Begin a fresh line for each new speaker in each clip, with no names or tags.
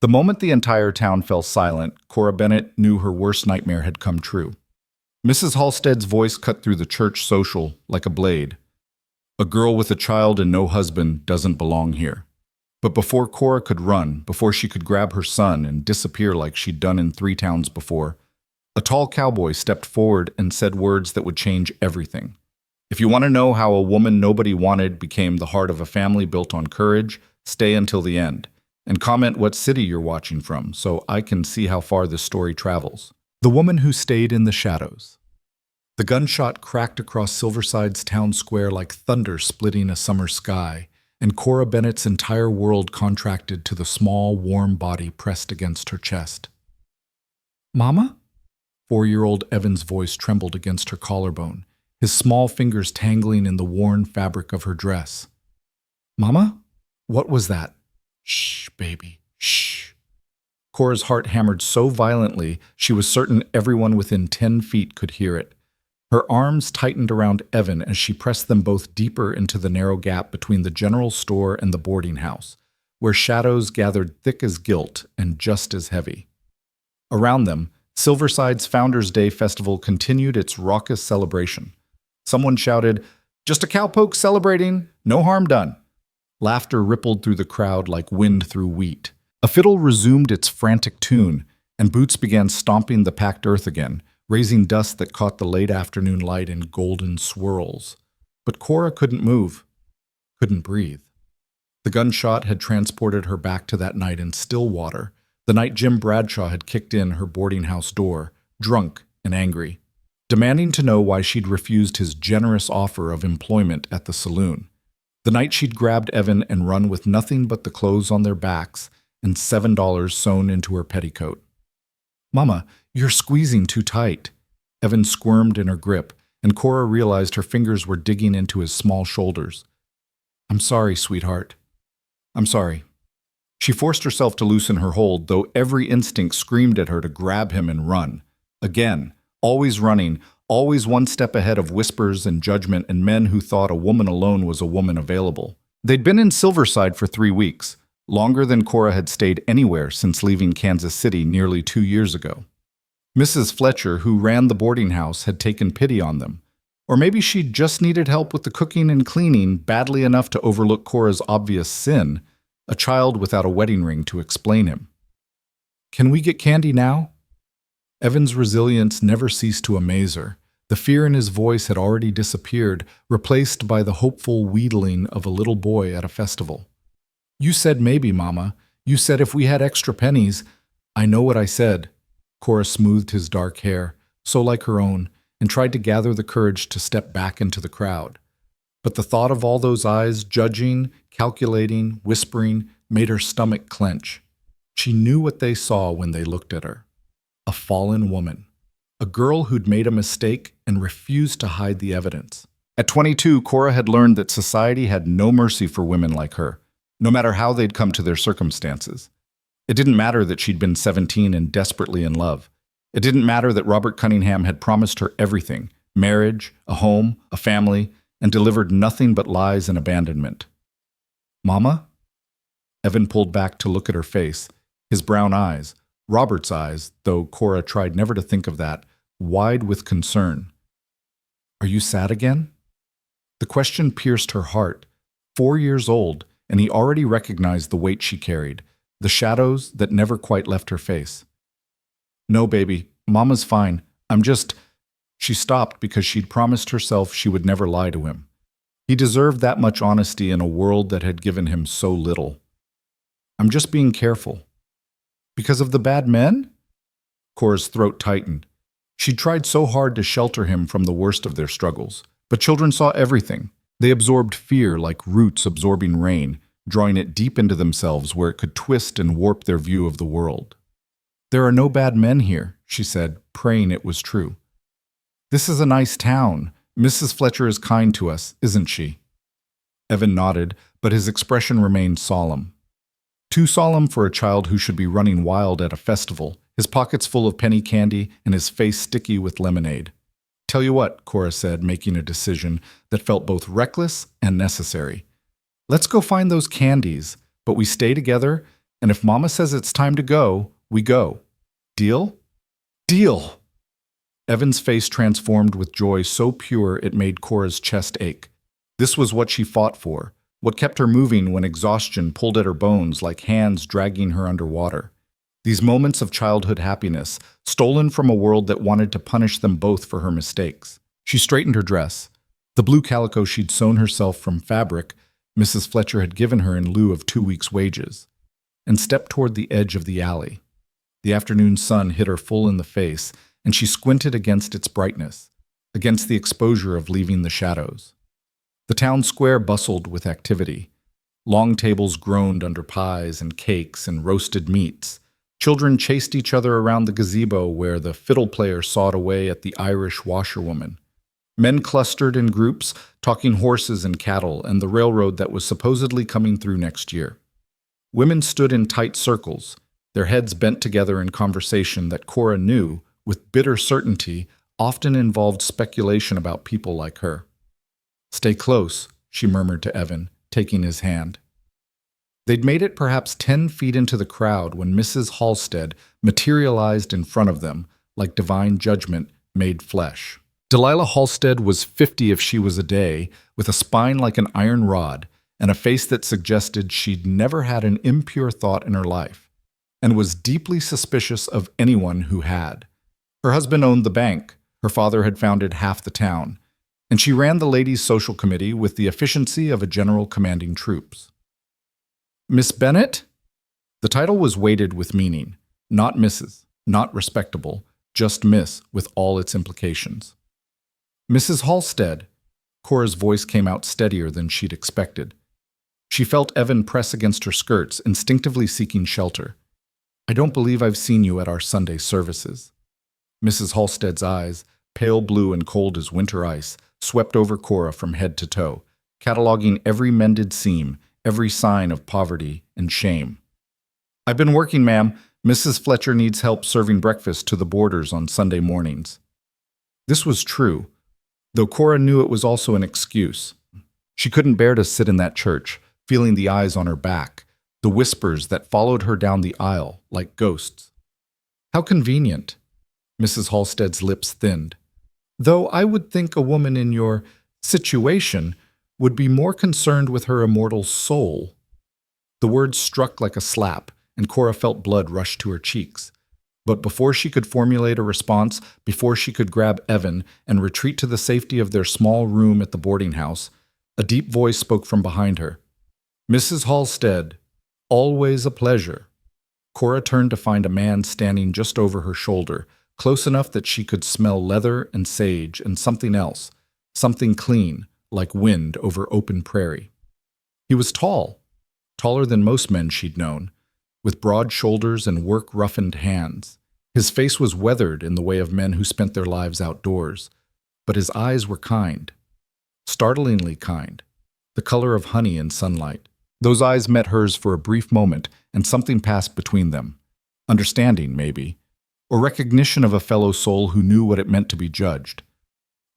The moment the entire town fell silent, Cora Bennett knew her worst nightmare had come true. Mrs. Halstead's voice cut through the church social like a blade. A girl with a child and no husband doesn't belong here. But before Cora could run, before she could grab her son and disappear like she'd done in 3 towns before, a tall cowboy stepped forward and said words that would change everything. If you want to know how a woman nobody wanted became the heart of a family built on courage, stay until the end. And comment what city you're watching from so I can see how far this story travels. The Woman Who Stayed in the Shadows. The gunshot cracked across Silverside's town square like thunder splitting a summer sky, and Cora Bennett's entire world contracted to the small, warm body pressed against her chest. "Mama?" 4-year-old Evan's voice trembled against her collarbone, his small fingers tangling in the worn fabric of her dress. "Mama? What was that?" "Shh, baby, shh." Cora's heart hammered so violently she was certain everyone within 10 feet could hear it. Her arms tightened around Evan as she pressed them both deeper into the narrow gap between the general store and the boarding house, where shadows gathered thick as guilt and just as heavy. Around them, Silverside's Founders' Day festival continued its raucous celebration. Someone shouted, "Just a cowpoke celebrating, no harm done." Laughter rippled through the crowd like wind through wheat. A fiddle resumed its frantic tune, and boots began stomping the packed earth again, raising dust that caught the late afternoon light in golden swirls. But Cora couldn't move, couldn't breathe. The gunshot had transported her back to that night in Stillwater, the night Jim Bradshaw had kicked in her boarding house door, drunk and angry, demanding to know why she'd refused his generous offer of employment at the saloon. The night she'd grabbed Evan and run with nothing but the clothes on their backs and $7 sewn into her petticoat. "Mama, you're squeezing too tight." Evan squirmed in her grip, and Cora realized her fingers were digging into his small shoulders. "I'm sorry, sweetheart. I'm sorry." She forced herself to loosen her hold, though every instinct screamed at her to grab him and run. Again, always running, always one step ahead of whispers and judgment and men who thought a woman alone was a woman available. They'd been in Silverside for 3 weeks, longer than Cora had stayed anywhere since leaving Kansas City nearly 2 years ago. Mrs. Fletcher, who ran the boarding house, had taken pity on them. Or maybe she just needed help with the cooking and cleaning badly enough to overlook Cora's obvious sin, a child without a wedding ring to explain him. "Can we get candy now?" Evan's resilience never ceased to amaze her. The fear in his voice had already disappeared, replaced by the hopeful wheedling of a little boy at a festival. "You said maybe, Mama. You said if we had extra pennies." "I know what I said." Cora smoothed his dark hair, so like her own, and tried to gather the courage to step back into the crowd. But the thought of all those eyes judging, calculating, whispering, made her stomach clench. She knew what they saw when they looked at her. A fallen woman. A girl who'd made a mistake and refused to hide the evidence. At 22, Cora had learned that society had no mercy for women like her, no matter how they'd come to their circumstances. It didn't matter that she'd been 17 and desperately in love. It didn't matter that Robert Cunningham had promised her everything, marriage, a home, a family, and delivered nothing but lies and abandonment. "Mama?" Evan pulled back to look at her face, his brown eyes, Robert's eyes, though Cora tried never to think of that, wide with concern. "Are you sad again?" The question pierced her heart. 4 years old, and he already recognized the weight she carried, the shadows that never quite left her face. "No, baby, Mama's fine. I'm just—" She stopped because she'd promised herself she would never lie to him. He deserved that much honesty in a world that had given him so little. "I'm just being careful." "Because of the bad men?" Cora's throat tightened. She'd tried so hard to shelter him from the worst of their struggles, but children saw everything. They absorbed fear like roots absorbing rain, drawing it deep into themselves where it could twist and warp their view of the world. "There are no bad men here," she said, praying it was true. "This is a nice town. Mrs. Fletcher is kind to us, isn't she?" Evan nodded, but his expression remained solemn. Too solemn for a child who should be running wild at a festival, his pockets full of penny candy and his face sticky with lemonade. "Tell you what," Cora said, making a decision that felt both reckless and necessary. "Let's go find those candies, but we stay together, And if Mama says it's time to go, we go. Deal? Deal! Evan's face transformed with joy so pure it made Cora's chest ache. This was what she fought for, what kept her moving when exhaustion pulled at her bones like hands dragging her underwater. These moments of childhood happiness, stolen from a world that wanted to punish them both for her mistakes. She straightened her dress. The blue calico she'd sewn herself from fabric Mrs. Fletcher had given her in lieu of 2 weeks' wages, and stepped toward the edge of the alley. The afternoon sun hit her full in the face, and she squinted against its brightness, against the exposure of leaving the shadows. The town square bustled with activity. Long tables groaned under pies and cakes and roasted meats. Children chased each other around the gazebo where the fiddle player sawed away at the Irish washerwoman. Men clustered in groups, talking horses and cattle and the railroad that was supposedly coming through next year. Women stood in tight circles, their heads bent together in conversation that Cora knew, with bitter certainty, often involved speculation about people like her. "Stay close," she murmured to Evan, taking his hand. They'd made it perhaps 10 feet into the crowd when Mrs. Halstead materialized in front of them, like divine judgment made flesh. Delilah Halstead was 50 if she was a day, with a spine like an iron rod and a face that suggested she'd never had an impure thought in her life, and was deeply suspicious of anyone who had. Her husband owned the bank, her father had founded half the town, and she ran the ladies' social committee with the efficiency of a general commanding troops. "Miss Bennet?" The title was weighted with meaning, not Mrs., not respectable, just Miss with all its implications. "Mrs. Halstead." Cora's voice came out steadier than she'd expected. She felt Evan press against her skirts, instinctively seeking shelter. "I don't believe I've seen you at our Sunday services." Mrs. Halstead's eyes, pale blue and cold as winter ice, swept over Cora from head to toe, cataloging every mended seam, every sign of poverty and shame. "I've been working, ma'am. Mrs. Fletcher needs help serving breakfast to the boarders on Sunday mornings." This was true, though Cora knew it was also an excuse. She couldn't bear to sit in that church, feeling the eyes on her back, the whispers that followed her down the aisle like ghosts. How convenient. Mrs. Halstead's lips thinned. "Though I would think a woman in your situation would be more concerned with her immortal soul." The words struck like a slap, and Cora felt blood rush to her cheeks. But before she could formulate a response, before she could grab Evan and retreat to the safety of their small room at the boarding house, a deep voice spoke from behind her. "Mrs. Halstead, always a pleasure." Cora turned to find a man standing just over her shoulder, close enough that she could smell leather and sage and something else, something clean, like wind over open prairie. He was tall, taller than most men she'd known, with broad shoulders and work-roughened hands. His face was weathered in the way of men who spent their lives outdoors, but his eyes were kind, startlingly kind, the color of honey in sunlight. Those eyes met hers for a brief moment, and something passed between them. Understanding, maybe, or recognition of a fellow soul who knew what it meant to be judged.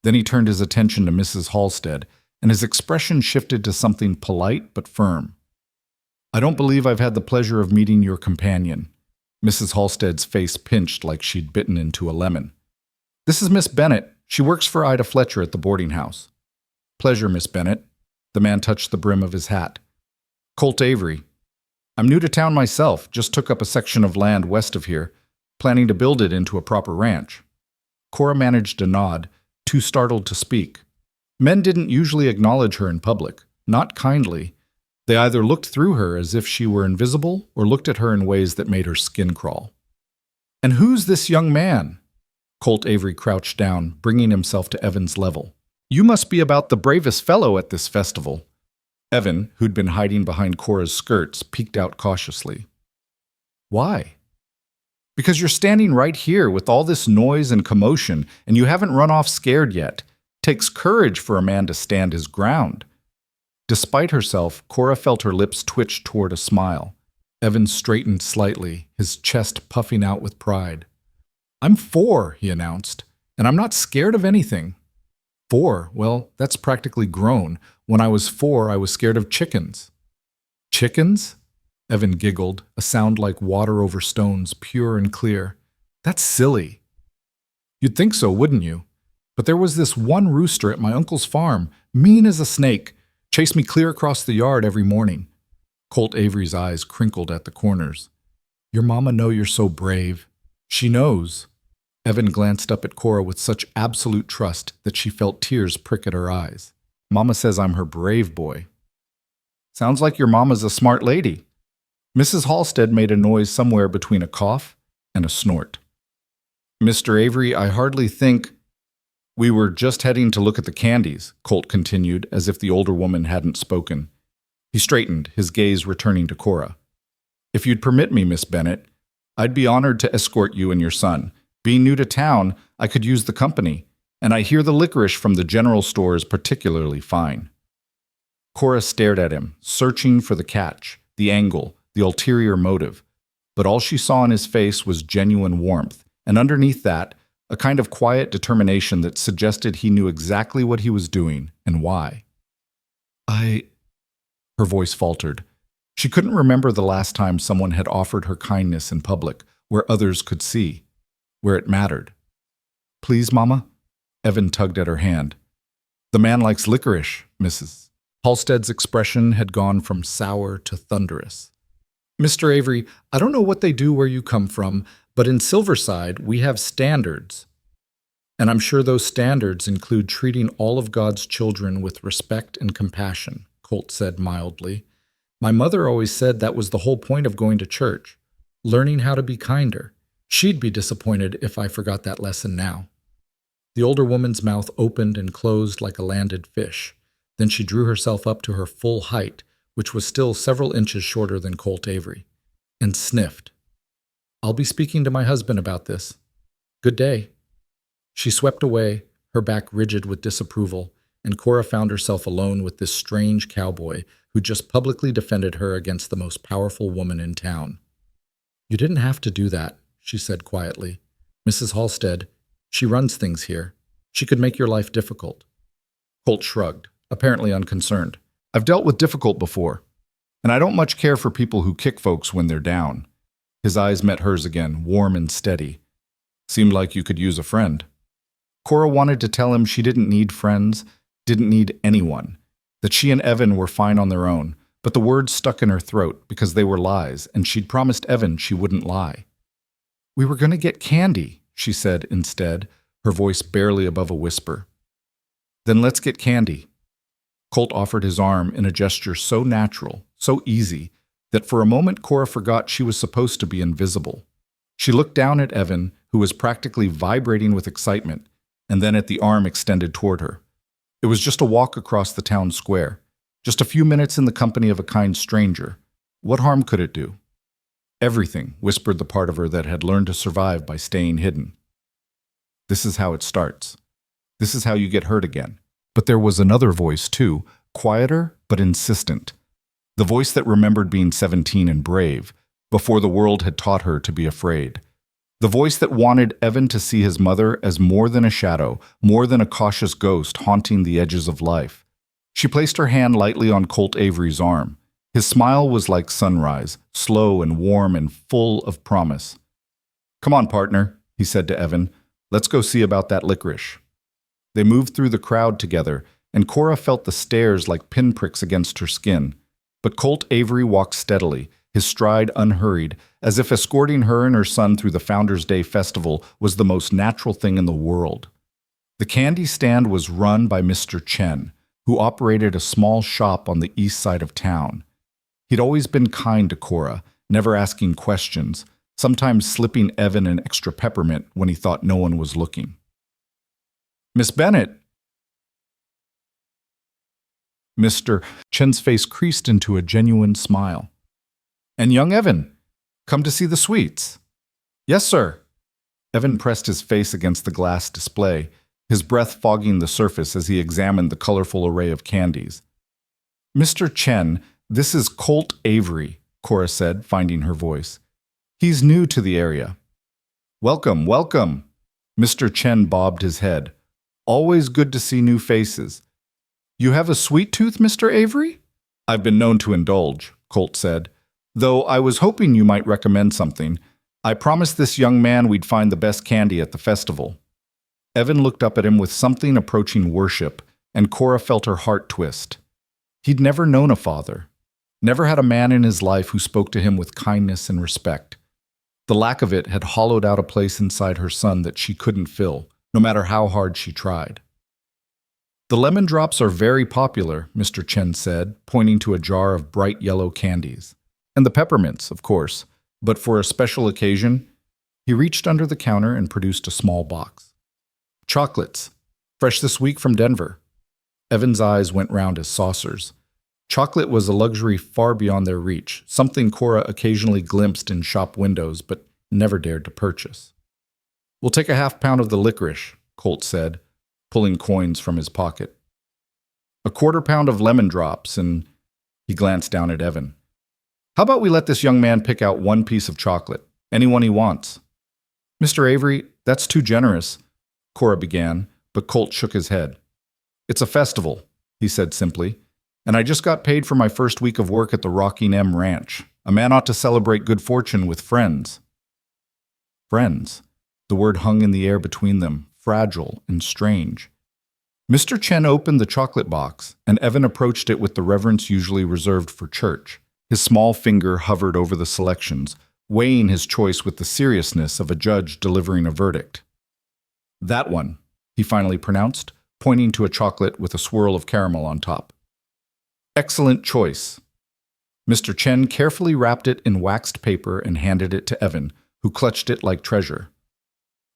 Then he turned his attention to Mrs. Halstead, and his expression shifted to something polite but firm. "I don't believe I've had the pleasure of meeting your companion." Mrs. Halstead's face pinched like she'd bitten into a lemon. "This is Miss Bennet. She works for Ida Fletcher at the boarding house." "Pleasure, Miss Bennet." The man touched the brim of his hat. "Colt Avery. I'm new to town myself, just took up a section of land west of here, planning to build it into a proper ranch." Cora managed a nod, too startled to speak. Men didn't usually acknowledge her in public, not kindly. They either looked through her as if she were invisible or looked at her in ways that made her skin crawl. "And who's this young man?" Colt Avery crouched down, bringing himself to Evan's level. "You must be about the bravest fellow at this festival." Evan, who'd been hiding behind Cora's skirts, peeked out cautiously. "Why?" "Because you're standing right here with all this noise and commotion, and you haven't run off scared yet. Takes courage for a man to stand his ground." Despite herself, Cora felt her lips twitch toward a smile. Evan straightened slightly, his chest puffing out with pride. "I'm 4, he announced, "and I'm not scared of anything." 4? Well, that's practically grown. When I was 4, I was scared of chickens. "Chickens?" Evan giggled, a sound like water over stones, pure and clear. That's silly. You'd think so, wouldn't you? But there was this one rooster at my uncle's farm, mean as a snake, chased me clear across the yard every morning. Colt Avery's eyes crinkled at the corners. Your mama know you're so brave. She knows. Evan glanced up at Cora with such absolute trust that she felt tears prick at her eyes. Mama says I'm her brave boy. Sounds like your mama's a smart lady. Mrs. Halstead made a noise somewhere between a cough and a snort. Mr. Avery, I hardly think... We were just heading to look at the candies, Colt continued, as if the older woman hadn't spoken. He straightened, his gaze returning to Cora. If you'd permit me, Miss Bennett, I'd be honored to escort you and your son. Being new to town, I could use the company, and I hear the licorice from the general store is particularly fine. Cora stared at him, searching for the catch, the angle, the ulterior motive, but all she saw in his face was genuine warmth, and underneath that, a kind of quiet determination that suggested he knew exactly what he was doing and why. Her voice faltered. She couldn't remember the last time someone had offered her kindness in public, where others could see, where it mattered. Please, Mama? Evan tugged at her hand. The man likes licorice, Mrs. Halstead's expression had gone from sour to thunderous. Mr. Avery, I don't know what they do where you come from, but in Silverside, we have standards. And I'm sure those standards include treating all of God's children with respect and compassion, Colt said mildly. My mother always said that was the whole point of going to church, learning how to be kinder. She'd be disappointed if I forgot that lesson now. The older woman's mouth opened and closed like a landed fish. Then she drew herself up to her full height, which was still several inches shorter than Colt Avery, and sniffed. I'll be speaking to my husband about this. Good day. She swept away, her back rigid with disapproval, and Cora found herself alone with this strange cowboy who just publicly defended her against the most powerful woman in town. You didn't have to do that, she said quietly. Mrs. Halstead, she runs things here. She could make your life difficult. Colt shrugged, apparently unconcerned. I've dealt with difficult before, and I don't much care for people who kick folks when they're down. His eyes met hers again, warm and steady. Seemed like you could use a friend. Cora wanted to tell him she didn't need friends, didn't need anyone, that she and Evan were fine on their own, but the words stuck in her throat because they were lies, and she'd promised Evan she wouldn't lie. We were going to get candy, she said instead, her voice barely above a whisper. Then let's get candy. Colt offered his arm in a gesture so natural, so easy, that for a moment Cora forgot she was supposed to be invisible. She looked down at Evan, who was practically vibrating with excitement, and then at the arm extended toward her. It was just a walk across the town square, just a few minutes in the company of a kind stranger. What harm could it do? Everything, whispered the part of her that had learned to survive by staying hidden. This is how it starts. This is how you get hurt again. But there was another voice, too, quieter but insistent. The voice that remembered being 17 and brave, before the world had taught her to be afraid. The voice that wanted Evan to see his mother as more than a shadow, more than a cautious ghost haunting the edges of life. She placed her hand lightly on Colt Avery's arm. His smile was like sunrise, slow and warm and full of promise. Come on, partner, he said to Evan. Let's go see about that licorice. They moved through the crowd together, and Cora felt the stares like pinpricks against her skin. But Colt Avery walked steadily, his stride unhurried, as if escorting her and her son through the Founders' Day festival was the most natural thing in the world. The candy stand was run by Mr. Chen, who operated a small shop on the east side of town. He'd always been kind to Cora, never asking questions, sometimes slipping Evan an extra peppermint when he thought no one was looking. Miss Bennett! Mr. Chen's face creased into a genuine smile. And young Evan, come to see the sweets. Yes, sir. Evan pressed his face against the glass display, his breath fogging the surface as he examined the colorful array of candies. Mr. Chen, this is Colt Avery, Cora said, finding her voice. He's new to the area. Welcome, welcome. Mr. Chen bobbed his head. Always good to see new faces. You have a sweet tooth, Mr. Avery? I've been known to indulge, Colt said. Though I was hoping you might recommend something. I promised this young man we'd find the best candy at the festival." Evan looked up at him with something approaching worship, and Cora felt her heart twist. He'd never known a father, never had a man in his life who spoke to him with kindness and respect. The lack of it had hollowed out a place inside her son that she couldn't fill, no matter how hard she tried. "The lemon drops are very popular," Mr. Chen said, pointing to a jar of bright yellow candies. "And the peppermints, of course, but for a special occasion," he reached under the counter and produced a small box. "Chocolates, fresh this week from Denver." Evan's eyes went round as saucers. Chocolate was a luxury far beyond their reach, something Cora occasionally glimpsed in shop windows but never dared to purchase. "We'll take a half-pound of the licorice," Colt said, pulling coins from his pocket. "A quarter-pound of lemon drops, and—" he glanced down at Evan. "How about we let this young man pick out one piece of chocolate, any one he wants?" "Mr. Avery, that's too generous," Cora began, but Colt shook his head. "It's a festival," he said simply, "and I just got paid for my first week of work at the Rocking M Ranch. A man ought to celebrate good fortune with friends." Friends. The word hung in the air between them, fragile and strange. Mr. Chen opened the chocolate box, and Evan approached it with the reverence usually reserved for church. His small finger hovered over the selections, weighing his choice with the seriousness of a judge delivering a verdict. "That one," he finally pronounced, pointing to a chocolate with a swirl of caramel on top. "Excellent choice." Mr. Chen carefully wrapped it in waxed paper and handed it to Evan, who clutched it like treasure.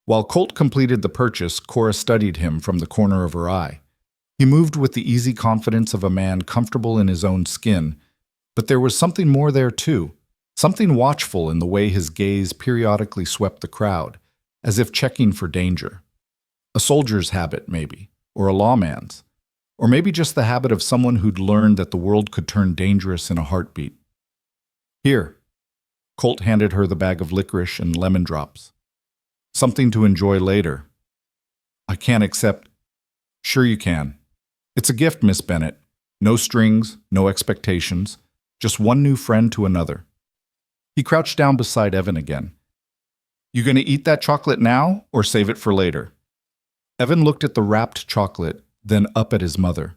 While Colt completed the purchase, Cora studied him from the corner of her eye. He moved with the easy confidence of a man comfortable in his own skin, but there was something more there too, something watchful in the way his gaze periodically swept the crowd, as if checking for danger. A soldier's habit, maybe, or a lawman's, or maybe just the habit of someone who'd learned that the world could turn dangerous in a heartbeat. "Here." Colt handed her the bag of licorice and lemon drops. "Something to enjoy later." "I can't accept—" "Sure you can. It's a gift, Miss Bennett. No strings, no expectations, just one new friend to another." He crouched down beside Evan again. "You gonna eat that chocolate now, or save it for later?" Evan looked at the wrapped chocolate, then up at his mother.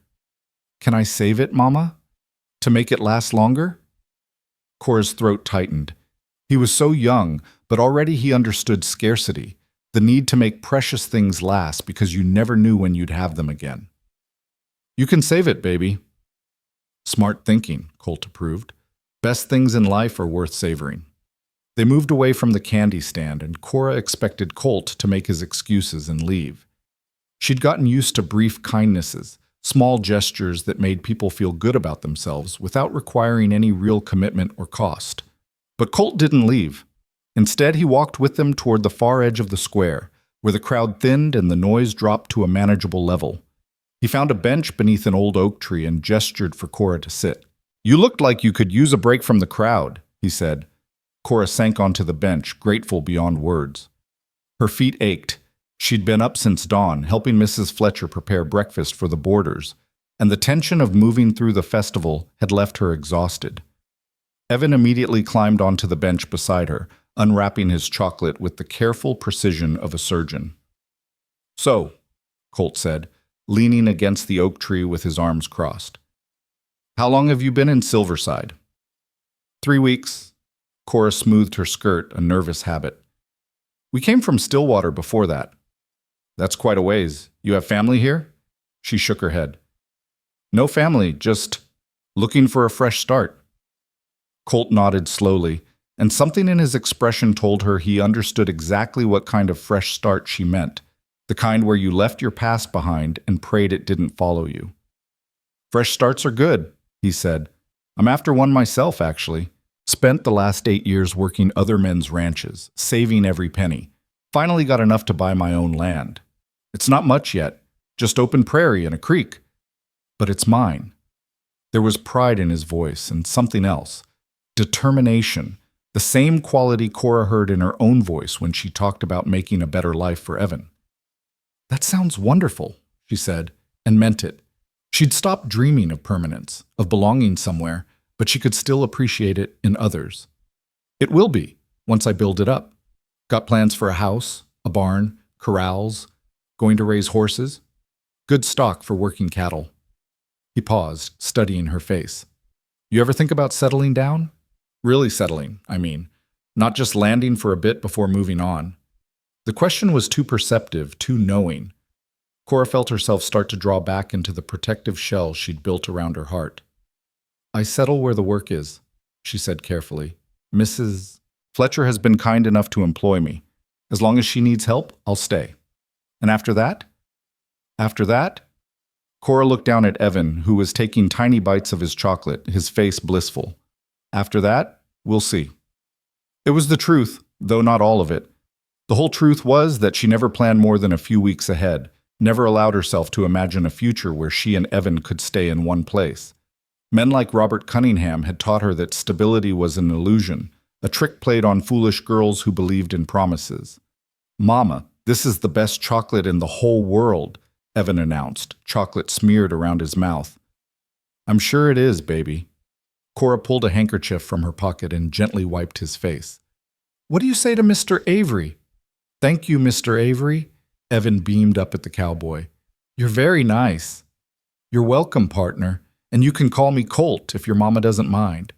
"Can I save it, Mama? To make it last longer?" Cora's throat tightened. He was so young, but already he understood scarcity, the need to make precious things last because you never knew when you'd have them again. "You can save it, baby." "Smart thinking," Colt approved. "Best things in life are worth savoring." They moved away from the candy stand, and Cora expected Colt to make his excuses and leave. She'd gotten used to brief kindnesses, small gestures that made people feel good about themselves without requiring any real commitment or cost. But Colt didn't leave. Instead, he walked with them toward the far edge of the square, where the crowd thinned and the noise dropped to a manageable level. He found a bench beneath an old oak tree and gestured for Cora to sit. "You looked like you could use a break from the crowd," he said. Cora sank onto the bench, grateful beyond words. Her feet ached. She'd been up since dawn, helping Mrs. Fletcher prepare breakfast for the boarders, and the tension of moving through the festival had left her exhausted. Evan immediately climbed onto the bench beside her, unwrapping his chocolate with the careful precision of a surgeon. "So," Colt said, leaning against the oak tree with his arms crossed. "How long have you been in Silverside?" 3 weeks. Cora smoothed her skirt, a nervous habit. "We came from Stillwater before that." "That's quite a ways. You have family here?" She shook her head. "No family, just looking for a fresh start." Colt nodded slowly, and something in his expression told her he understood exactly what kind of fresh start she meant, the kind where you left your past behind and prayed it didn't follow you. "Fresh starts are good," he said. "I'm after one myself, actually. Spent the last 8 years working other men's ranches, saving every penny. Finally got enough to buy my own land. It's not much yet, just open prairie and a creek. But it's mine." There was pride in his voice and something else. Determination, the same quality Cora heard in her own voice when she talked about making a better life for Evan. "That sounds wonderful," she said, and meant it. She'd stopped dreaming of permanence, of belonging somewhere, but she could still appreciate it in others. It will be, once I build it up. Got plans for a house, a barn, corrals, going to raise horses. Good stock for working cattle. He paused, studying her face. You ever think about settling down? Really settling, I mean. Not just landing for a bit before moving on. The question was too perceptive, too knowing. Cora felt herself start to draw back into the protective shell she'd built around her heart. I settle where the work is, she said carefully. Mrs. Fletcher has been kind enough to employ me. As long as she needs help, I'll stay. And after that? After that? Cora looked down at Evan, who was taking tiny bites of his chocolate, his face blissful. After that, we'll see. It was the truth, though not all of it. The whole truth was that she never planned more than a few weeks ahead, never allowed herself to imagine a future where she and Evan could stay in one place. Men like Robert Cunningham had taught her that stability was an illusion, a trick played on foolish girls who believed in promises. Mama, this is the best chocolate in the whole world, Evan announced, chocolate smeared around his mouth. I'm sure it is, baby. Cora pulled a handkerchief from her pocket and gently wiped his face. What do you say to Mr. Avery? Thank you, Mr. Avery. Evan beamed up at the cowboy. You're very nice. You're welcome, partner, and you can call me Colt if your mama doesn't mind.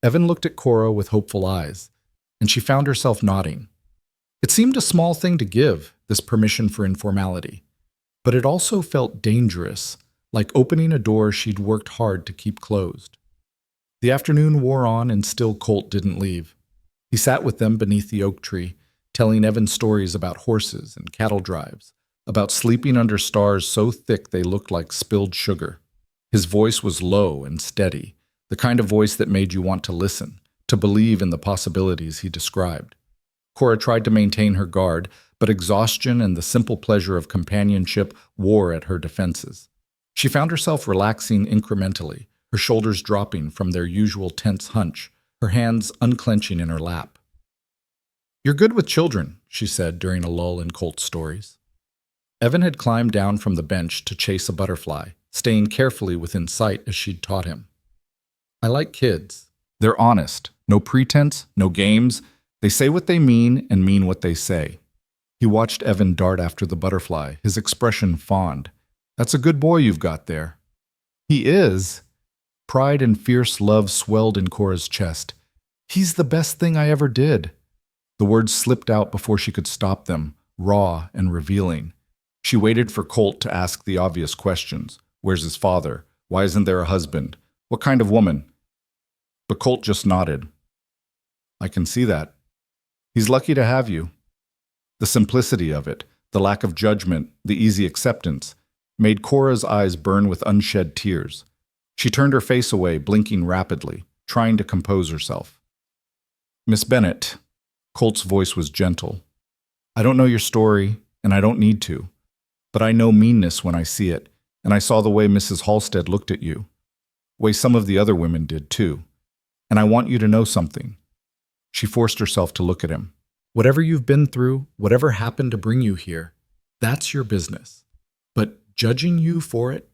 Evan looked at Cora with hopeful eyes, and she found herself nodding. It seemed a small thing to give, this permission for informality, but it also felt dangerous, like opening a door she'd worked hard to keep closed. The afternoon wore on and still Colt didn't leave. He sat with them beneath the oak tree, telling Evan stories about horses and cattle drives, about sleeping under stars so thick they looked like spilled sugar. His voice was low and steady, the kind of voice that made you want to listen, to believe in the possibilities he described. Cora tried to maintain her guard, but exhaustion and the simple pleasure of companionship wore at her defenses. She found herself relaxing incrementally, her shoulders dropping from their usual tense hunch, her hands unclenching in her lap. You're good with children, she said during a lull in Colt's stories. Evan had climbed down from the bench to chase a butterfly, staying carefully within sight as she'd taught him. I like kids. They're honest, no pretense, no games. They say what they mean and mean what they say. He watched Evan dart after the butterfly, his expression fond. That's a good boy you've got there. He is. Pride and fierce love swelled in Cora's chest. He's the best thing I ever did. The words slipped out before she could stop them, raw and revealing. She waited for Colt to ask the obvious questions. Where's his father? Why isn't there a husband? What kind of woman? But Colt just nodded. I can see that. He's lucky to have you. The simplicity of it, the lack of judgment, the easy acceptance, made Cora's eyes burn with unshed tears. She turned her face away, blinking rapidly, trying to compose herself. Miss Bennett, Colt's voice was gentle. I don't know your story, and I don't need to, but I know meanness when I see it, and I saw the way Mrs. Halstead looked at you, way some of the other women did too, and I want you to know something. She forced herself to look at him. Whatever you've been through, whatever happened to bring you here, that's your business. But judging you for it,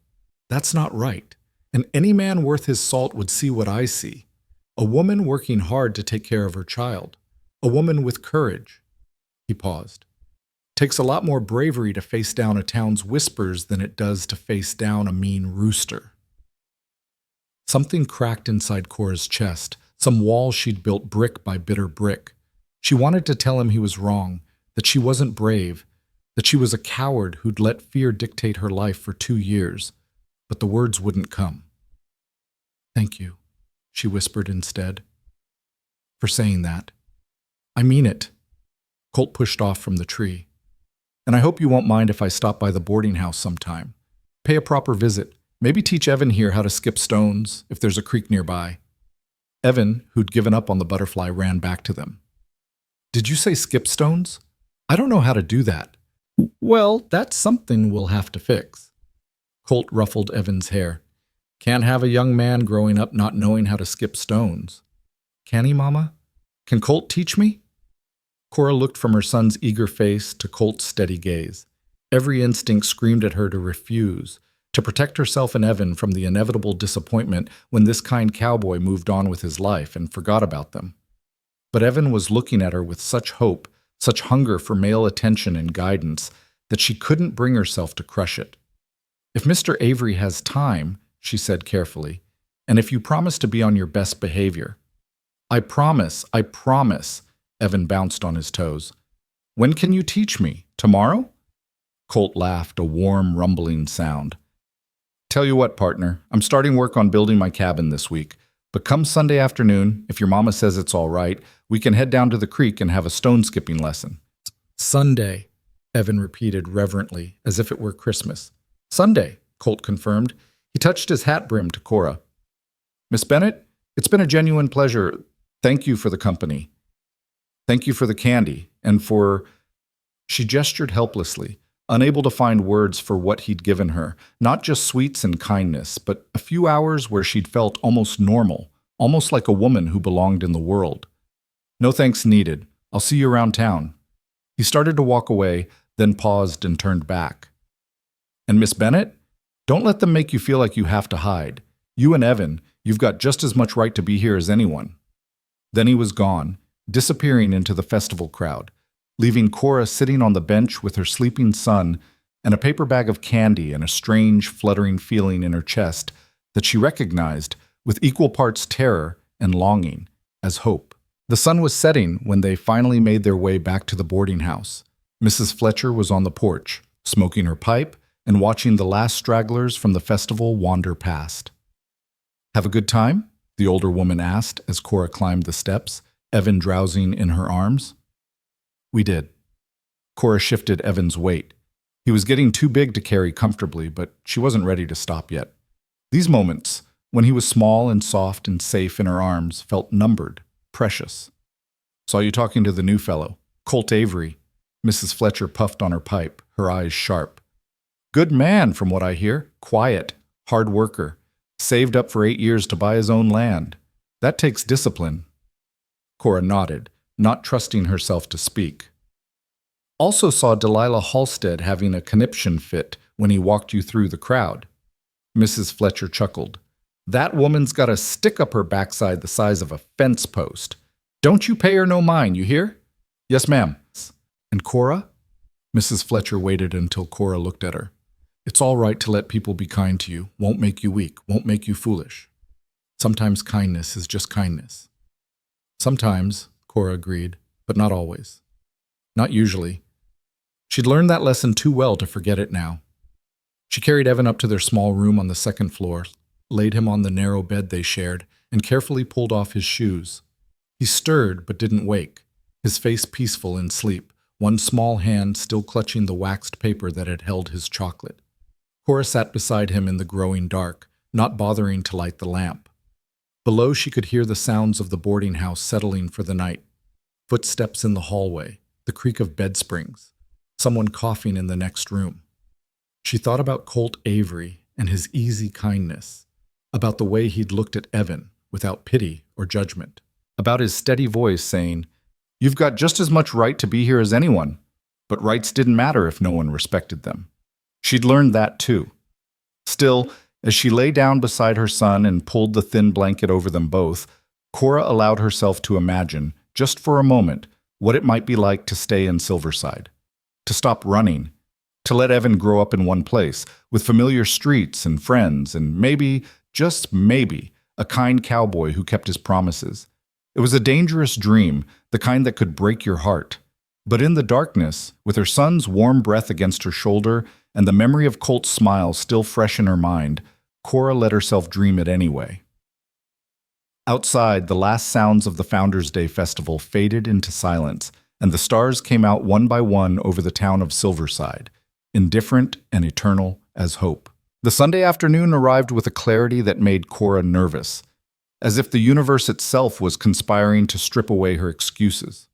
that's not right. And any man worth his salt would see what I see. A woman working hard to take care of her child. A woman with courage. He paused. Takes a lot more bravery to face down a town's whispers than it does to face down a mean rooster. Something cracked inside Cora's chest, some wall she'd built brick by bitter brick. She wanted to tell him he was wrong, that she wasn't brave, that she was a coward who'd let fear dictate her life for 2 years, but the words wouldn't come. Thank you, she whispered instead, for saying that. I mean it. Colt pushed off from the tree. And I hope you won't mind if I stop by the boarding house sometime. Pay a proper visit. Maybe teach Evan here how to skip stones, if there's a creek nearby. Evan, who'd given up on the butterfly, ran back to them. Did you say skip stones? I don't know how to do that. Well, that's something we'll have to fix. Colt ruffled Evan's hair. Can't have a young man growing up not knowing how to skip stones. Can he, Mama? Can Colt teach me? Cora looked from her son's eager face to Colt's steady gaze. Every instinct screamed at her to refuse, to protect herself and Evan from the inevitable disappointment when this kind cowboy moved on with his life and forgot about them. But Evan was looking at her with such hope, such hunger for male attention and guidance, that she couldn't bring herself to crush it. "If Mr. Avery has time," she said carefully, "and if you promise to be on your best behavior." I promise, Evan bounced on his toes. "When can you teach me? Tomorrow?" Colt laughed, a warm, rumbling sound. "Tell you what, partner, I'm starting work on building my cabin this week. But come Sunday afternoon, if your mama says it's all right, we can head down to the creek and have a stone-skipping lesson." "Sunday," Evan repeated reverently, as if it were Christmas. "Sunday," Colt confirmed. He touched his hat brim to Cora. "Miss Bennett, it's been a genuine pleasure. Thank you for the company. Thank you for the candy, and for—" She gestured helplessly, unable to find words for what he'd given her, not just sweets and kindness, but a few hours where she'd felt almost normal, almost like a woman who belonged in the world. "No thanks needed. I'll see you around town." He started to walk away, then paused and turned back. "And Miss Bennett, don't let them make you feel like you have to hide. You and Evan, you've got just as much right to be here as anyone." Then he was gone, disappearing into the festival crowd, leaving Cora sitting on the bench with her sleeping son and a paper bag of candy and a strange, fluttering feeling in her chest that she recognized with equal parts terror and longing as hope. The sun was setting when they finally made their way back to the boarding house. Mrs. Fletcher was on the porch, smoking her pipe and watching the last stragglers from the festival wander past. "Have a good time?" the older woman asked as Cora climbed the steps, Evan drowsing in her arms. "We did." Cora shifted Evan's weight. He was getting too big to carry comfortably, but she wasn't ready to stop yet. These moments, when he was small and soft and safe in her arms, felt numbered, precious. "Saw you talking to the new fellow, Colt Avery." Mrs. Fletcher puffed on her pipe, her eyes sharp. "Good man, from what I hear. Quiet, hard worker. Saved up for 8 years to buy his own land. That takes discipline." Cora nodded, not trusting herself to speak. "Also saw Delilah Halstead having a conniption fit when he walked you through the crowd." Mrs. Fletcher chuckled. "That woman's got a stick up her backside the size of a fence post. Don't you pay her no mind, you hear?" "Yes, ma'am." "And Cora?" Mrs. Fletcher waited until Cora looked at her. "It's all right to let people be kind to you. Won't make you weak, won't make you foolish. Sometimes kindness is just kindness." "Sometimes," Cora agreed, "but not always. Not usually." She'd learned that lesson too well to forget it now. She carried Evan up to their small room on the second floor, laid him on the narrow bed they shared, and carefully pulled off his shoes. He stirred but didn't wake, his face peaceful in sleep, one small hand still clutching the waxed paper that had held his chocolate. Cora sat beside him in the growing dark, not bothering to light the lamp. Below she could hear the sounds of the boarding house settling for the night. Footsteps in the hallway, the creak of bed springs, someone coughing in the next room. She thought about Colt Avery and his easy kindness, about the way he'd looked at Evan without pity or judgment, about his steady voice saying, "You've got just as much right to be here as anyone," but rights didn't matter if no one respected them. She'd learned that too. Still, as she lay down beside her son and pulled the thin blanket over them both, Cora allowed herself to imagine, just for a moment, what it might be like to stay in Silverside, to stop running, to let Evan grow up in one place, with familiar streets and friends, and maybe, just maybe, a kind cowboy who kept his promises. It was a dangerous dream, the kind that could break your heart. But in the darkness, with her son's warm breath against her shoulder and the memory of Colt's smile still fresh in her mind, Cora let herself dream it anyway. Outside, the last sounds of the Founders' Day festival faded into silence, and the stars came out one by one over the town of Silverside, indifferent and eternal as hope. The Sunday afternoon arrived with a clarity that made Cora nervous, as if the universe itself was conspiring to strip away her excuses.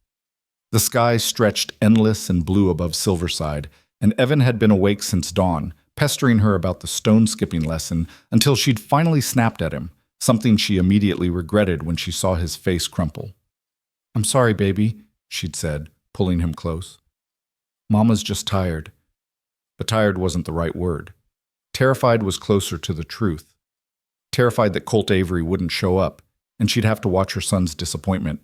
The sky stretched endless and blue above Silverside, and Evan had been awake since dawn, pestering her about the stone-skipping lesson until she'd finally snapped at him, something she immediately regretted when she saw his face crumple. "I'm sorry, baby," she'd said, pulling him close. "Mama's just tired." But tired wasn't the right word. Terrified was closer to the truth. Terrified that Colt Avery wouldn't show up, and she'd have to watch her son's disappointment.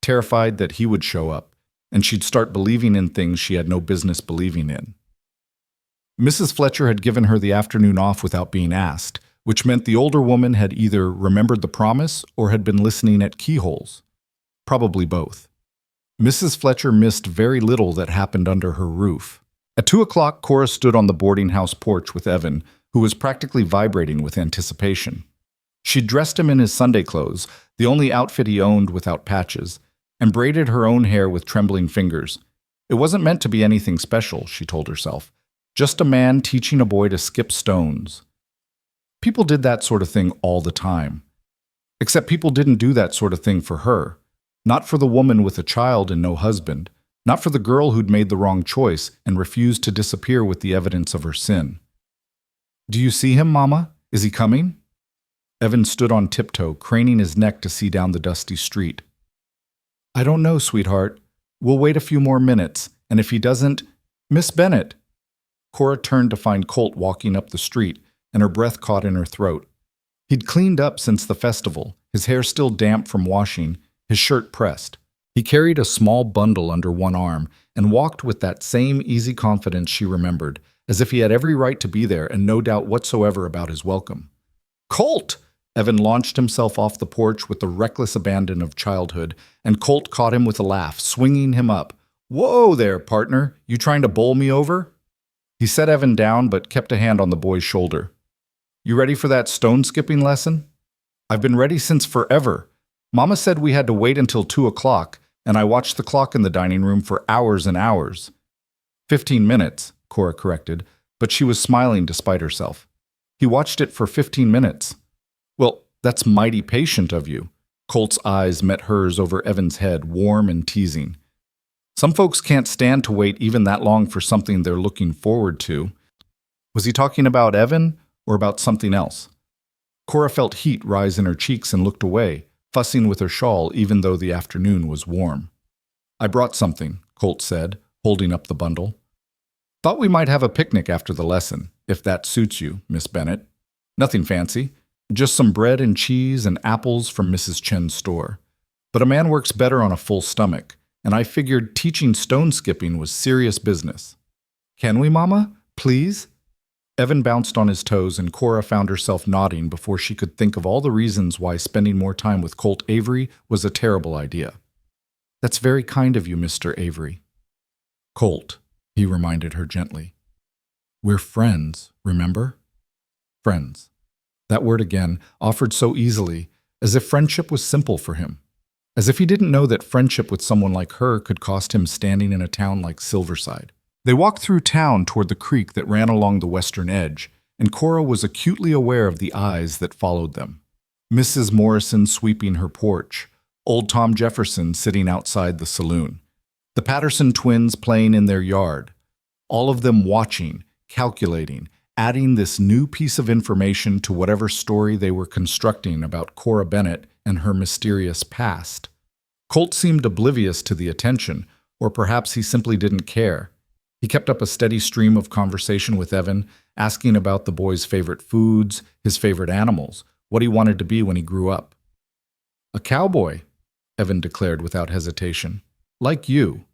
Terrified that he would show up, and she'd start believing in things she had no business believing in. Mrs. Fletcher had given her the afternoon off without being asked, which meant the older woman had either remembered the promise or had been listening at keyholes. Probably both. Mrs. Fletcher missed very little that happened under her roof. At 2 o'clock, Cora stood on the boarding house porch with Evan, who was practically vibrating with anticipation. She'd dressed him in his Sunday clothes, the only outfit he owned without patches, and braided her own hair with trembling fingers. It wasn't meant to be anything special, she told herself. Just a man teaching a boy to skip stones. People did that sort of thing all the time. Except people didn't do that sort of thing for her. Not for the woman with a child and no husband. Not for the girl who'd made the wrong choice and refused to disappear with the evidence of her sin. "Do you see him, Mama? Is he coming?" Evan stood on tiptoe, craning his neck to see down the dusty street. "I don't know, sweetheart. We'll wait a few more minutes, and if he doesn't— Miss Bennett!" Cora turned to find Colt walking up the street, and her breath caught in her throat. He'd cleaned up since the festival, his hair still damp from washing, his shirt pressed. He carried a small bundle under one arm and walked with that same easy confidence she remembered, as if he had every right to be there and no doubt whatsoever about his welcome. "Colt!" Evan launched himself off the porch with the reckless abandon of childhood, and Colt caught him with a laugh, swinging him up. "Whoa there, partner! You trying to bowl me over?" He set Evan down but kept a hand on the boy's shoulder. "You ready for that stone-skipping lesson?" "I've been ready since forever. Mama said we had to wait until 2 o'clock, and I watched the clock in the dining room for hours and hours." 15 minutes, Cora corrected, but she was smiling despite herself. "He watched it for 15 minutes. "Well, that's mighty patient of you." Colt's eyes met hers over Evan's head, warm and teasing. "Some folks can't stand to wait even that long for something they're looking forward to." Was he talking about Evan or about something else? Cora felt heat rise in her cheeks and looked away, fussing with her shawl even though the afternoon was warm. "I brought something," Colt said, holding up the bundle. "Thought we might have a picnic after the lesson, if that suits you, Miss Bennett. Nothing fancy. Just some bread and cheese and apples from Mrs. Chen's store. But a man works better on a full stomach, and I figured teaching stone skipping was serious business." "Can we, Mama? Please?" Evan bounced on his toes, and Cora found herself nodding before she could think of all the reasons why spending more time with Colt Avery was a terrible idea. "That's very kind of you, Mr. Avery." "Colt," he reminded her gently. "We're friends, remember? Friends." That word again, offered so easily, as if friendship was simple for him. As if he didn't know that friendship with someone like her could cost him standing in a town like Silverside. They walked through town toward the creek that ran along the western edge, and Cora was acutely aware of the eyes that followed them. Mrs. Morrison sweeping her porch, old Tom Jefferson sitting outside the saloon, the Patterson twins playing in their yard, all of them watching, calculating, adding this new piece of information to whatever story they were constructing about Cora Bennett and her mysterious past. Colt seemed oblivious to the attention, or perhaps he simply didn't care. He kept up a steady stream of conversation with Evan, asking about the boy's favorite foods, his favorite animals, what he wanted to be when he grew up. "A cowboy," Evan declared without hesitation. "Like you."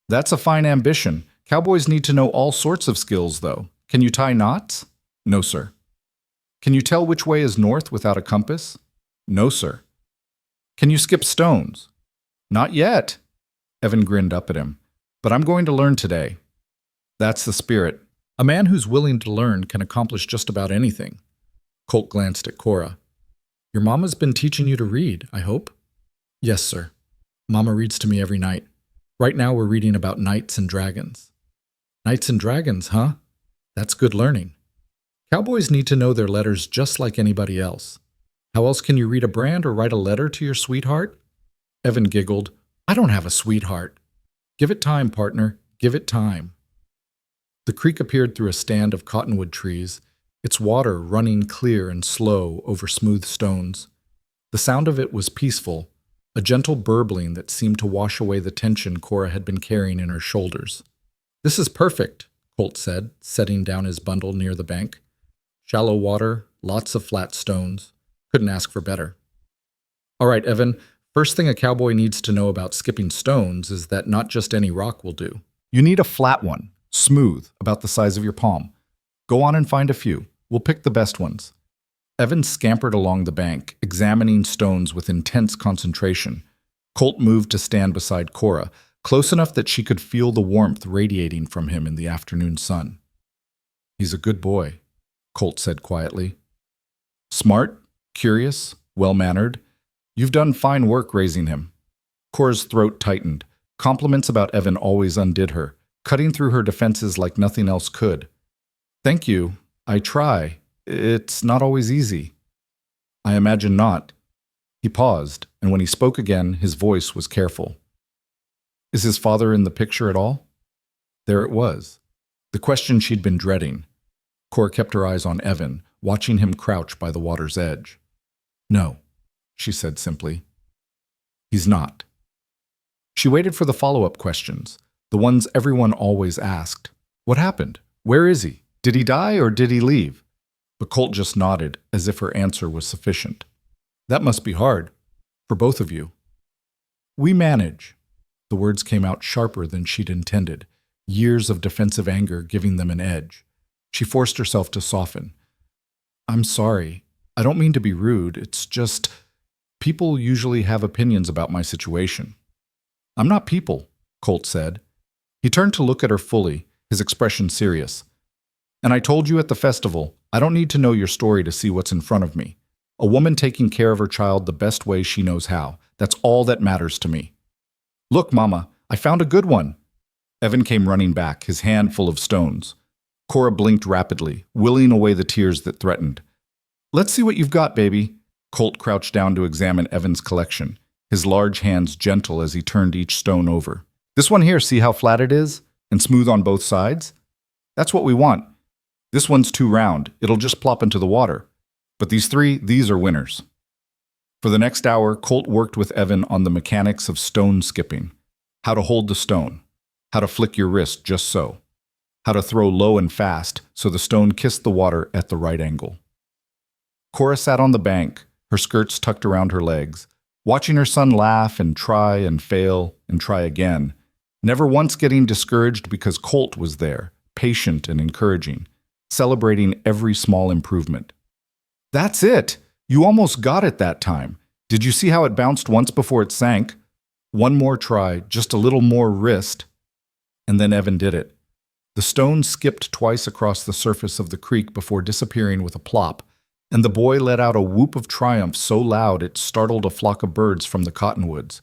"That's a fine ambition. Cowboys need to know all sorts of skills, though. Can you tie knots?" "No, sir." "Can you tell which way is north without a compass?" "No, sir." "Can you skip stones?" "Not yet." Evan grinned up at him. "But I'm going to learn today." "That's the spirit. A man who's willing to learn can accomplish just about anything." Colt glanced at Cora. "Your mama's been teaching you to read, I hope?" "Yes, sir. Mama reads to me every night. Right now we're reading about knights and dragons." "Knights and dragons, huh? That's good learning. Cowboys need to know their letters just like anybody else. How else can you read a brand or write a letter to your sweetheart?" Evan giggled. "I don't have a sweetheart." "Give it time, partner. Give it time." The creek appeared through a stand of cottonwood trees, its water running clear and slow over smooth stones. The sound of it was peaceful, a gentle burbling that seemed to wash away the tension Cora had been carrying in her shoulders. "This is perfect," Colt said, setting down his bundle near the bank. Shallow water, lots of flat stones. Couldn't ask for better. All right, Evan, first thing a cowboy needs to know about skipping stones is that not just any rock will do. You need a flat one, smooth, about the size of your palm. Go on and find a few. We'll pick the best ones. Evan scampered along the bank, examining stones with intense concentration. Colt moved to stand beside Cora, close enough that she could feel the warmth radiating from him in the afternoon sun. He's a good boy, Colt said quietly. Smart, curious, well-mannered. You've done fine work raising him. Cora's throat tightened. Compliments about Evan always undid her, cutting through her defenses like nothing else could. Thank you. I try. It's not always easy. I imagine not. He paused, and when he spoke again, his voice was careful. Is his father in the picture at all? There it was. The question she'd been dreading. Cora kept her eyes on Evan, watching him crouch by the water's edge. No, she said simply. He's not. She waited for the follow-up questions, the ones everyone always asked. What happened? Where is he? Did he die or did he leave? But Colt just nodded, as if her answer was sufficient. That must be hard, for both of you. We manage. The words came out sharper than she'd intended, years of defensive anger giving them an edge. She forced herself to soften. I'm sorry. I don't mean to be rude. It's just, people usually have opinions about my situation. I'm not people, Colt said. He turned to look at her fully, his expression serious. And I told you at the festival, I don't need to know your story to see what's in front of me. A woman taking care of her child the best way she knows how. That's all that matters to me. Look, Mama, I found a good one. Evan came running back, his hand full of stones. Cora blinked rapidly, willing away the tears that threatened. Let's see what you've got, baby. Colt crouched down to examine Evan's collection, his large hands gentle as he turned each stone over. This one here, see how flat it is? And smooth on both sides? That's what we want. This one's too round. It'll just plop into the water. But these three, these are winners. For the next hour, Colt worked with Evan on the mechanics of stone skipping. How to hold the stone. How to flick your wrist just so. How to throw low and fast so the stone kissed the water at the right angle. Cora sat on the bank, her skirts tucked around her legs, watching her son laugh and fail and try again, never once getting discouraged because Colt was there, patient and encouraging, celebrating every small improvement. That's it! You almost got it that time. Did you see how it bounced once before it sank? One more try, just a little more wrist. And then Evan did it. The stone skipped twice across the surface of the creek before disappearing with a plop, and the boy let out a whoop of triumph so loud it startled a flock of birds from the cottonwoods.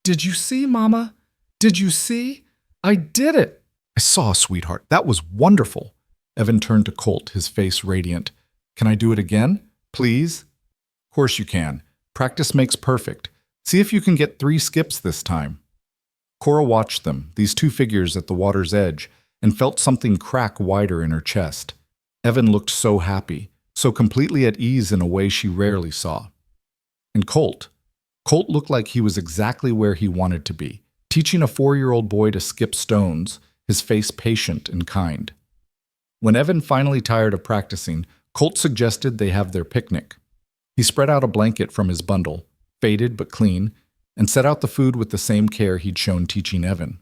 Did you see, Mama? Did you see? I did it! I saw, sweetheart. That was wonderful. Evan turned to Colt, his face radiant. Can I do it again? Please? Of course you can. Practice makes perfect. See if you can get 3 skips this time. Cora watched them, these two figures at the water's edge, and felt something crack wider in her chest. Evan looked so happy, so completely at ease in a way she rarely saw. And Colt looked like he was exactly where he wanted to be, teaching a 4-year-old boy to skip stones, his face patient and kind. When Evan finally tired of practicing, Colt suggested they have their picnic. He spread out a blanket from his bundle, faded but clean, and set out the food with the same care he'd shown teaching Evan.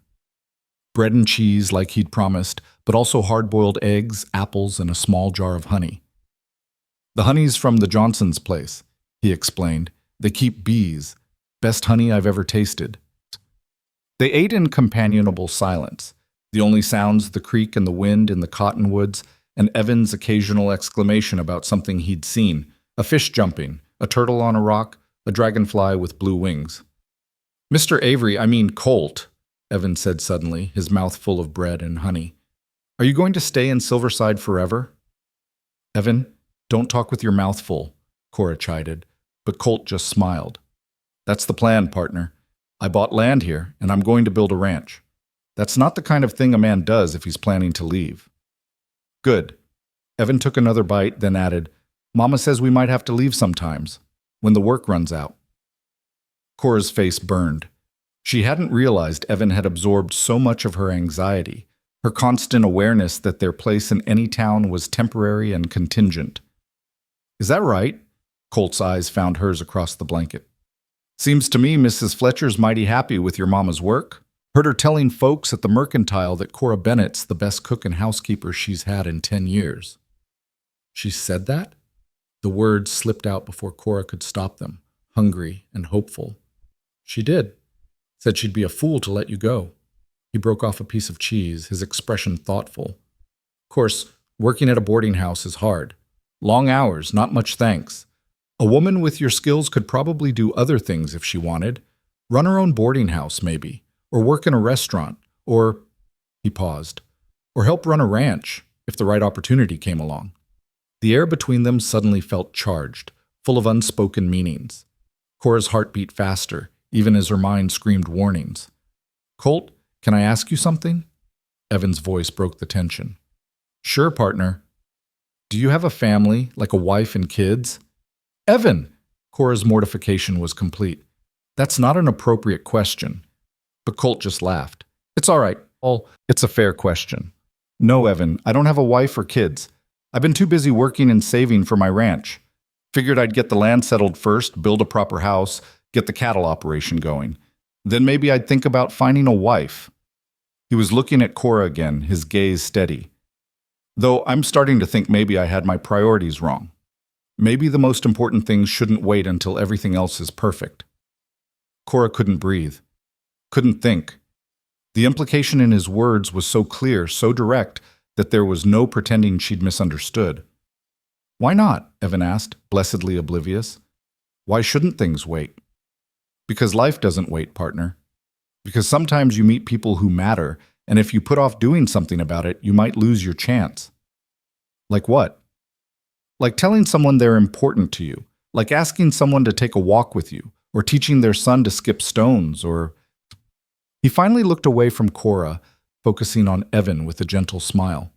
Bread and cheese like he'd promised, but also hard-boiled eggs, apples, and a small jar of honey. The honey's from the Johnson's place, he explained. They keep bees. Best honey I've ever tasted. They ate in companionable silence, the only sounds the creek and the wind in the cottonwoods, and Evan's occasional exclamation about something he'd seen, a fish jumping, a turtle on a rock, a dragonfly with blue wings. Mr. Colt, Evan said suddenly, his mouth full of bread and honey. Are you going to stay in Silverside forever? Evan, don't talk with your mouth full, Cora chided, but Colt just smiled. That's the plan, partner. I bought land here, and I'm going to build a ranch. That's not the kind of thing a man does if he's planning to leave. Good. Evan took another bite, then added, Mama says we might have to leave sometimes, when the work runs out. Cora's face burned. She hadn't realized Evan had absorbed so much of her anxiety, her constant awareness that their place in any town was temporary and contingent. Is that right? Colt's eyes found hers across the blanket. Seems to me Mrs. Fletcher's mighty happy with your mama's work. Heard her telling folks at the Mercantile that Cora Bennett's the best cook and housekeeper she's had in 10 years. She said that? The words slipped out before Cora could stop them, hungry and hopeful. She did. Said she'd be a fool to let you go. He broke off a piece of cheese, his expression thoughtful. Of course, working at a boarding house is hard. Long hours, not much thanks. A woman with your skills could probably do other things if she wanted. Run her own boarding house, maybe. Or work in a restaurant. Or, he paused, or help run a ranch, if the right opportunity came along. The air between them suddenly felt charged, full of unspoken meanings. Cora's heart beat faster, even as her mind screamed warnings. Colt, can I ask you something? Evan's voice broke the tension. Sure, partner. Do you have a family, like a wife and kids? Evan! Cora's mortification was complete. That's not an appropriate question. But Colt just laughed. It's all right. It's a fair question. No, Evan, I don't have a wife or kids. I've been too busy working and saving for my ranch. Figured I'd get the land settled first, build a proper house, get the cattle operation going. Then maybe I'd think about finding a wife. He was looking at Cora again, his gaze steady. Though I'm starting to think maybe I had my priorities wrong. Maybe the most important things shouldn't wait until everything else is perfect. Cora couldn't breathe, couldn't think. The implication in his words was so clear, so direct, that there was no pretending she'd misunderstood. Why not? Evan asked, blessedly oblivious. Why shouldn't things wait? Because life doesn't wait, partner. Because sometimes you meet people who matter, and if you put off doing something about it, you might lose your chance. Like what? Like telling someone they're important to you, like asking someone to take a walk with you, or teaching their son to skip stones, or... He finally looked away from Cora, focusing on Evan with a gentle smile.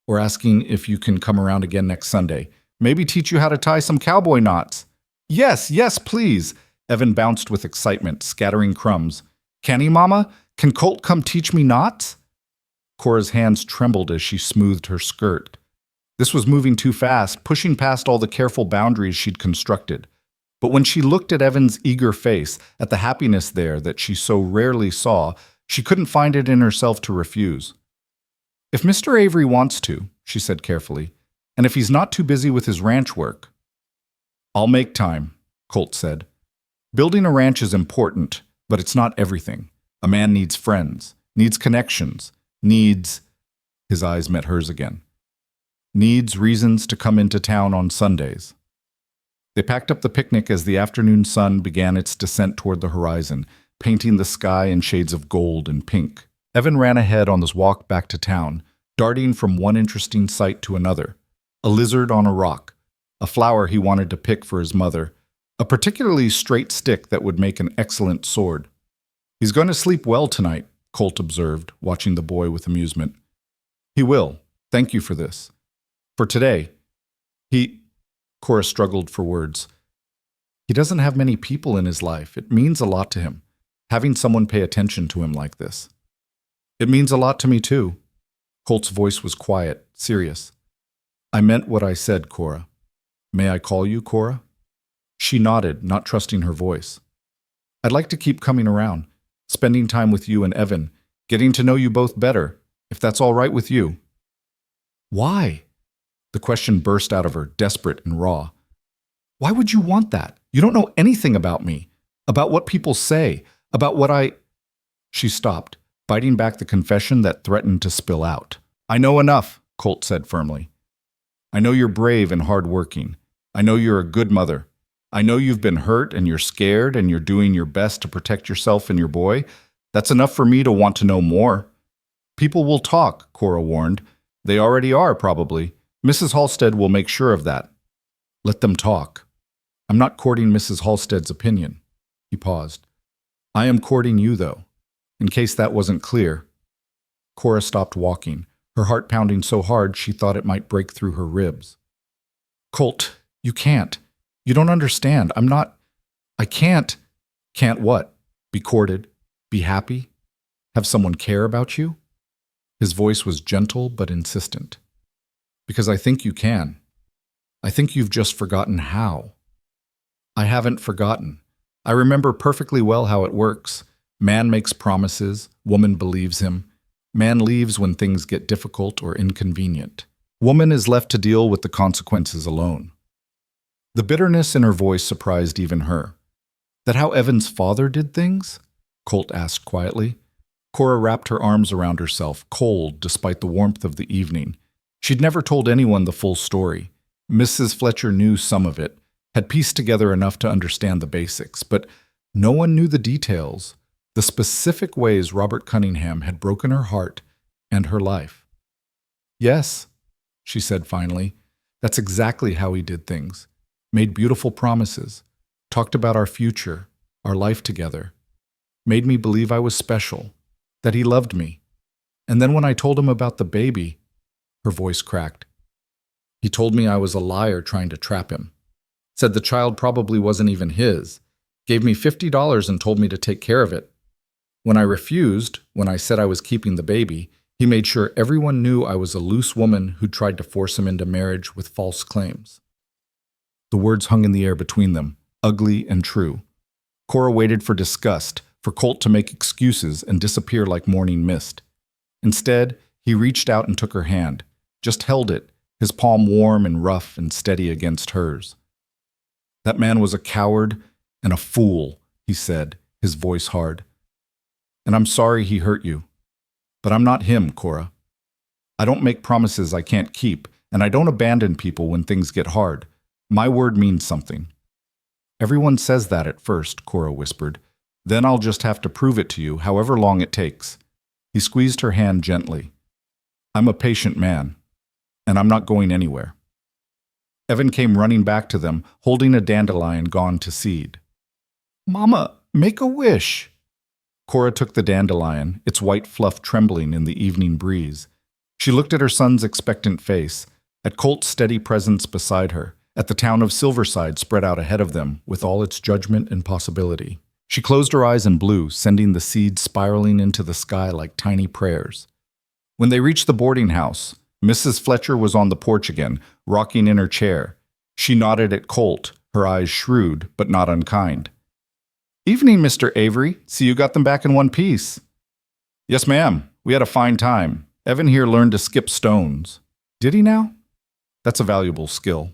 Or asking if you can come around again next Sunday. Maybe teach you how to tie some cowboy knots. Yes, yes, please. Evan bounced with excitement, scattering crumbs. Can he, Mama? Can Colt come teach me knots? Cora's hands trembled as she smoothed her skirt. This was moving too fast, pushing past all the careful boundaries she'd constructed. But when she looked at Evan's eager face, at the happiness there that she so rarely saw, she couldn't find it in herself to refuse. If Mr. Avery wants to, she said carefully, and if he's not too busy with his ranch work. I'll make time, Colt said. Building a ranch is important, but it's not everything. A man needs friends, needs connections, needs... His eyes met hers again. Needs reasons to come into town on Sundays. They packed up the picnic as the afternoon sun began its descent toward the horizon, painting the sky in shades of gold and pink. Evan ran ahead on his walk back to town, darting from one interesting sight to another. A lizard on a rock, a flower he wanted to pick for his mother, a particularly straight stick that would make an excellent sword. He's going to sleep well tonight, Colt observed, watching the boy with amusement. He will. Thank you for this. For today. Cora struggled for words. He doesn't have many people in his life. It means a lot to him, having someone pay attention to him like this. It means a lot to me, too. Colt's voice was quiet, serious. I meant what I said, Cora. May I call you Cora? She nodded, not trusting her voice. I'd like to keep coming around, spending time with you and Evan, getting to know you both better, if that's all right with you. Why? The question burst out of her, desperate and raw. Why would you want that? You don't know anything about me, about what people say, about what I... She stopped, biting back the confession that threatened to spill out. I know enough, Colt said firmly. I know you're brave and hardworking. I know you're a good mother. I know you've been hurt and you're scared and you're doing your best to protect yourself and your boy. That's enough for me to want to know more. People will talk, Cora warned. They already are, probably. Mrs. Halstead will make sure of that. Let them talk. I'm not courting Mrs. Halstead's opinion. He paused. I am courting you, though, in case that wasn't clear. Cora stopped walking, her heart pounding so hard she thought it might break through her ribs. Colt, you can't. You don't understand. I can't. Can't what? Be courted? Be happy? Have someone care about you? His voice was gentle but insistent. Because I think you can. I think you've just forgotten how. I haven't forgotten. I remember perfectly well how it works. Man makes promises, woman believes him. Man leaves when things get difficult or inconvenient. Woman is left to deal with the consequences alone. The bitterness in her voice surprised even her. That how Evan's father did things? Colt asked quietly. Cora wrapped her arms around herself, cold despite the warmth of the evening. She'd never told anyone the full story. Mrs. Fletcher knew some of it, had pieced together enough to understand the basics, but no one knew the details, the specific ways Robert Cunningham had broken her heart and her life. Yes, she said finally, that's exactly how he did things. Made beautiful promises, talked about our future, our life together, made me believe I was special, that he loved me. And then when I told him about the baby, her voice cracked. He told me I was a liar trying to trap him. Said the child probably wasn't even his. Gave me $50 and told me to take care of it. When I refused, when I said I was keeping the baby, he made sure everyone knew I was a loose woman who tried to force him into marriage with false claims. The words hung in the air between them, ugly and true. Cora waited for disgust, for Colt to make excuses and disappear like morning mist. Instead, he reached out and took her hand, just held it, his palm warm and rough and steady against hers. That man was a coward and a fool, he said, his voice hard. And I'm sorry he hurt you. But I'm not him, Cora. I don't make promises I can't keep, and I don't abandon people when things get hard. My word means something. Everyone says that at first, Cora whispered. Then I'll just have to prove it to you, however long it takes. He squeezed her hand gently. I'm a patient man, and I'm not going anywhere. Evan came running back to them, holding a dandelion gone to seed. Mama, make a wish. Cora took the dandelion, its white fluff trembling in the evening breeze. She looked at her son's expectant face, at Colt's steady presence beside her, at the town of Silverside spread out ahead of them with all its judgment and possibility. She closed her eyes and blew, sending the seeds spiraling into the sky like tiny prayers. When they reached the boarding house, Mrs. Fletcher was on the porch again, rocking in her chair. She nodded at Colt, her eyes shrewd but not unkind. Evening, Mr. Avery. See you got them back in one piece. Yes, ma'am. We had a fine time. Evan here learned to skip stones. Did he now? That's a valuable skill.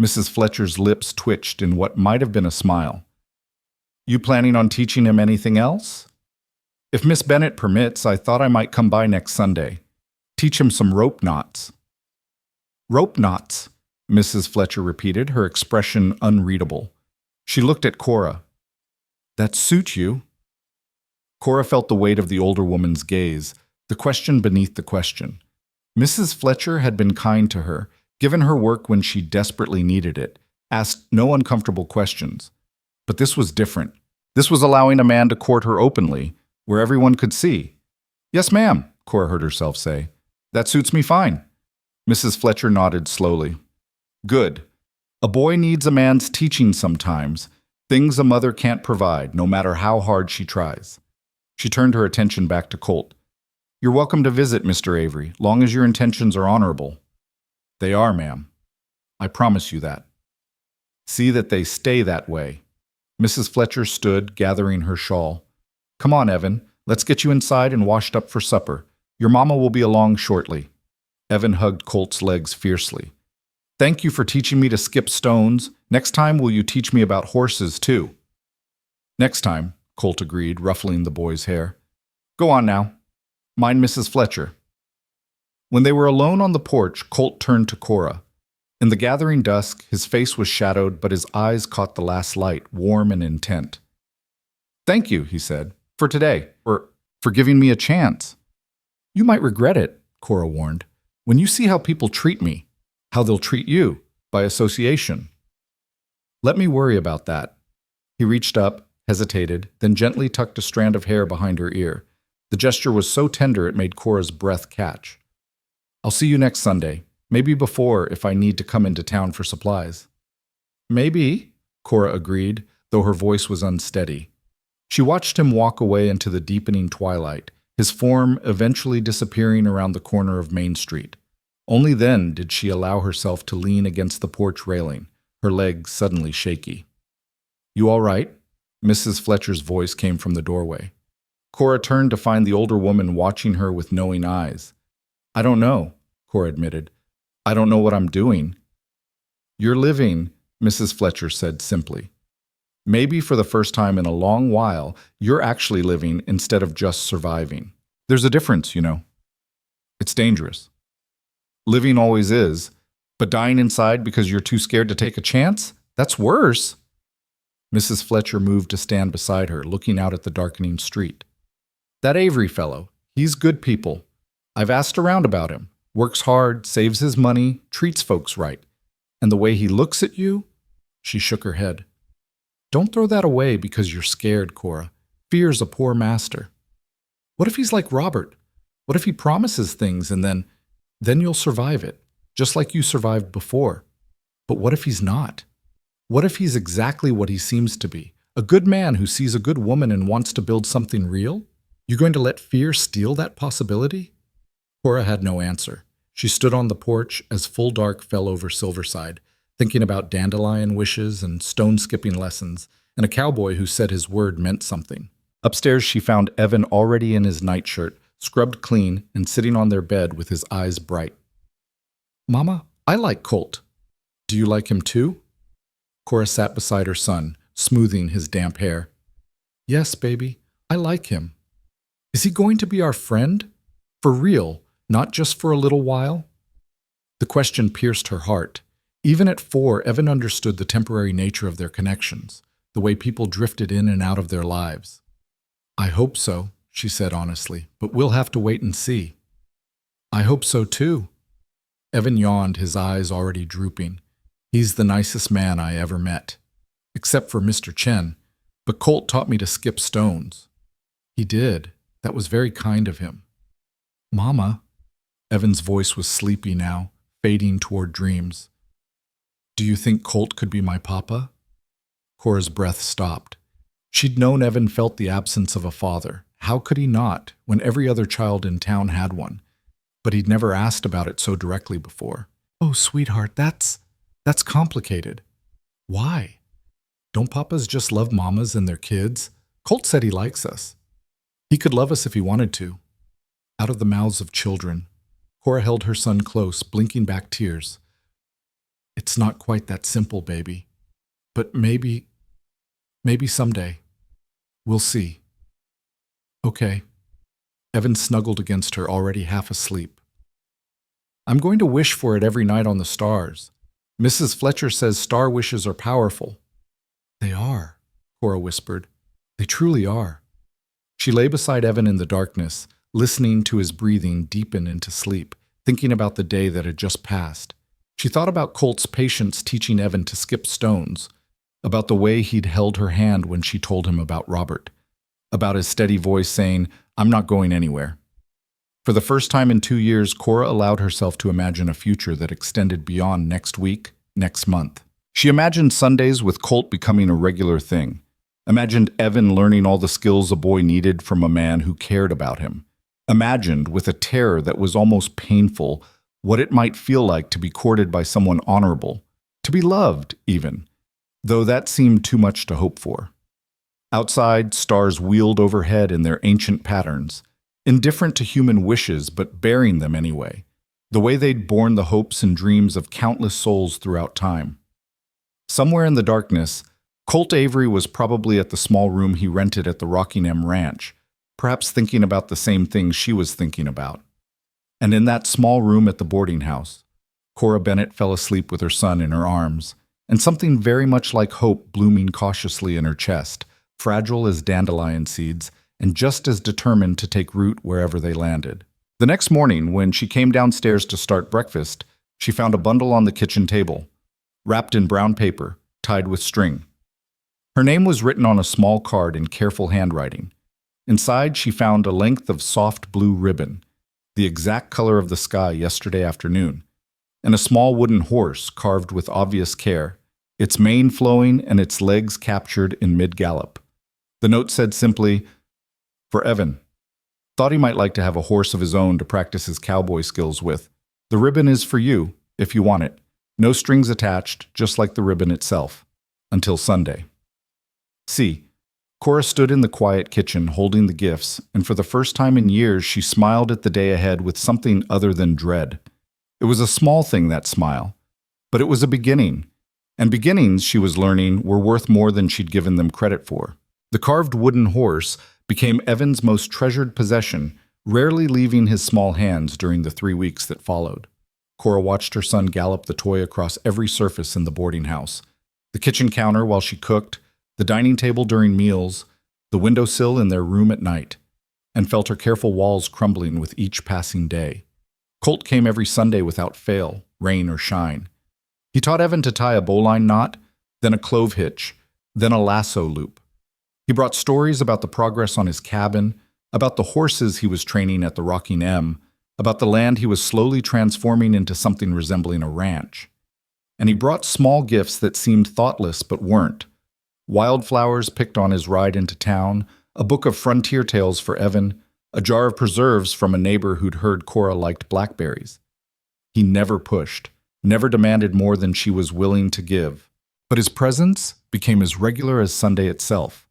Mrs. Fletcher's lips twitched in what might have been a smile. You planning on teaching him anything else? If Miss Bennett permits, I thought I might come by next Sunday. Teach him some rope knots. Rope knots, Mrs. Fletcher repeated, her expression unreadable. She looked at Cora. That suit you? Cora felt the weight of the older woman's gaze, the question beneath the question. Mrs. Fletcher had been kind to her, given her work when she desperately needed it, asked no uncomfortable questions. But this was different. This was allowing a man to court her openly, where everyone could see. Yes, ma'am, Cora heard herself say. That suits me fine. Mrs. Fletcher nodded slowly. Good. A boy needs a man's teaching sometimes, things a mother can't provide, no matter how hard she tries. She turned her attention back to Colt. You're welcome to visit, Mr. Avery, long as your intentions are honorable. They are, ma'am. I promise you that. See that they stay that way. Mrs. Fletcher stood, gathering her shawl. Come on, Evan. Let's get you inside and washed up for supper. Your mama will be along shortly. Evan hugged Colt's legs fiercely. Thank you for teaching me to skip stones. Next time, will you teach me about horses, too? Next time, Colt agreed, ruffling the boy's hair. Go on now. Mind Mrs. Fletcher. When they were alone on the porch, Colt turned to Cora. In the gathering dusk, his face was shadowed, but his eyes caught the last light, warm and intent. Thank you, he said, for today, or for giving me a chance. You might regret it, Cora warned, when you see how people treat me, how they'll treat you, by association. Let me worry about that. He reached up, hesitated, then gently tucked a strand of hair behind her ear. The gesture was so tender it made Cora's breath catch. I'll see you next Sunday, maybe before if I need to come into town for supplies. Maybe, Cora agreed, though her voice was unsteady. She watched him walk away into the deepening twilight, his form eventually disappearing around the corner of Main Street. Only then did she allow herself to lean against the porch railing, her legs suddenly shaky. "You all right?" Mrs. Fletcher's voice came from the doorway. Cora turned to find the older woman watching her with knowing eyes. "I don't know," Cora admitted. "I don't know what I'm doing." "You're living," Mrs. Fletcher said simply. "Maybe for the first time in a long while, you're actually living instead of just surviving. There's a difference, you know. It's dangerous. Living always is, but dying inside because you're too scared to take a chance? That's worse." Mrs. Fletcher moved to stand beside her, looking out at the darkening street. "That Avery fellow, he's good people. I've asked around about him. Works hard, saves his money, treats folks right. And the way he looks at you?" She shook her head. "Don't throw that away because you're scared, Cora. Fear's a poor master. What if he's like Robert? What if he promises things and then you'll survive it, just like you survived before? But what if he's not? What if he's exactly what he seems to be? A good man who sees a good woman and wants to build something real? You're going to let fear steal that possibility?" Cora had no answer. She stood on the porch as full dark fell over Silverside, thinking about dandelion wishes and stone-skipping lessons, and a cowboy who said his word meant something. Upstairs, she found Evan already in his nightshirt, scrubbed clean, and sitting on their bed with his eyes bright. "Mama, I like Colt. Do you like him too?" Cora sat beside her son, smoothing his damp hair. "Yes, baby, I like him. Is he going to be our friend? For real, not just for a little while?" The question pierced her heart. Even at 4, Evan understood the temporary nature of their connections, the way people drifted in and out of their lives. "I hope so," she said honestly, "but we'll have to wait and see." "I hope so too." Evan yawned, his eyes already drooping. "He's the nicest man I ever met. Except for Mr. Chen, but Colt taught me to skip stones." "He did. That was very kind of him." "Mama," Evan's voice was sleepy now, fading toward dreams. "Do you think Colt could be my papa?" Cora's breath stopped. She'd known Evan felt the absence of a father. How could he not, when every other child in town had one? But he'd never asked about it so directly before. "Oh, sweetheart, that's complicated." "Why? Don't papas just love mamas and their kids? Colt said he likes us. He could love us if he wanted to." Out of the mouths of children, Cora held her son close, blinking back tears. "It's not quite that simple, baby. But maybe someday. We'll see." "Okay." Evan snuggled against her, already half asleep. "I'm going to wish for it every night on the stars. Mrs. Fletcher says star wishes are powerful." "They are," Cora whispered. "They truly are." She lay beside Evan in the darkness, listening to his breathing deepen into sleep, thinking about the day that had just passed. She thought about Colt's patience teaching Evan to skip stones, about the way he'd held her hand when she told him about Robert, about his steady voice saying, "I'm not going anywhere." For the first time in 2 years, Cora allowed herself to imagine a future that extended beyond next week, next month. She imagined Sundays with Colt becoming a regular thing, imagined Evan learning all the skills a boy needed from a man who cared about him, imagined, with a terror that was almost painful, what it might feel like to be courted by someone honorable, to be loved, even, though that seemed too much to hope for. Outside, stars wheeled overhead in their ancient patterns, indifferent to human wishes but bearing them anyway, the way they'd borne the hopes and dreams of countless souls throughout time. Somewhere in the darkness, Colt Avery was probably at the small room he rented at the Rockingham Ranch, perhaps thinking about the same things she was thinking about. And in that small room at the boarding house, Cora Bennett fell asleep with her son in her arms, and something very much like hope blooming cautiously in her chest, fragile as dandelion seeds, and just as determined to take root wherever they landed. The next morning, when she came downstairs to start breakfast, she found a bundle on the kitchen table, wrapped in brown paper, tied with string. Her name was written on a small card in careful handwriting. Inside, she found a length of soft blue ribbon, the exact color of the sky yesterday afternoon, and a small wooden horse carved with obvious care, its mane flowing and its legs captured in mid-gallop. The note said simply, "For Evan." Thought he might like to have a horse of his own to practice his cowboy skills with. The ribbon is for you, if you want it. No strings attached, just like the ribbon itself. Until Sunday. See, Cora stood in the quiet kitchen holding the gifts, and for the first time in years she smiled at the day ahead with something other than dread. It was a small thing, that smile, but it was a beginning. And beginnings, she was learning, were worth more than she'd given them credit for. The carved wooden horse became Evan's most treasured possession, rarely leaving his small hands during the 3 weeks that followed. Cora watched her son gallop the toy across every surface in the boarding house. The kitchen counter while she cooked, the dining table during meals, the windowsill in their room at night, and felt her careful walls crumbling with each passing day. Colt came every Sunday without fail, rain or shine. He taught Evan to tie a bowline knot, then a clove hitch, then a lasso loop. He brought stories about the progress on his cabin, about the horses he was training at the Rocking M, about the land he was slowly transforming into something resembling a ranch. And he brought small gifts that seemed thoughtless but weren't. Wildflowers picked on his ride into town, a book of frontier tales for Evan, a jar of preserves from a neighbor who'd heard Cora liked blackberries. He never pushed, never demanded more than she was willing to give. But his presence became as regular as Sunday itself.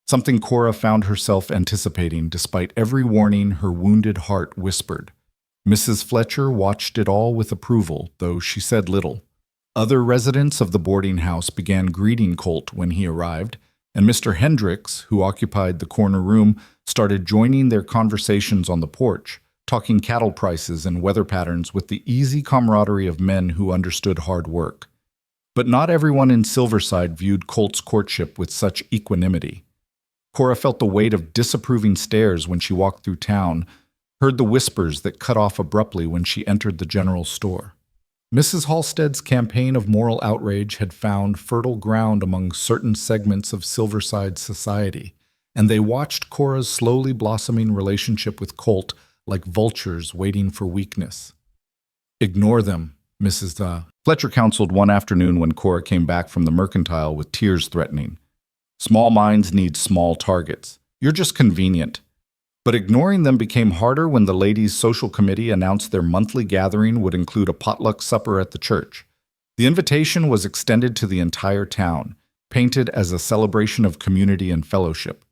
Something Cora found herself anticipating despite every warning her wounded heart whispered. Mrs. Fletcher watched it all with approval, though she said little. Other residents of the boarding house began greeting Colt when he arrived, and Mr. Hendricks, who occupied the corner room, started joining their conversations on the porch, talking cattle prices and weather patterns with the easy camaraderie of men who understood hard work. But not everyone in Silverside viewed Colt's courtship with such equanimity. Cora felt the weight of disapproving stares when she walked through town, heard the whispers that cut off abruptly when she entered the general store. Mrs. Halstead's campaign of moral outrage had found fertile ground among certain segments of Silverside society, and they watched Cora's slowly blossoming relationship with Colt like vultures waiting for weakness. Ignore them, Mrs. Fletcher counseled one afternoon when Cora came back from the mercantile with tears threatening. Small minds need small targets. You're just convenient. But ignoring them became harder when the ladies' social committee announced their monthly gathering would include a potluck supper at the church. The invitation was extended to the entire town, painted as a celebration of community and fellowship.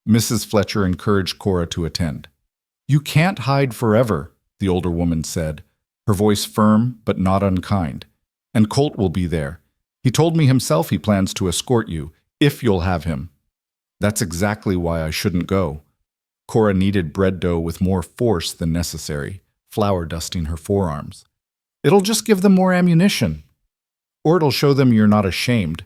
Mrs. Fletcher encouraged Cora to attend. You can't hide forever, the older woman said, her voice firm but not unkind. And Colt will be there. He told me himself he plans to escort you, if you'll have him. That's exactly why I shouldn't go. Cora kneaded bread dough with more force than necessary, flour dusting her forearms. It'll just give them more ammunition. Or it'll show them you're not ashamed,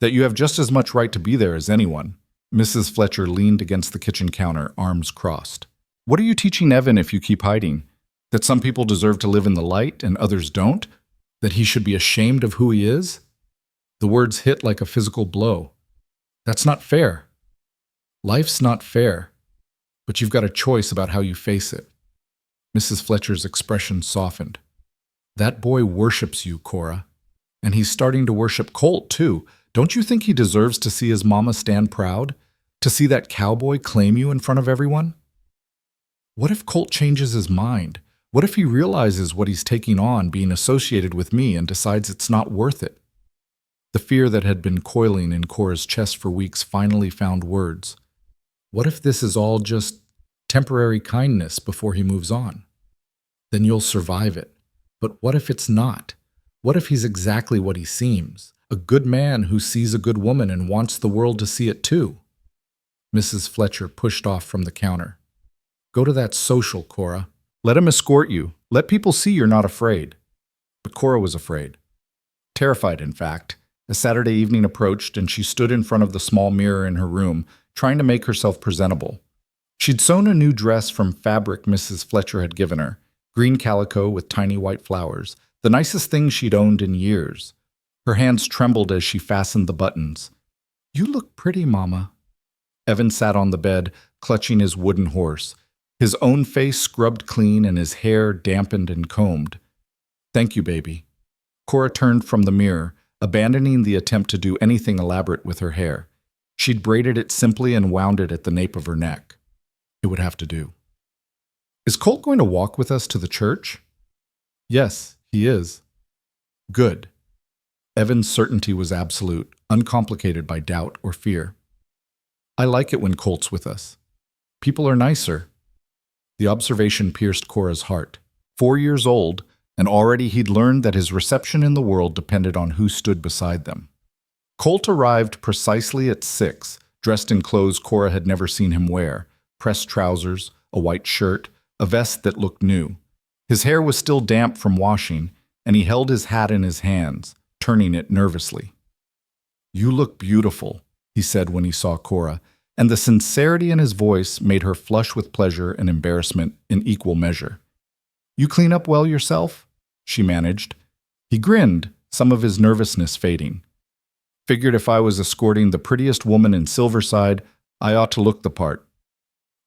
that you have just as much right to be there as anyone. Mrs. Fletcher leaned against the kitchen counter, arms crossed. What are you teaching Evan if you keep hiding? That some people deserve to live in the light and others don't? That he should be ashamed of who he is? The words hit like a physical blow. That's not fair. Life's not fair, but you've got a choice about how you face it. Mrs. Fletcher's expression softened. That boy worships you, Cora. And he's starting to worship Colt, too. Don't you think he deserves to see his mama stand proud? To see that cowboy claim you in front of everyone? What if Colt changes his mind? What if he realizes what he's taking on being associated with me and decides it's not worth it? The fear that had been coiling in Cora's chest for weeks finally found words. What if this is all just temporary kindness before he moves on? Then you'll survive it. But what if it's not? What if he's exactly what he seems? A good man who sees a good woman and wants the world to see it too? Mrs. Fletcher pushed off from the counter. Go to that social, Cora. Let him escort you. Let people see you're not afraid. But Cora was afraid. Terrified, in fact. A Saturday evening approached, and she stood in front of the small mirror in her room, trying to make herself presentable. She'd sewn a new dress from fabric Mrs. Fletcher had given her, green calico with tiny white flowers, the nicest thing she'd owned in years. Her hands trembled as she fastened the buttons. You look pretty, Mama. Evan sat on the bed, clutching his wooden horse, his own face scrubbed clean and his hair dampened and combed. Thank you, baby. Cora turned from the mirror, abandoning the attempt to do anything elaborate with her hair. She'd braided it simply and wound it at the nape of her neck. It would have to do. Is Colt going to walk with us to the church? Yes, he is. Good. Evan's certainty was absolute, uncomplicated by doubt or fear. I like it when Colt's with us. People are nicer. The observation pierced Cora's heart. 4 years old, and already he'd learned that his reception in the world depended on who stood beside them. Colt arrived precisely at 6, dressed in clothes Cora had never seen him wear, pressed trousers, a white shirt, a vest that looked new. His hair was still damp from washing, and he held his hat in his hands, turning it nervously. "You look beautiful," he said when he saw Cora, and the sincerity in his voice made her flush with pleasure and embarrassment in equal measure. "You clean up well yourself?" she managed. He grinned, some of his nervousness fading. "Figured if I was escorting the prettiest woman in Silverside, I ought to look the part."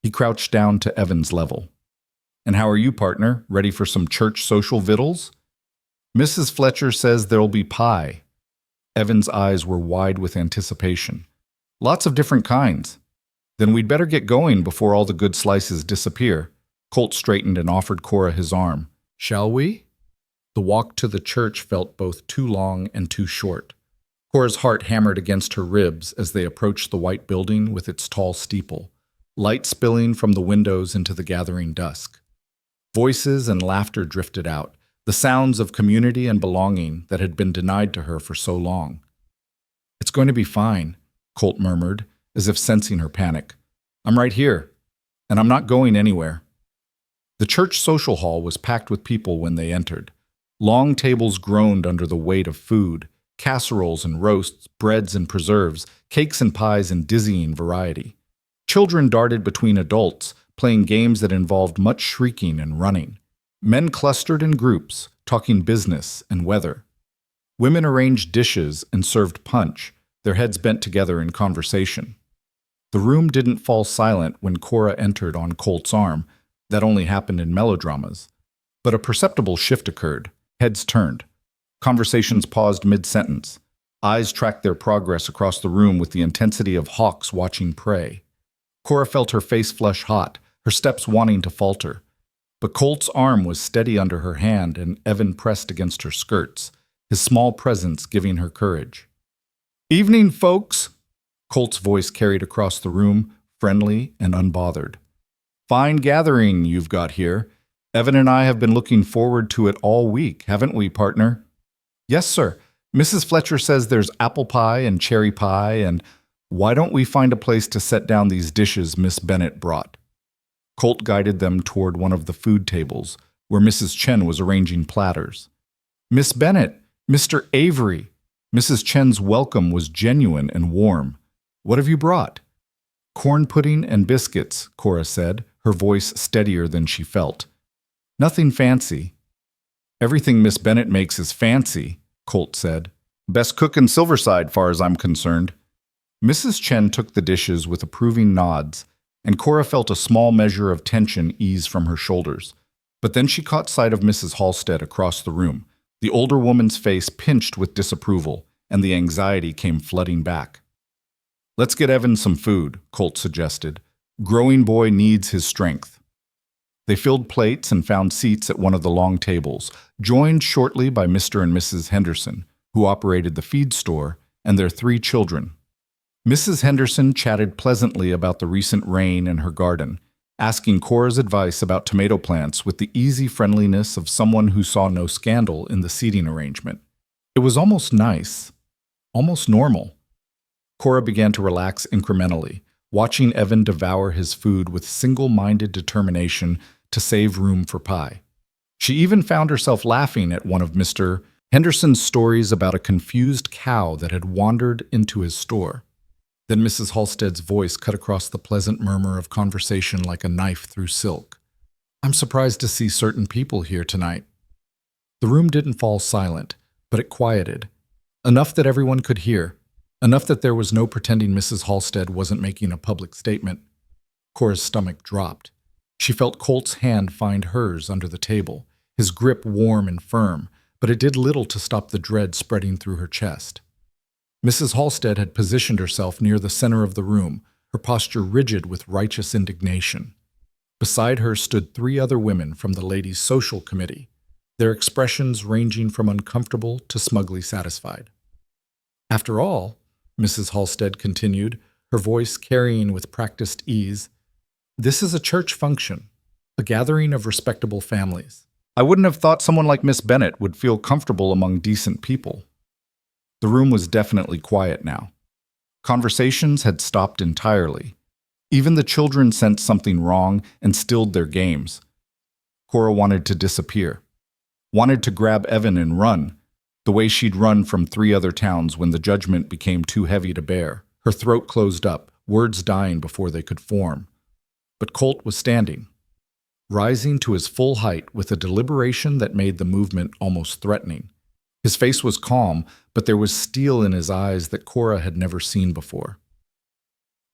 He crouched down to Evan's level. "And how are you, partner? Ready for some church social victuals?" "Mrs. Fletcher says there'll be pie." Evan's eyes were wide with anticipation. "Lots of different kinds." "Then we'd better get going before all the good slices disappear." Colt straightened and offered Cora his arm. "Shall we?" The walk to the church felt both too long and too short. Cora's heart hammered against her ribs as they approached the white building with its tall steeple, light spilling from the windows into the gathering dusk. Voices and laughter drifted out, the sounds of community and belonging that had been denied to her for so long. "It's going to be fine," Colt murmured, as if sensing her panic. "I'm right here, and I'm not going anywhere." The church social hall was packed with people when they entered. Long tables groaned under the weight of food, casseroles and roasts, breads and preserves, cakes and pies in dizzying variety. Children darted between adults, playing games that involved much shrieking and running. Men clustered in groups, talking business and weather. Women arranged dishes and served punch, their heads bent together in conversation. The room didn't fall silent when Cora entered on Colt's arm. That only happened in melodramas. But a perceptible shift occurred. Heads turned. Conversations paused mid-sentence. Eyes tracked their progress across the room with the intensity of hawks watching prey. Cora felt her face flush hot, her steps wanting to falter. But Colt's arm was steady under her hand, and Evan pressed against her skirts, his small presence giving her courage. "Evening, folks!" Colt's voice carried across the room, friendly and unbothered. "Fine gathering you've got here. Evan and I have been looking forward to it all week, haven't we, partner?" "Yes, sir. Mrs. Fletcher says there's apple pie and cherry pie, and why don't we find a place to set down these dishes Miss Bennett brought?" Colt guided them toward one of the food tables, where Mrs. Chen was arranging platters. "Miss Bennett, Mr. Avery." Mrs. Chen's welcome was genuine and warm. "What have you brought?" "Corn pudding and biscuits," Cora said, her voice steadier than she felt. "Nothing fancy." "Everything Miss Bennett makes is fancy," Colt said. "Best cook in Silverside, far as I'm concerned." Mrs. Chen took the dishes with approving nods, and Cora felt a small measure of tension ease from her shoulders. But then she caught sight of Mrs. Halstead across the room. The older woman's face pinched with disapproval, and the anxiety came flooding back. "Let's get Evan some food," Colt suggested. "Growing boy needs his strength." They filled plates and found seats at one of the long tables, joined shortly by Mr. and Mrs. Henderson, who operated the feed store, and their 3 children. Mrs. Henderson chatted pleasantly about the recent rain in her garden, asking Cora's advice about tomato plants with the easy friendliness of someone who saw no scandal in the seating arrangement. It was almost nice, almost normal. Cora began to relax incrementally, watching Evan devour his food with single-minded determination to save room for pie. She even found herself laughing at one of Mr. Henderson's stories about a confused cow that had wandered into his store. Then Mrs. Halstead's voice cut across the pleasant murmur of conversation like a knife through silk. "I'm surprised to see certain people here tonight." The room didn't fall silent, but it quieted. Enough that everyone could hear. Enough that there was no pretending Mrs. Halstead wasn't making a public statement. Cora's stomach dropped. She felt Colt's hand find hers under the table, his grip warm and firm, but it did little to stop the dread spreading through her chest. Mrs. Halstead had positioned herself near the center of the room, her posture rigid with righteous indignation. Beside her stood three other women from the ladies' social committee, their expressions ranging from uncomfortable to smugly satisfied. After all, Mrs. Halstead continued, her voice carrying with practiced ease, this is a church function, a gathering of respectable families. I wouldn't have thought someone like Miss Bennet would feel comfortable among decent people. The room was definitely quiet now. Conversations had stopped entirely. Even the children sensed something wrong and stilled their games. Cora wanted to disappear. Wanted to grab Evan and run, the way she'd run from 3 other towns when the judgment became too heavy to bear. Her throat closed up, words dying before they could form. But Colt was standing, rising to his full height with a deliberation that made the movement almost threatening. His face was calm, but there was steel in his eyes that Cora had never seen before.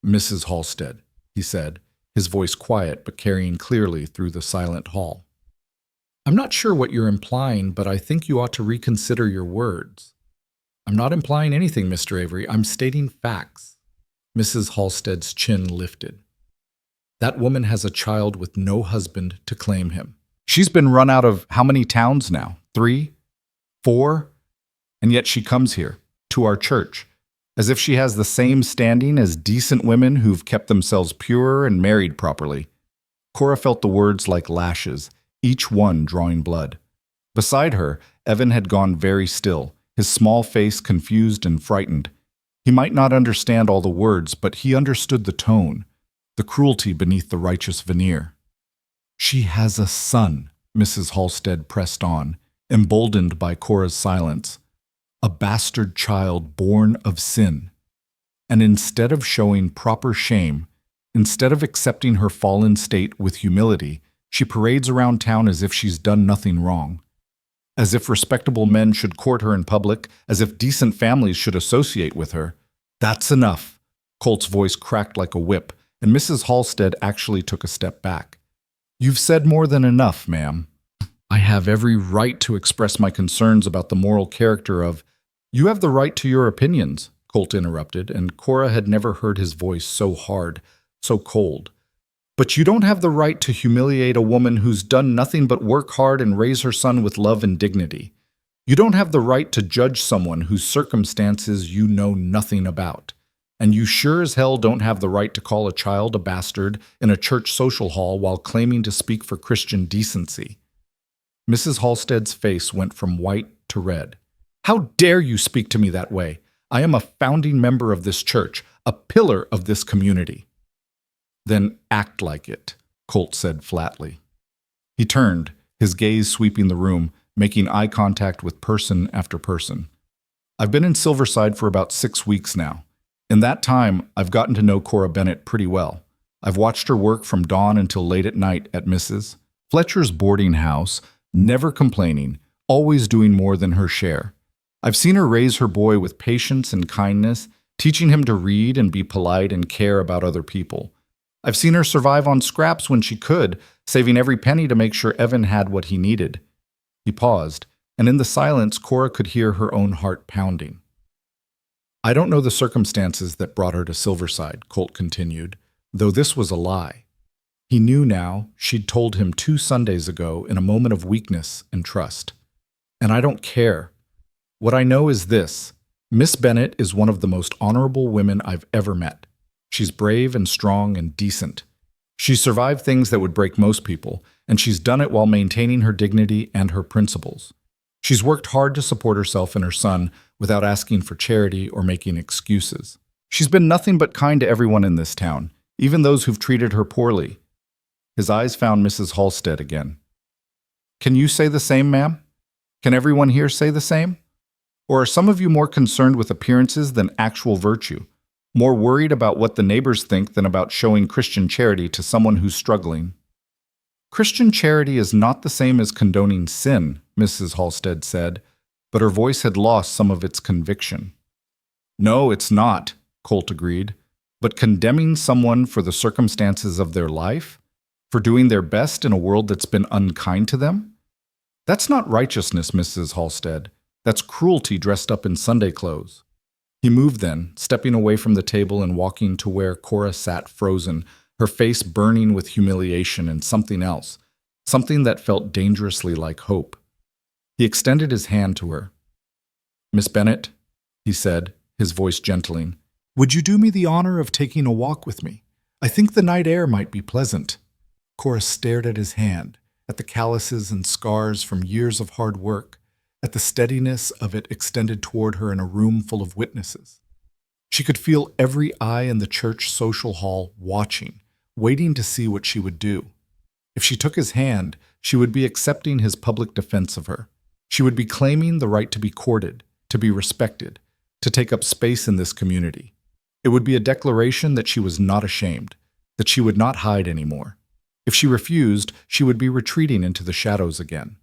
Mrs. Halstead, he said, his voice quiet but carrying clearly through the silent hall. I'm not sure what you're implying, but I think you ought to reconsider your words. I'm not implying anything, Mr. Avery. I'm stating facts. Mrs. Halstead's chin lifted. That woman has a child with no husband to claim him. She's been run out of how many towns now? 3? 4? And yet she comes here, to our church, as if she has the same standing as decent women who've kept themselves pure and married properly. Cora felt the words like lashes, each one drawing blood. Beside her, Evan had gone very still, his small face confused and frightened. He might not understand all the words, but he understood the tone, the cruelty beneath the righteous veneer. She has a son, Mrs. Halstead pressed on, emboldened by Cora's silence. A bastard child born of sin. And instead of showing proper shame, instead of accepting her fallen state with humility, she parades around town as if she's done nothing wrong. As if respectable men should court her in public, as if decent families should associate with her. That's enough. Colt's voice cracked like a whip, and Mrs. Halstead actually took a step back. You've said more than enough, ma'am. I have every right to express my concerns about the moral character of— You have the right to your opinions, Colt interrupted, and Cora had never heard his voice so hard, so cold. But you don't have the right to humiliate a woman who's done nothing but work hard and raise her son with love and dignity. You don't have the right to judge someone whose circumstances you know nothing about. And you sure as hell don't have the right to call a child a bastard in a church social hall while claiming to speak for Christian decency. Mrs. Halstead's face went from white to red. How dare you speak to me that way? I am a founding member of this church, a pillar of this community. Then act like it, Colt said flatly. He turned, his gaze sweeping the room, making eye contact with person after person. I've been in Silverside for about 6 weeks now. In that time, I've gotten to know Cora Bennet pretty well. I've watched her work from dawn until late at night at Mrs. Fletcher's boarding house, never complaining, always doing more than her share. I've seen her raise her boy with patience and kindness, teaching him to read and be polite and care about other people. I've seen her survive on scraps when she could, saving every penny to make sure Evan had what he needed. He paused, and in the silence, Cora could hear her own heart pounding. I don't know the circumstances that brought her to Silverside, Colt continued, though this was a lie. He knew now she'd told him 2 Sundays ago in a moment of weakness and trust. And I don't care. What I know is this. Miss Bennet is one of the most honorable women I've ever met. She's brave and strong and decent. She's survived things that would break most people, and she's done it while maintaining her dignity and her principles. She's worked hard to support herself and her son without asking for charity or making excuses. She's been nothing but kind to everyone in this town, even those who've treated her poorly. His eyes found Mrs. Halstead again. Can you say the same, ma'am? Can everyone here say the same? Or are some of you more concerned with appearances than actual virtue? More worried about what the neighbors think than about showing Christian charity to someone who's struggling? Christian charity is not the same as condoning sin, Mrs. Halstead said, but her voice had lost some of its conviction. No, it's not, Colt agreed, but condemning someone for the circumstances of their life, for doing their best in a world that's been unkind to them? That's not righteousness, Mrs. Halstead. That's cruelty dressed up in Sunday clothes. He moved then, stepping away from the table and walking to where Cora sat frozen, her face burning with humiliation and something else, something that felt dangerously like hope. He extended his hand to her. "Miss Bennet," he said, his voice gentling, "would you do me the honor of taking a walk with me? I think the night air might be pleasant." Cora stared at his hand, at the calluses and scars from years of hard work, at the steadiness of it extended toward her in a room full of witnesses. She could feel every eye in the church social hall watching, waiting to see what she would do. If she took his hand, she would be accepting his public defense of her. She would be claiming the right to be courted, to be respected, to take up space in this community. It would be a declaration that she was not ashamed, that she would not hide anymore. If she refused, she would be retreating into the shadows again.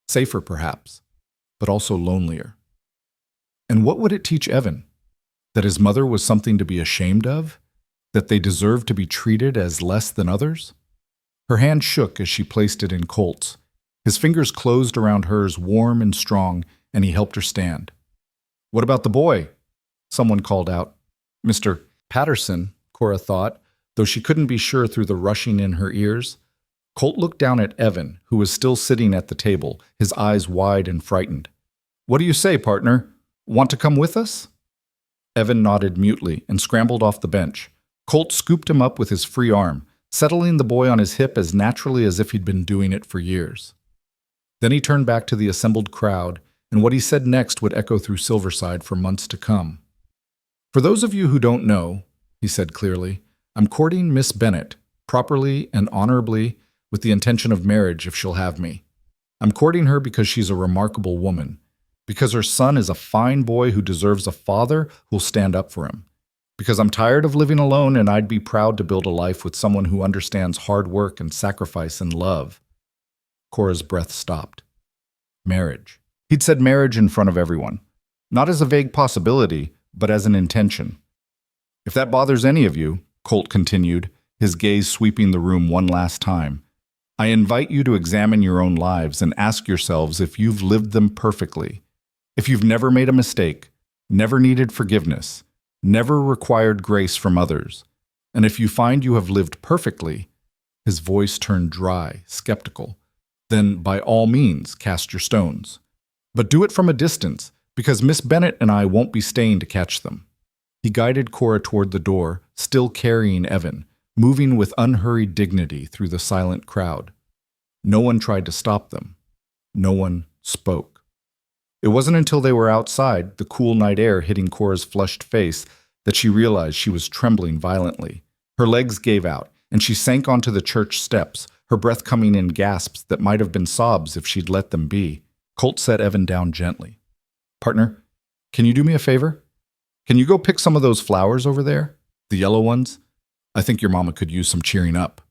Safer, perhaps, but also lonelier. And what would it teach Evan? That his mother was something to be ashamed of? That they deserved to be treated as less than others? Her hand shook as she placed it in Colt's. His fingers closed around hers, warm and strong, and he helped her stand. "What about the boy?" Someone called out. "Mr. Patterson," Cora thought, though she couldn't be sure through the rushing in her ears. Colt looked down at Evan, who was still sitting at the table, his eyes wide and frightened. "What do you say, partner? Want to come with us?" Evan nodded mutely and scrambled off the bench. Colt scooped him up with his free arm, settling the boy on his hip as naturally as if he'd been doing it for years. Then he turned back to the assembled crowd, and what he said next would echo through Silverside for months to come. "For those of you who don't know," he said clearly, "I'm courting Miss Bennet, properly and honorably, with the intention of marriage if she'll have me. I'm courting her because she's a remarkable woman, because her son is a fine boy who deserves a father who'll stand up for him, because I'm tired of living alone and I'd be proud to build a life with someone who understands hard work and sacrifice and love." Cora's breath stopped. Marriage. He'd said marriage in front of everyone, not as a vague possibility, but as an intention. "If that bothers any of you," Colt continued, his gaze sweeping the room one last time, "I invite you to examine your own lives and ask yourselves if you've lived them perfectly, if you've never made a mistake, never needed forgiveness, never required grace from others, and if you find you have lived perfectly," his voice turned dry, skeptical, "then by all means cast your stones. But do it from a distance, because Miss Bennet and I won't be staying to catch them." He guided Cora toward the door, still carrying Evan, moving with unhurried dignity through the silent crowd. No one tried to stop them. No one spoke. It wasn't until they were outside, the cool night air hitting Cora's flushed face, that she realized she was trembling violently. Her legs gave out, and she sank onto the church steps, her breath coming in gasps that might have been sobs if she'd let them be. Colt set Evan down gently. "Partner, can you do me a favor? Can you go pick some of those flowers over there? The yellow ones? I think your mama could use some cheering up."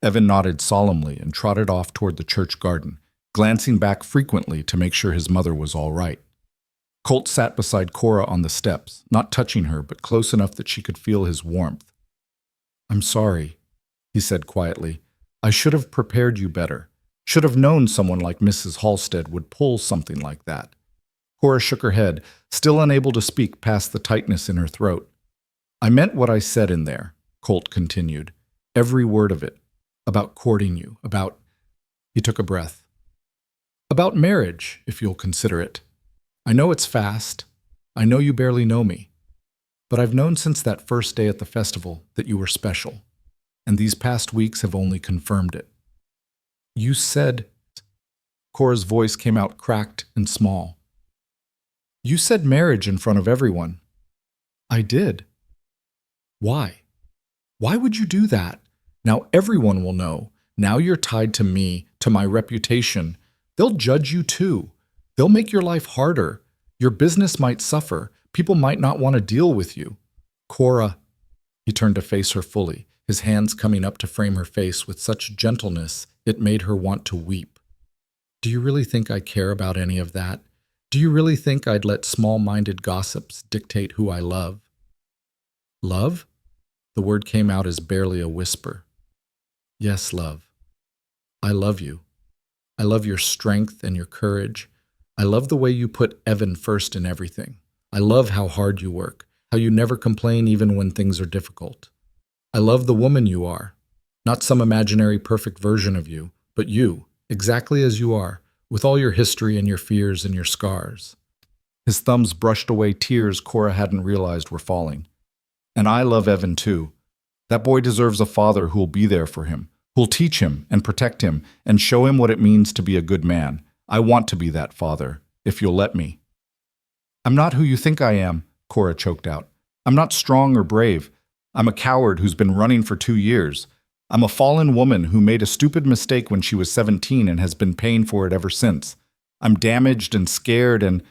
Evan nodded solemnly and trotted off toward the church garden, glancing back frequently to make sure his mother was all right. Colt sat beside Cora on the steps, not touching her, but close enough that she could feel his warmth. "I'm sorry," he said quietly. "I should have prepared you better. Should have known someone like Mrs. Halstead would pull something like that." Cora shook her head, still unable to speak past the tightness in her throat. "I meant what I said in there," Colt continued. "Every word of it. About courting you, about—" He took a breath. "About marriage, if you'll consider it. I know it's fast. I know you barely know me. But I've known since that first day at the festival that you were special, and these past weeks have only confirmed it. You said—" Cora's voice came out cracked and small. "You said marriage in front of everyone." "I did." "Why? Why would you do that? Now everyone will know. Now you're tied to me, to my reputation. They'll judge you too. They'll make your life harder. Your business might suffer. People might not want to deal with you." "Cora," he turned to face her fully, his hands coming up to frame her face with such gentleness it made her want to weep. "Do you really think I care about any of that? Do you really think I'd let small-minded gossips dictate who I love?" "Love?" The word came out as barely a whisper. "Yes, love. I love you. I love your strength and your courage. I love the way you put Evan first in everything. I love how hard you work, how you never complain even when things are difficult. I love the woman you are. Not some imaginary perfect version of you, but you, exactly as you are, with all your history and your fears and your scars. His thumbs brushed away tears Cora hadn't realized were falling. And I love Evan too. That boy deserves a father who'll be there for him, who'll teach him and protect him and show him what it means to be a good man. I want to be that father, if you'll let me. I'm not who you think I am, Cora choked out. I'm not strong or brave. I'm a coward who's been running for 2 years. I'm a fallen woman who made a stupid mistake when she was 17 and has been paying for it ever since. I'm damaged and scared and—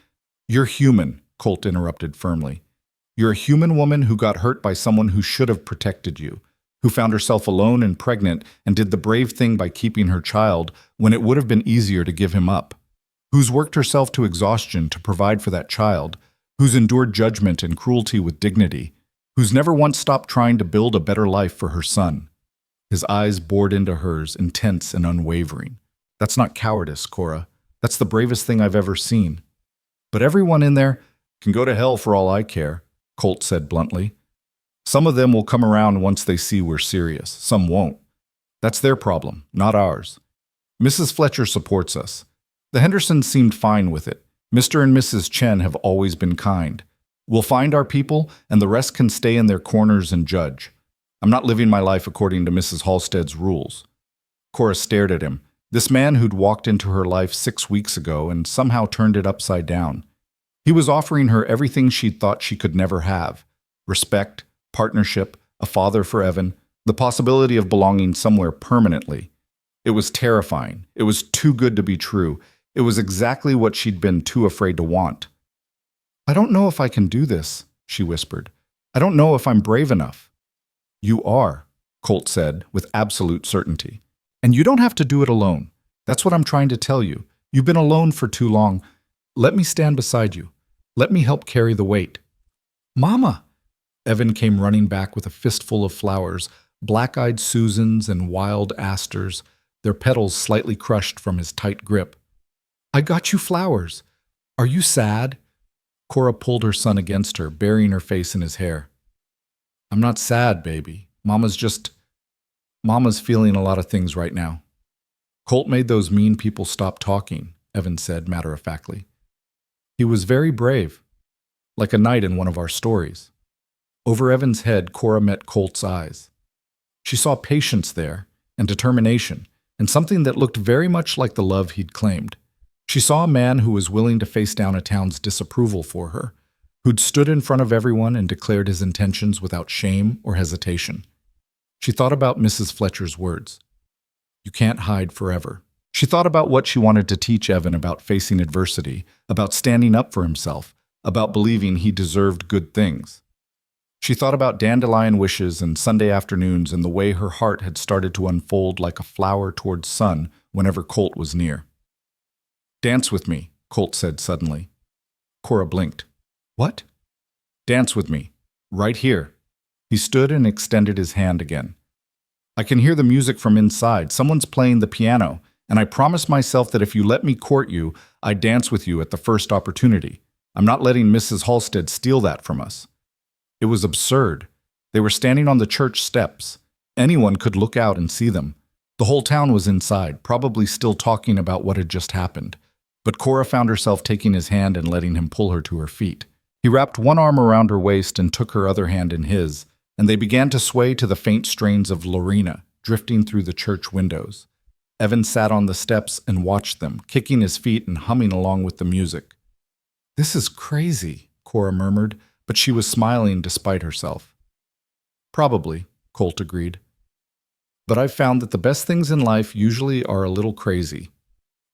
You're human, Colt interrupted firmly. You're a human woman who got hurt by someone who should have protected you, who found herself alone and pregnant and did the brave thing by keeping her child when it would have been easier to give him up, who's worked herself to exhaustion to provide for that child, who's endured judgment and cruelty with dignity, who's never once stopped trying to build a better life for her son. His eyes bored into hers, intense and unwavering. That's not cowardice, Cora. That's the bravest thing I've ever seen. But everyone in there can go to hell for all I care, Colt said bluntly. Some of them will come around once they see we're serious. Some won't. That's their problem, not ours. Mrs. Fletcher supports us. The Hendersons seemed fine with it. Mr. and Mrs. Chen have always been kind. We'll find our people, and the rest can stay in their corners and judge. I'm not living my life according to Mrs. Halstead's rules. Cora stared at him, this man who'd walked into her life 6 weeks ago and somehow turned it upside down. He was offering her everything she'd thought she could never have: respect, partnership, a father for Evan, the possibility of belonging somewhere permanently. It was terrifying. It was too good to be true. It was exactly what she'd been too afraid to want. I don't know if I can do this, she whispered. I don't know if I'm brave enough. You are, Colt said with absolute certainty. And you don't have to do it alone. That's what I'm trying to tell you. You've been alone for too long. Let me stand beside you. Let me help carry the weight. Mama! Evan came running back with a fistful of flowers, black-eyed Susans and wild asters, their petals slightly crushed from his tight grip. I got you flowers. Are you sad? Cora pulled her son against her, burying her face in his hair. I'm not sad, baby. Mama's feeling a lot of things right now. Colt made those mean people stop talking, Evan said matter-of-factly. He was very brave, like a knight in one of our stories. Over Evan's head, Cora met Colt's eyes. She saw patience there, and determination, and something that looked very much like the love he'd claimed. She saw a man who was willing to face down a town's disapproval for her, who'd stood in front of everyone and declared his intentions without shame or hesitation. She thought about Mrs. Fletcher's words. You can't hide forever. She thought about what she wanted to teach Evan about facing adversity, about standing up for himself, about believing he deserved good things. She thought about dandelion wishes and Sunday afternoons and the way her heart had started to unfold like a flower towards sun whenever Colt was near. Dance with me, Colt said suddenly. Cora blinked. What? Dance with me. Right here. He stood and extended his hand again. I can hear the music from inside. Someone's playing the piano, and I promised myself that if you let me court you, I'd dance with you at the first opportunity. I'm not letting Mrs. Halstead steal that from us. It was absurd. They were standing on the church steps. Anyone could look out and see them. The whole town was inside, probably still talking about what had just happened. But Cora found herself taking his hand and letting him pull her to her feet. He wrapped one arm around her waist and took her other hand in his, and they began to sway to the faint strains of Lorena drifting through the church windows. Evan sat on the steps and watched them, kicking his feet and humming along with the music. This is crazy, Cora murmured, but she was smiling despite herself. Probably, Colt agreed. But I've found that the best things in life usually are a little crazy.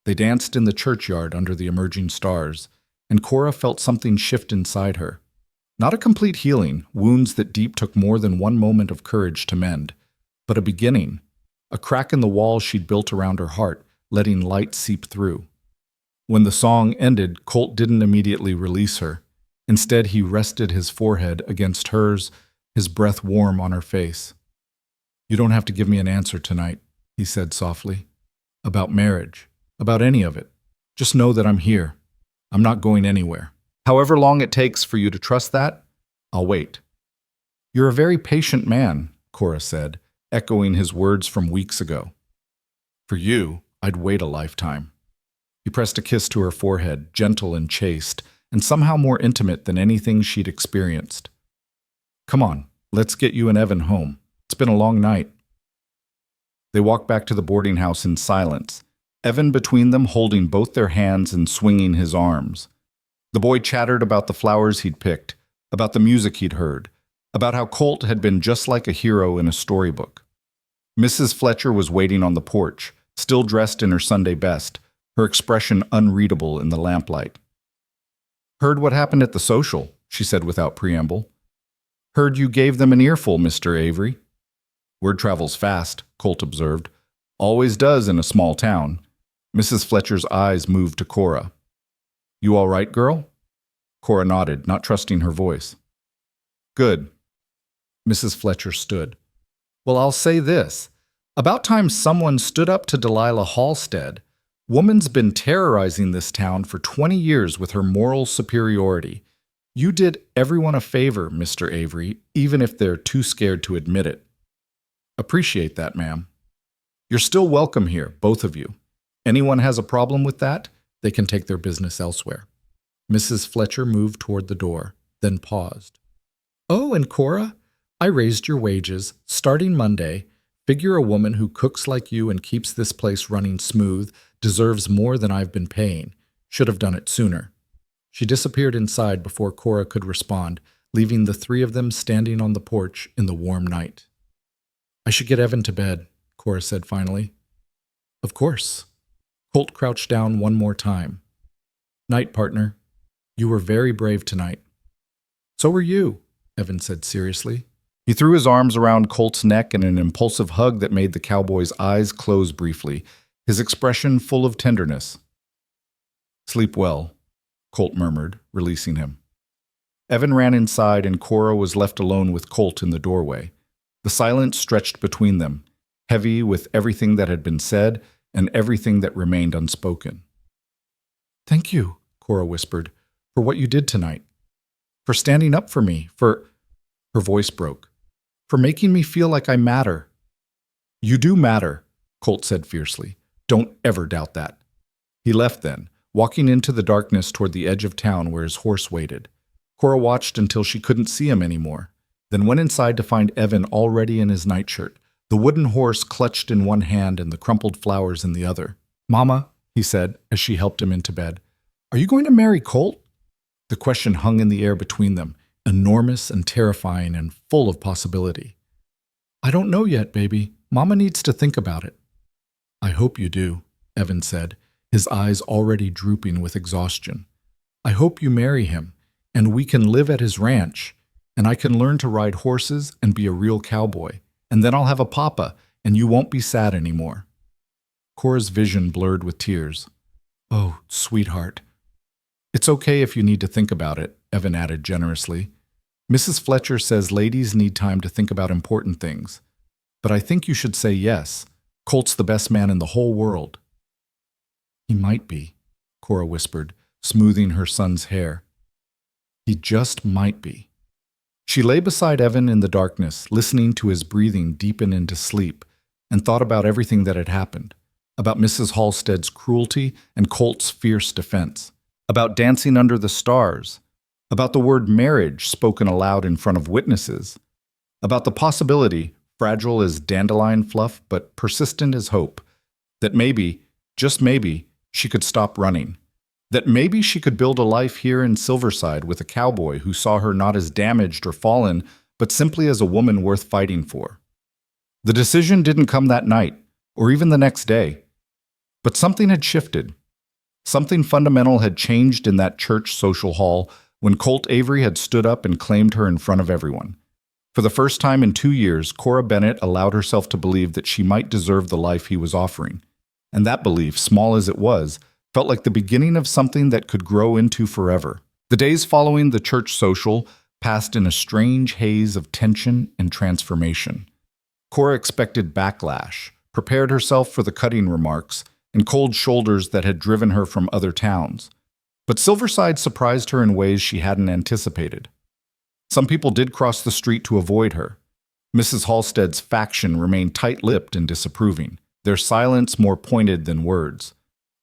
They danced in the churchyard under the emerging stars, and Cora felt something shift inside her. Not a complete healing, wounds that deep took more than one moment of courage to mend, but a beginning, a crack in the wall she'd built around her heart, letting light seep through. When the song ended, Colt didn't immediately release her. Instead, he rested his forehead against hers, his breath warm on her face. You don't have to give me an answer tonight, he said softly. About marriage, about any of it. Just know that I'm here. I'm not going anywhere. However long it takes for you to trust that, I'll wait. You're a very patient man, Cora said, echoing his words from weeks ago. For you, I'd wait a lifetime. He pressed a kiss to her forehead, gentle and chaste, and somehow more intimate than anything she'd experienced. Come on, let's get you and Evan home. It's been a long night. They walked back to the boarding house in silence, Evan between them holding both their hands and swinging his arms. The boy chattered about the flowers he'd picked, about the music he'd heard, about how Colt had been just like a hero in a storybook. Mrs. Fletcher was waiting on the porch, still dressed in her Sunday best, her expression unreadable in the lamplight. Heard what happened at the social, she said without preamble. Heard you gave them an earful, Mr. Avery. Word travels fast, Colt observed. Always does in a small town. Mrs. Fletcher's eyes moved to Cora. You all right, girl? Cora nodded, not trusting her voice. Good. Mrs. Fletcher stood. Well, I'll say this. About time someone stood up to Delilah Halstead. Woman's been terrorizing this town for 20 years with her moral superiority. You did everyone a favor, Mr. Avery, even if they're too scared to admit it. Appreciate that, ma'am. You're still welcome here, both of you. Anyone has a problem with that, they can take their business elsewhere. Mrs. Fletcher moved toward the door, then paused. Oh, and Cora, I raised your wages, starting Monday. Figure a woman who cooks like you and keeps this place running smooth deserves more than I've been paying. Should have done it sooner. She disappeared inside before Cora could respond, leaving the three of them standing on the porch in the warm night. I should get Evan to bed, Cora said finally. Of course. Colt crouched down one more time. Night, partner. You were very brave tonight. So were you, Evan said seriously. He threw his arms around Colt's neck in an impulsive hug that made the cowboy's eyes close briefly, his expression full of tenderness. Sleep well, Colt murmured, releasing him. Evan ran inside and Cora was left alone with Colt in the doorway. The silence stretched between them, heavy with everything that had been said and everything that remained unspoken. Thank you, Cora whispered, for what you did tonight. For standing up for me, for... Her voice broke. For making me feel like I matter. You do matter, Colt said fiercely. Don't ever doubt that. He left then, walking into the darkness toward the edge of town where his horse waited. Cora watched until she couldn't see him anymore, then went inside to find Evan already in his nightshirt, the wooden horse clutched in one hand and the crumpled flowers in the other. Mama, he said as she helped him into bed, are you going to marry Colt? The question hung in the air between them, enormous and terrifying and full of possibility. I don't know yet, baby. Mama needs to think about it. I hope you do, Evan said, his eyes already drooping with exhaustion. I hope you marry him, and we can live at his ranch, and I can learn to ride horses and be a real cowboy, and then I'll have a papa, and you won't be sad anymore. Cora's vision blurred with tears. Oh, sweetheart. It's okay if you need to think about it, Evan added generously. Mrs. Fletcher says ladies need time to think about important things. But I think you should say yes. Colt's the best man in the whole world. He might be, Cora whispered, smoothing her son's hair. He just might be. She lay beside Evan in the darkness, listening to his breathing deepen into sleep, and thought about everything that had happened, about Mrs. Halstead's cruelty and Colt's fierce defense, about dancing under the stars, about the word marriage spoken aloud in front of witnesses, about the possibility, fragile as dandelion fluff but persistent as hope, that maybe, just maybe, she could stop running, that maybe she could build a life here in Silverside with a cowboy who saw her not as damaged or fallen, but simply as a woman worth fighting for. The decision didn't come that night, or even the next day, but something had shifted. Something fundamental had changed in that church social hall when Colt Avery had stood up and claimed her in front of everyone. For the first time in 2 years, Cora Bennett allowed herself to believe that she might deserve the life he was offering. And that belief, small as it was, felt like the beginning of something that could grow into forever. The days following the church social passed in a strange haze of tension and transformation. Cora expected backlash, prepared herself for the cutting remarks, and cold shoulders that had driven her from other towns. But Silverside surprised her in ways she hadn't anticipated. Some people did cross the street to avoid her. Mrs. Halstead's faction remained tight-lipped and disapproving, their silence more pointed than words.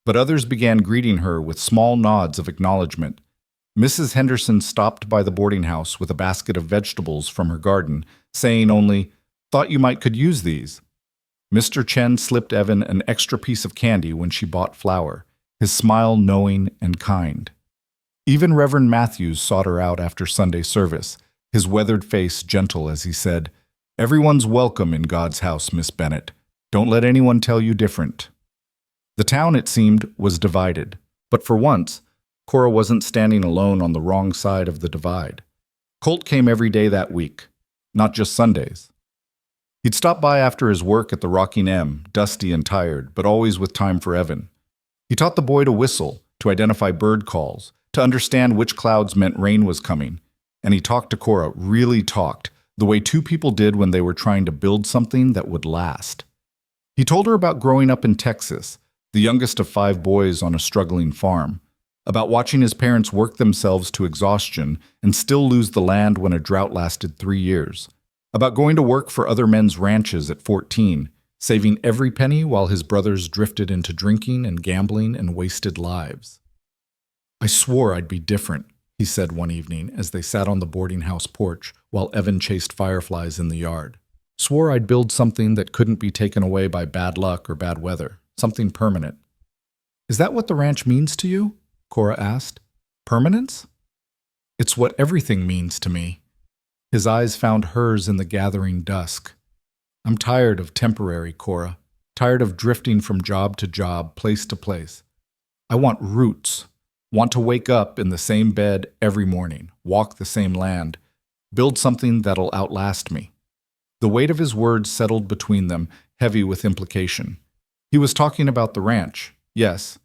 But others began greeting her with small nods of acknowledgement. Mrs. Henderson stopped by the boarding house with a basket of vegetables from her garden, saying only, "Thought you might could use these." Mr. Chen slipped Evan an extra piece of candy when she bought flour, his smile knowing and kind. Even Reverend Matthews sought her out after Sunday service, his weathered face gentle as he said, "Everyone's welcome in God's house, Miss Bennet. Don't let anyone tell you different." The town, it seemed, was divided, but for once, Cora wasn't standing alone on the wrong side of the divide. Colt came every day that week, not just Sundays. He'd stop by after his work at the Rocking M, dusty and tired, but always with time for Evan. He taught the boy to whistle, to identify bird calls, to understand which clouds meant rain was coming. And he talked to Cora, really talked, the way two people did when they were trying to build something that would last. He told her about growing up in Texas, the youngest of 5 boys on a struggling farm, about watching his parents work themselves to exhaustion and still lose the land when a drought lasted 3 years, about going to work for other men's ranches at 14, saving every penny while his brothers drifted into drinking and gambling and wasted lives. "I swore I'd be different," he said one evening as they sat on the boarding house porch while Evan chased fireflies in the yard. "Swore I'd build something that couldn't be taken away by bad luck or bad weather, something permanent." "Is that what the ranch means to you?" Cora asked. "Permanence?" "It's what everything means to me." His eyes found hers in the gathering dusk. "I'm tired of temporary, Cora. Tired of drifting from job to job, place to place. I want roots. Want to wake up in the same bed every morning, walk the same land, build something that'll outlast me." The weight of his words settled between them, heavy with implication. He was talking about the ranch, yes,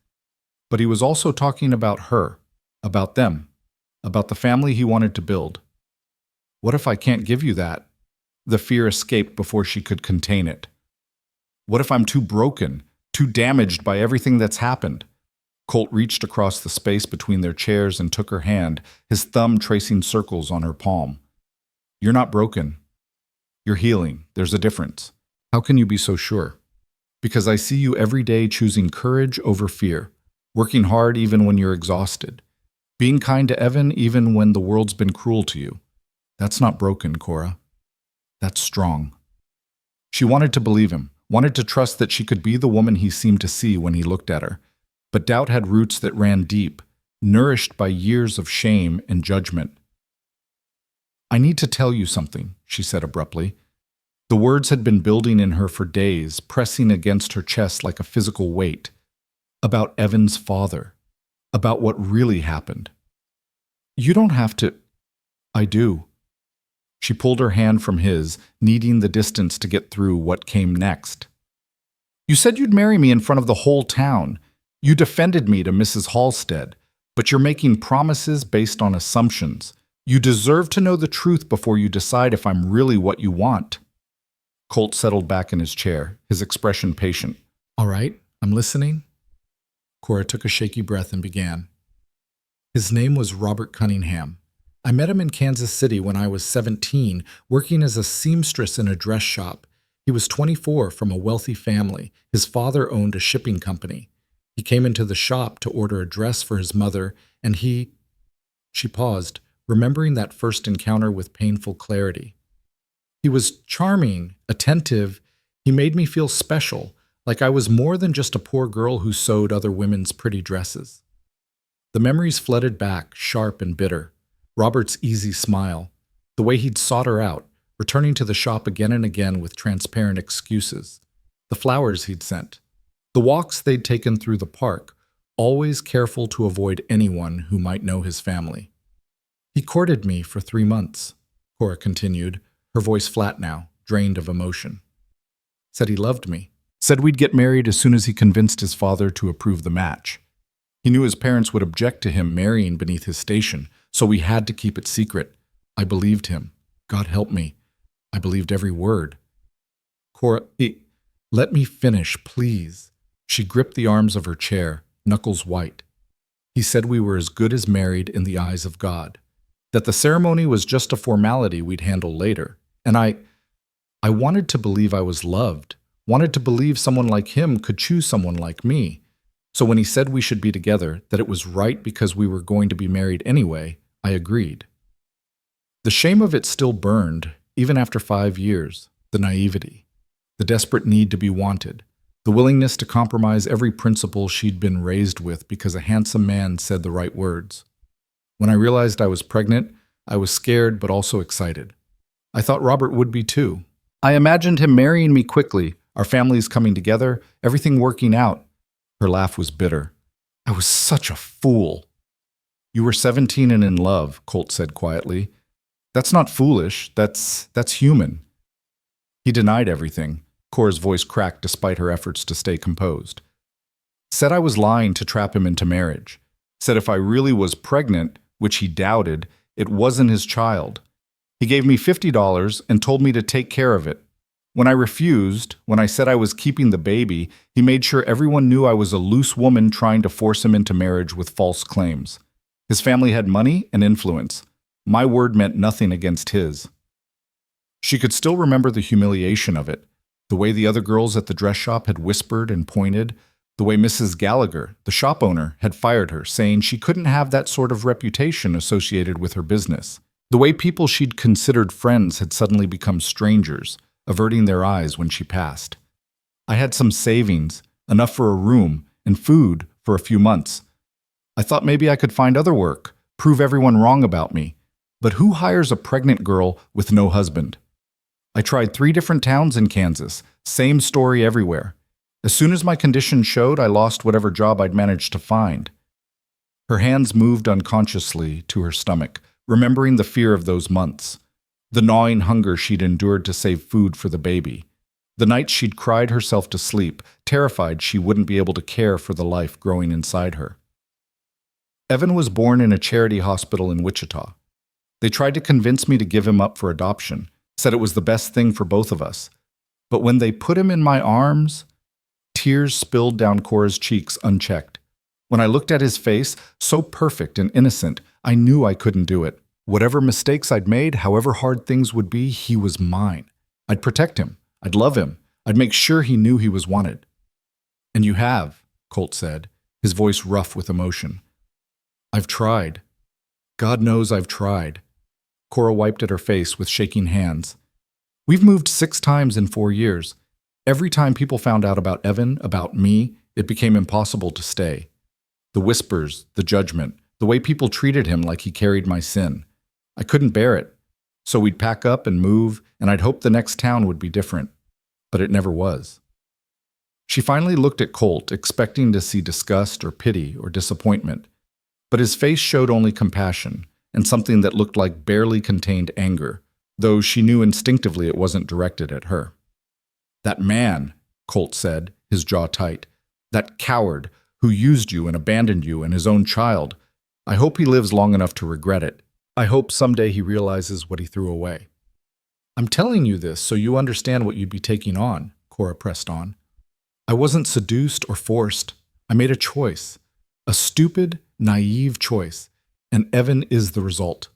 but he was also talking about her, about them, about the family he wanted to build. "What if I can't give you that?" The fear escaped before she could contain it. "What if I'm too broken, too damaged by everything that's happened?" Colt reached across the space between their chairs and took her hand, his thumb tracing circles on her palm. "You're not broken. You're healing. There's a difference. How can you be so sure?" "Because I see you every day choosing courage over fear, working hard even when you're exhausted, being kind to Evan even when the world's been cruel to you. That's not broken, Cora. That's strong." She wanted to believe him, wanted to trust that she could be the woman he seemed to see when he looked at her. But doubt had roots that ran deep, nourished by years of shame and judgment. "I need to tell you something," she said abruptly. The words had been building in her for days, pressing against her chest like a physical weight. About Evan's father. About what really happened. "You don't have to—" "I do." She pulled her hand from his, needing the distance to get through what came next. "You said you'd marry me in front of the whole town. You defended me to Mrs. Halstead, but you're making promises based on assumptions. You deserve to know the truth before you decide if I'm really what you want." Colt settled back in his chair, his expression patient. "All right, I'm listening." Cora took a shaky breath and began. "His name was Robert Cunningham. I met him in Kansas City when I was 17, working as a seamstress in a dress shop. He was 24, from a wealthy family. His father owned a shipping company. He came into the shop to order a dress for his mother, and he—" She paused, remembering that first encounter with painful clarity. "He was charming, attentive. He made me feel special, like I was more than just a poor girl who sewed other women's pretty dresses." The memories flooded back, sharp and bitter. Robert's easy smile, the way he'd sought her out, returning to the shop again and again with transparent excuses. The flowers he'd sent. The walks they'd taken through the park, always careful to avoid anyone who might know his family. "He courted me for 3 months," Cora continued, her voice flat now, drained of emotion. "Said he loved me. Said we'd get married as soon as he convinced his father to approve the match. He knew his parents would object to him marrying beneath his station, so we had to keep it secret. I believed him. God help me. I believed every word." "Cora, let me finish, please." She gripped the arms of her chair, knuckles white. "He said we were as good as married in the eyes of God. That the ceremony was just a formality we'd handle later. And I wanted to believe I was loved, wanted to believe someone like him could choose someone like me. So when he said we should be together, that it was right because we were going to be married anyway, I agreed. The shame of it still burned, even after 5 years, the naivety, the desperate need to be wanted, the willingness to compromise every principle she'd been raised with because a handsome man said the right words. When I realized I was pregnant, I was scared but also excited. I thought Robert would be too. I imagined him marrying me quickly, our families coming together, everything working out. Her laugh was bitter. I was such a fool. You were 17 and in love, Colt said quietly. That's not foolish, that's human. He denied everything. Cora's voice cracked despite her efforts to stay composed. Said I was lying to trap him into marriage. Said if I really was pregnant, which he doubted, it wasn't his child. He gave me $50 and told me to take care of it. When I refused, when I said I was keeping the baby, he made sure everyone knew I was a loose woman trying to force him into marriage with false claims. His family had money and influence. My word meant nothing against his. She could still remember the humiliation of it, the way the other girls at the dress shop had whispered and pointed, the way Mrs. Gallagher, the shop owner, had fired her, saying she couldn't have that sort of reputation associated with her business. The way people she'd considered friends had suddenly become strangers, averting their eyes when she passed. I had some savings, enough for a room, and food for a few months. I thought maybe I could find other work, prove everyone wrong about me. But who hires a pregnant girl with no husband? I tried 3 different towns in Kansas, same story everywhere. As soon as my condition showed, I lost whatever job I'd managed to find. Her hands moved unconsciously to her stomach, remembering the fear of those months, the gnawing hunger she'd endured to save food for the baby, the nights she'd cried herself to sleep, terrified she wouldn't be able to care for the life growing inside her. Evan was born in a charity hospital in Wichita. They tried to convince me to give him up for adoption, said it was the best thing for both of us. But when they put him in my arms, tears spilled down Cora's cheeks unchecked. When I looked at his face, so perfect and innocent, I knew I couldn't do it. Whatever mistakes I'd made, however hard things would be, he was mine. I'd protect him. I'd love him. I'd make sure he knew he was wanted. And you have, Colt said, his voice rough with emotion. I've tried. God knows I've tried. Cora wiped at her face with shaking hands. We've moved 6 times in 4 years. Every time people found out about Evan, about me, it became impossible to stay. The whispers, the judgment, the way people treated him like he carried my sin. I couldn't bear it. So we'd pack up and move, and I'd hope the next town would be different. But it never was. She finally looked at Colt, expecting to see disgust or pity or disappointment. But his face showed only compassion, and something that looked like barely contained anger, though she knew instinctively it wasn't directed at her. That man, Colt said, his jaw tight, that coward who used you and abandoned you and his own child, I hope he lives long enough to regret it. I hope someday he realizes what he threw away. I'm telling you this so you understand what you'd be taking on, Cora pressed on. I wasn't seduced or forced. I made a choice. A stupid, naive choice. And Evan is the result.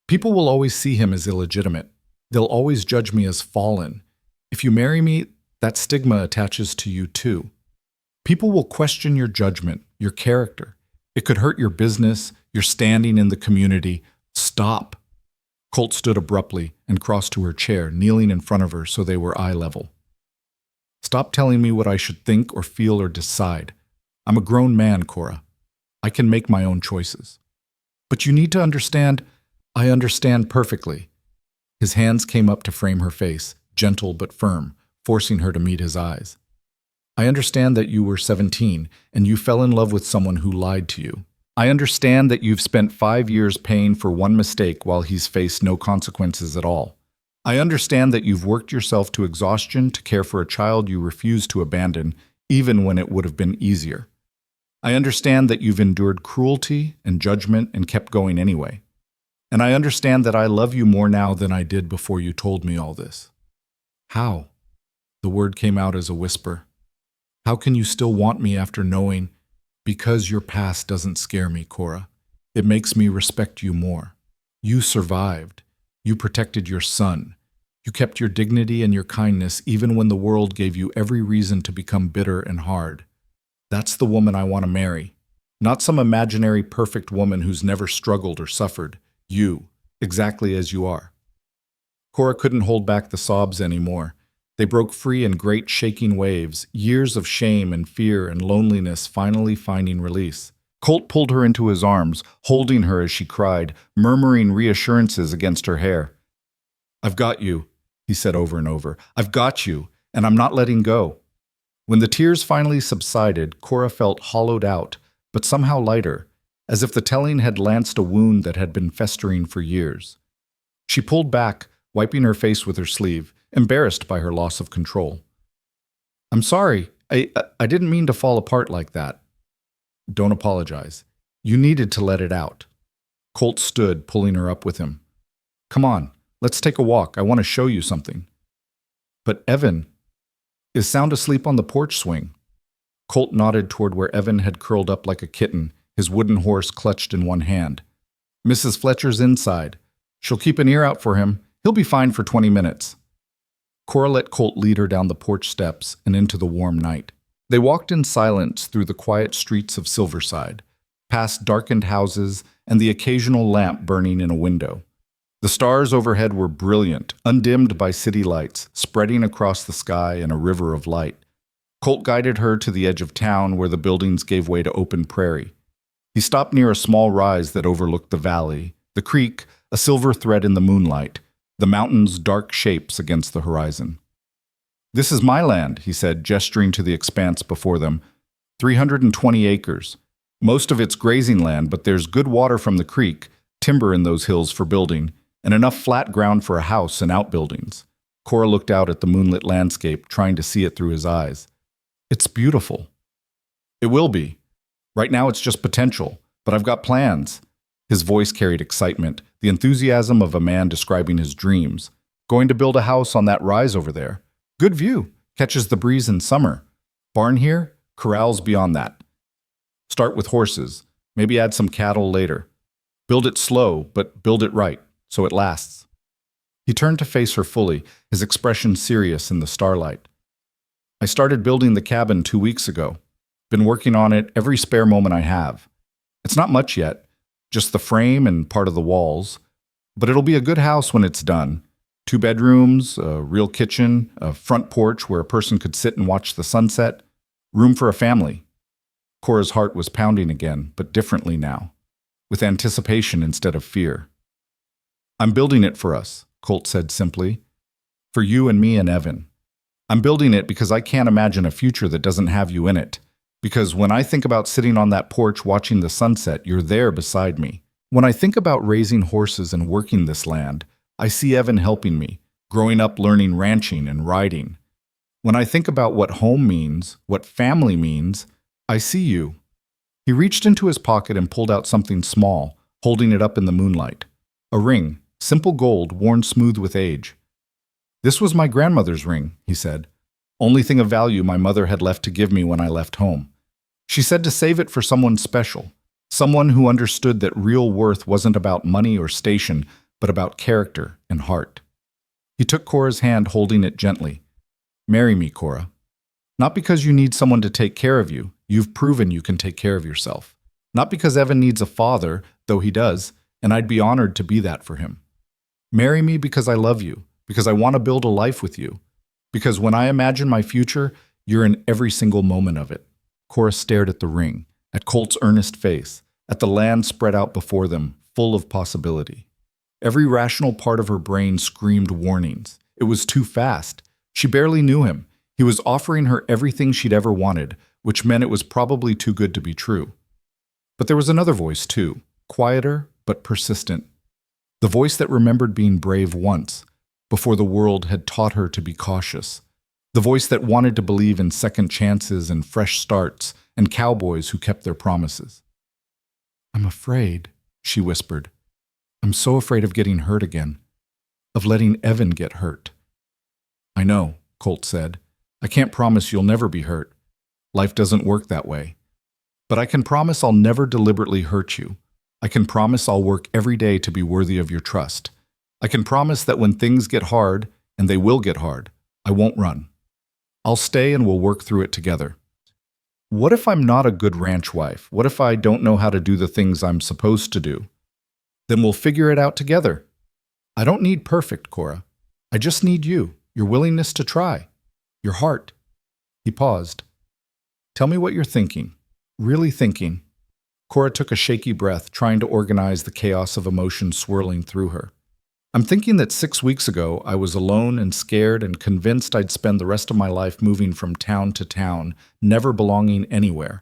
People will always see him as illegitimate. They'll always judge me as fallen. If you marry me, that stigma attaches to you too. People will question your judgment, your character. It could hurt your business, your standing in the community. Stop. Colt stood abruptly and crossed to her chair, kneeling in front of her so they were eye level. Stop telling me what I should think or feel or decide. I'm a grown man, Cora. I can make my own choices. But you need to understand, I understand perfectly. His hands came up to frame her face, gentle but firm, forcing her to meet his eyes. I understand that you were 17 and you fell in love with someone who lied to you. I understand that you've spent 5 years paying for one mistake while he's faced no consequences at all. I understand that you've worked yourself to exhaustion to care for a child you refused to abandon, even when it would have been easier. I understand that you've endured cruelty and judgment and kept going anyway. And I understand that I love you more now than I did before you told me all this. How? The word came out as a whisper. How can you still want me after knowing? Because your past doesn't scare me, Cora. It makes me respect you more. You survived. You protected your son. You kept your dignity and your kindness even when the world gave you every reason to become bitter and hard. That's the woman I want to marry. Not some imaginary perfect woman who's never struggled or suffered. You, exactly as you are. Cora couldn't hold back the sobs anymore. They broke free in great shaking waves, years of shame and fear and loneliness finally finding release. Colt pulled her into his arms, holding her as she cried, murmuring reassurances against her hair. "I've got you," he said over and over. "I've got you, and I'm not letting go." When the tears finally subsided, Cora felt hollowed out, but somehow lighter, as if the telling had lanced a wound that had been festering for years. She pulled back, wiping her face with her sleeve, embarrassed by her loss of control. "I'm sorry. I didn't mean to fall apart like that." "Don't apologize. You needed to let it out." Colt stood, pulling her up with him. "Come on, let's take a walk. I want to show you something." "But Evan is sound asleep on the porch swing." Colt nodded toward where Evan had curled up like a kitten, his wooden horse clutched in one hand. "Mrs. Fletcher's inside. She'll keep an ear out for him. He'll be fine for 20 minutes. Cora let Colt lead her down the porch steps and into the warm night. They walked in silence through the quiet streets of Silverside, past darkened houses and the occasional lamp burning in a window. The stars overhead were brilliant, undimmed by city lights, spreading across the sky in a river of light. Colt guided her to the edge of town where the buildings gave way to open prairie. He stopped near a small rise that overlooked the valley, the creek, a silver thread in the moonlight, the mountains dark shapes against the horizon. "This is my land," he said, gesturing to the expanse before them. 320 acres. Most of it's grazing land, but there's good water from the creek, timber in those hills for building, and enough flat ground for a house and outbuildings. Cora looked out at the moonlit landscape, trying to see it through his eyes. "It's beautiful." "It will be. Right now it's just potential, but I've got plans." His voice carried excitement, the enthusiasm of a man describing his dreams. "Going to build a house on that rise over there. Good view, catches the breeze in summer. Barn here, corrals beyond that. Start with horses, maybe add some cattle later. Build it slow, but build it right, so it lasts." He turned to face her fully, his expression serious in the starlight. "I started building the cabin 2 weeks ago. Been working on it every spare moment I have. It's not much yet, just the frame and part of the walls. But it'll be a good house when it's done. 2 bedrooms, a real kitchen, a front porch where a person could sit and watch the sunset. Room for a family." Cora's heart was pounding again, but differently now, with anticipation instead of fear. "I'm building it for us," Colt said simply. "For you and me and Evan. I'm building it because I can't imagine a future that doesn't have you in it. Because when I think about sitting on that porch watching the sunset, you're there beside me. When I think about raising horses and working this land, I see Evan helping me, growing up learning ranching and riding. When I think about what home means, what family means, I see you." He reached into his pocket and pulled out something small, holding it up in the moonlight. A ring, simple gold, worn smooth with age. "This was my grandmother's ring," he said. "Only thing of value my mother had left to give me when I left home. She said to save it for someone special, someone who understood that real worth wasn't about money or station, but about character and heart." He took Cora's hand, holding it gently. "Marry me, Cora. Not because you need someone to take care of you. You've proven you can take care of yourself. Not because Evan needs a father, though he does, and I'd be honored to be that for him. Marry me because I love you, because I want to build a life with you. Because when I imagine my future, you're in every single moment of it." Cora stared at the ring, at Colt's earnest face, at the land spread out before them, full of possibility. Every rational part of her brain screamed warnings. It was too fast. She barely knew him. He was offering her everything she'd ever wanted, which meant it was probably too good to be true. But there was another voice, too, quieter but persistent. The voice that remembered being brave once, before the world had taught her to be cautious. The voice that wanted to believe in second chances and fresh starts and cowboys who kept their promises. "I'm afraid," she whispered. "I'm so afraid of getting hurt again, of letting Evan get hurt." "I know," Colt said. "I can't promise you'll never be hurt. Life doesn't work that way. But I can promise I'll never deliberately hurt you. I can promise I'll work every day to be worthy of your trust. I can promise that when things get hard, and they will get hard. I won't run. I'll stay and we'll work through it together. What if I'm not a good ranch wife? What if I don't know how to do the things I'm supposed to do? Then we'll figure it out together. I don't need perfect, Cora. I just need you, your willingness to try, your heart. He paused. Tell me what you're thinking. Really thinking. Cora took a shaky breath, trying to organize the chaos of emotion swirling through her. I'm thinking that 6 weeks ago, I was alone and scared and convinced I'd spend the rest of my life moving from town to town, never belonging anywhere.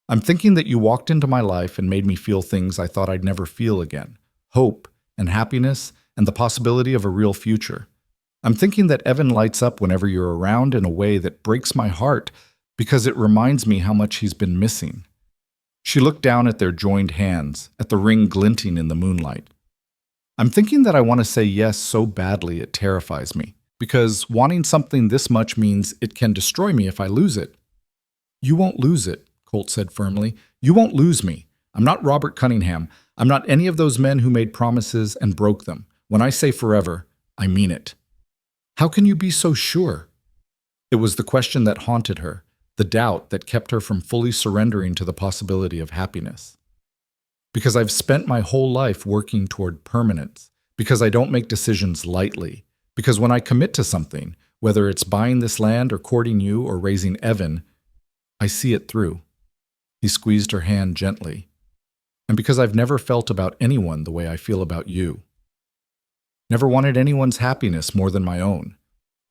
I'm thinking that you walked into my life and made me feel things I thought I'd never feel again. Hope and happiness and the possibility of a real future. I'm thinking that Evan lights up whenever you're around in a way that breaks my heart because it reminds me how much he's been missing. She looked down at their joined hands, at the ring glinting in the moonlight. I'm thinking that I want to say yes so badly it terrifies me, because wanting something this much means it can destroy me if I lose it. You won't lose it, Colt said firmly. You won't lose me. I'm not Robert Cunningham. I'm not any of those men who made promises and broke them. When I say forever, I mean it. How can you be so sure? It was the question that haunted her, the doubt that kept her from fully surrendering to the possibility of happiness. Because I've spent my whole life working toward permanence, because I don't make decisions lightly, because when I commit to something, whether it's buying this land or courting you or raising Evan, I see it through. He squeezed her hand gently. And because I've never felt about anyone the way I feel about you. Never wanted anyone's happiness more than my own.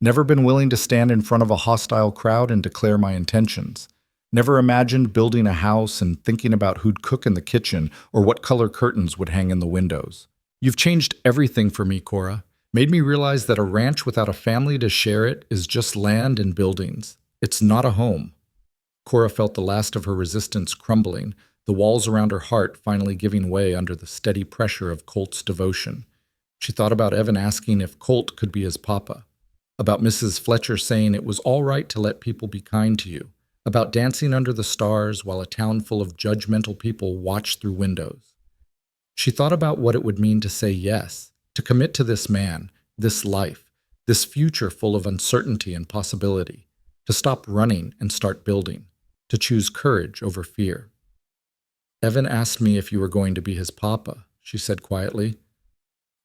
Never been willing to stand in front of a hostile crowd and declare my intentions. Never imagined building a house and thinking about who'd cook in the kitchen or what color curtains would hang in the windows. You've changed everything for me, Cora. Made me realize that a ranch without a family to share it is just land and buildings. It's not a home. Cora felt the last of her resistance crumbling, the walls around her heart finally giving way under the steady pressure of Colt's devotion. She thought about Evan asking if Colt could be his papa, about Mrs. Fletcher saying it was all right to let people be kind to you, about dancing under the stars while a town full of judgmental people watched through windows. She thought about what it would mean to say yes, to commit to this man, this life, this future full of uncertainty and possibility, to stop running and start building, to choose courage over fear. Evan asked me if you were going to be his papa, she said quietly.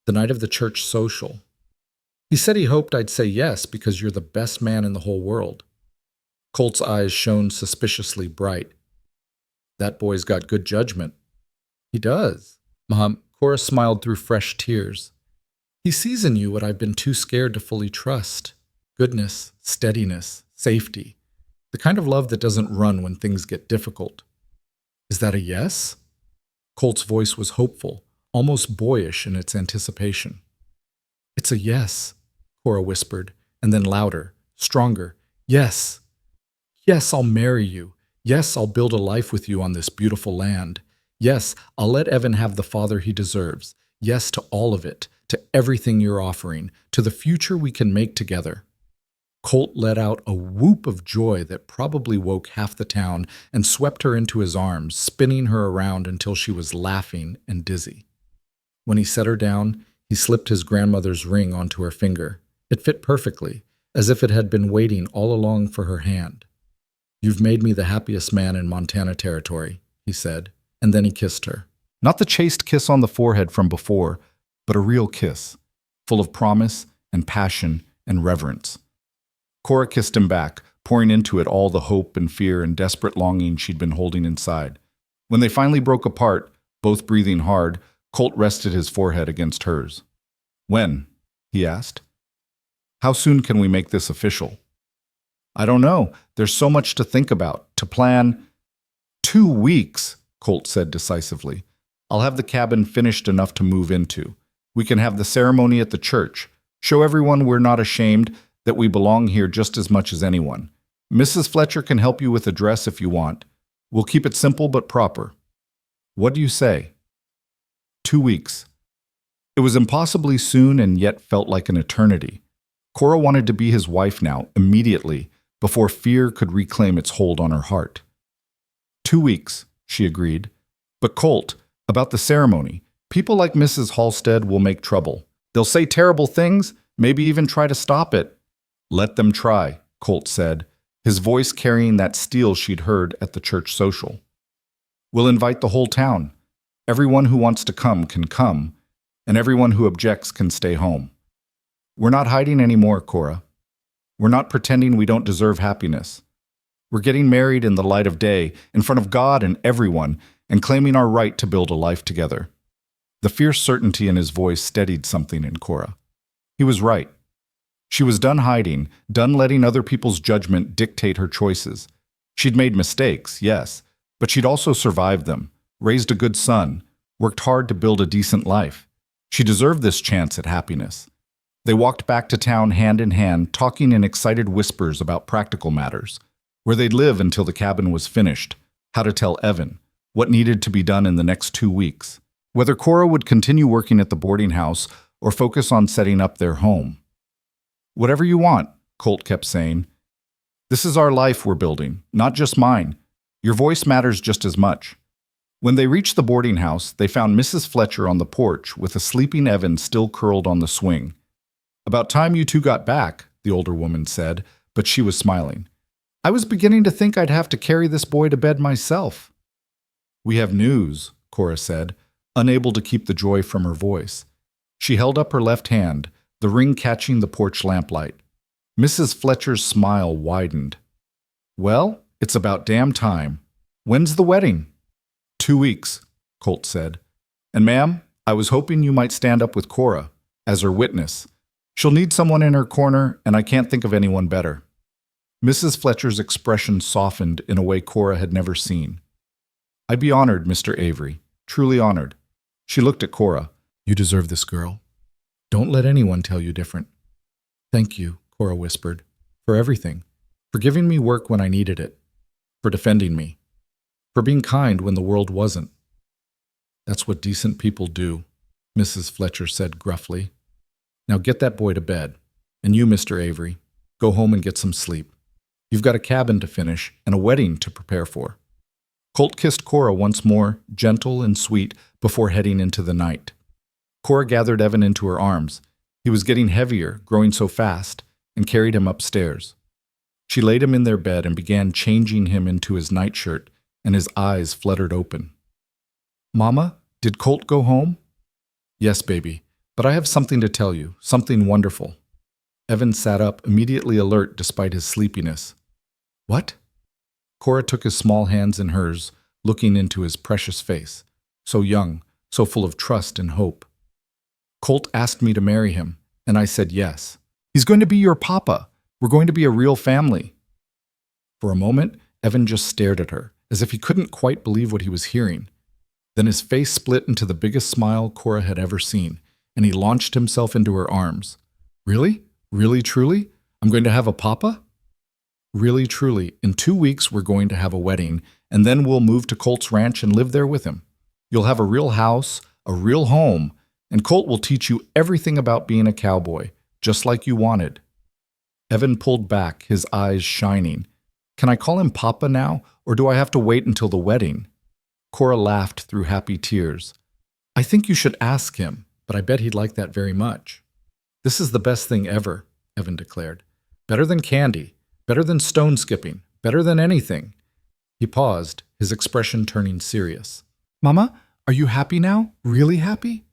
The night of the church social. He said he hoped I'd say yes because you're the best man in the whole world. Colt's eyes shone suspiciously bright. That boy's got good judgment. He does. Mom, Cora smiled through fresh tears. He sees in you what I've been too scared to fully trust. Goodness, steadiness, safety. The kind of love that doesn't run when things get difficult. Is that a yes? Colt's voice was hopeful, almost boyish in its anticipation. It's a yes, Cora whispered, and then louder, stronger. Yes. Yes, I'll marry you. Yes, I'll build a life with you on this beautiful land. Yes, I'll let Evan have the father he deserves. Yes to all of it, to everything you're offering, to the future we can make together. Colt let out a whoop of joy that probably woke half the town and swept her into his arms, spinning her around until she was laughing and dizzy. When he set her down, he slipped his grandmother's ring onto her finger. It fit perfectly, as if it had been waiting all along for her hand. You've made me the happiest man in Montana Territory, he said, and then he kissed her. Not the chaste kiss on the forehead from before, but a real kiss, full of promise and passion and reverence. Cora kissed him back, pouring into it all the hope and fear and desperate longing she'd been holding inside. When they finally broke apart, both breathing hard, Colt rested his forehead against hers. When? He asked. How soon can we make this official? I don't know. There's so much to think about, to plan. 2 weeks, Colt said decisively. I'll have the cabin finished enough to move into. We can have the ceremony at the church. Show everyone we're not ashamed, that we belong here just as much as anyone. Mrs. Fletcher can help you with a dress if you want. We'll keep it simple but proper. What do you say? 2 weeks. It was impossibly soon and yet felt like an eternity. Cora wanted to be his wife now, immediately, before fear could reclaim its hold on her heart. 2 weeks, she agreed. But Colt, about the ceremony, people like Mrs. Halstead will make trouble. They'll say terrible things, Maybe even try to stop it. Let them try, Colt said, his voice carrying that steel she'd heard at the church social. We'll invite the whole town. Everyone who wants to come can come, and everyone who objects can stay home. We're not hiding anymore, Cora. We're not pretending we don't deserve happiness. We're getting married in the light of day, in front of God and everyone, and claiming our right to build a life together. The fierce certainty in his voice steadied something in Cora. He was right. She was done hiding, done letting other people's judgment dictate her choices. She'd made mistakes, yes, but she'd also survived them, raised a good son, worked hard to build a decent life. She deserved this chance at happiness. They walked back to town hand in hand, talking in excited whispers about practical matters, where they'd live until the cabin was finished, how to tell Evan, what needed to be done in the next 2 weeks, whether Cora would continue working at the boarding house or focus on setting up their home. Whatever you want, Colt kept saying. This is our life we're building, not just mine. Your voice matters just as much. When they reached the boarding house, they found Mrs. Fletcher on the porch with a sleeping Evan still curled on the swing. About time you two got back, the older woman said, but she was smiling. I was beginning to think I'd have to carry this boy to bed myself. We have news, Cora said, unable to keep the joy from her voice. She held up her left hand, the ring catching the porch lamplight. Mrs. Fletcher's smile widened. Well, it's about damn time. When's the wedding? 2 weeks, Colt said. And ma'am, I was hoping you might stand up with Cora, as her witness. She'll need someone in her corner, and I can't think of anyone better. Mrs. Fletcher's expression softened in a way Cora had never seen. I'd be honored, Mr. Avery, truly honored. She looked at Cora. You deserve this, girl. Don't let anyone tell you different. Thank you, Cora whispered, for everything, for giving me work when I needed it, for defending me, for being kind when the world wasn't. That's what decent people do, Mrs. Fletcher said gruffly. Now get that boy to bed, and you, Mr. Avery, go home and get some sleep. You've got a cabin to finish and a wedding to prepare for. Colt kissed Cora once more, gentle and sweet, before heading into the night. Cora gathered Evan into her arms. He was getting heavier, growing so fast, and carried him upstairs. She laid him in their bed and began changing him into his nightshirt, and his eyes fluttered open. Mama, did Colt go home? Yes, baby. But I have something to tell you, something wonderful. Evan sat up, immediately alert despite his sleepiness. What? Cora took his small hands in hers, looking into his precious face, so young, so full of trust and hope. Colt asked me to marry him, and I said yes. He's going to be your papa. We're going to be a real family. For a moment, Evan just stared at her, as if he couldn't quite believe what he was hearing. Then his face split into the biggest smile Cora had ever seen, and he launched himself into her arms. Really? Really, truly? I'm going to have a papa? Really, truly, in 2 weeks we're going to have a wedding, and then we'll move to Colt's ranch and live there with him. You'll have a real house, a real home, and Colt will teach you everything about being a cowboy, just like you wanted. Evan pulled back, his eyes shining. Can I call him Papa now, or do I have to wait until the wedding? Cora laughed through happy tears. I think you should ask him, but I bet he'd like that very much. This is the best thing ever, Evan declared. Better than candy, better than stone skipping, better than anything. He paused, his expression turning serious. Mama, are you happy now? Really happy?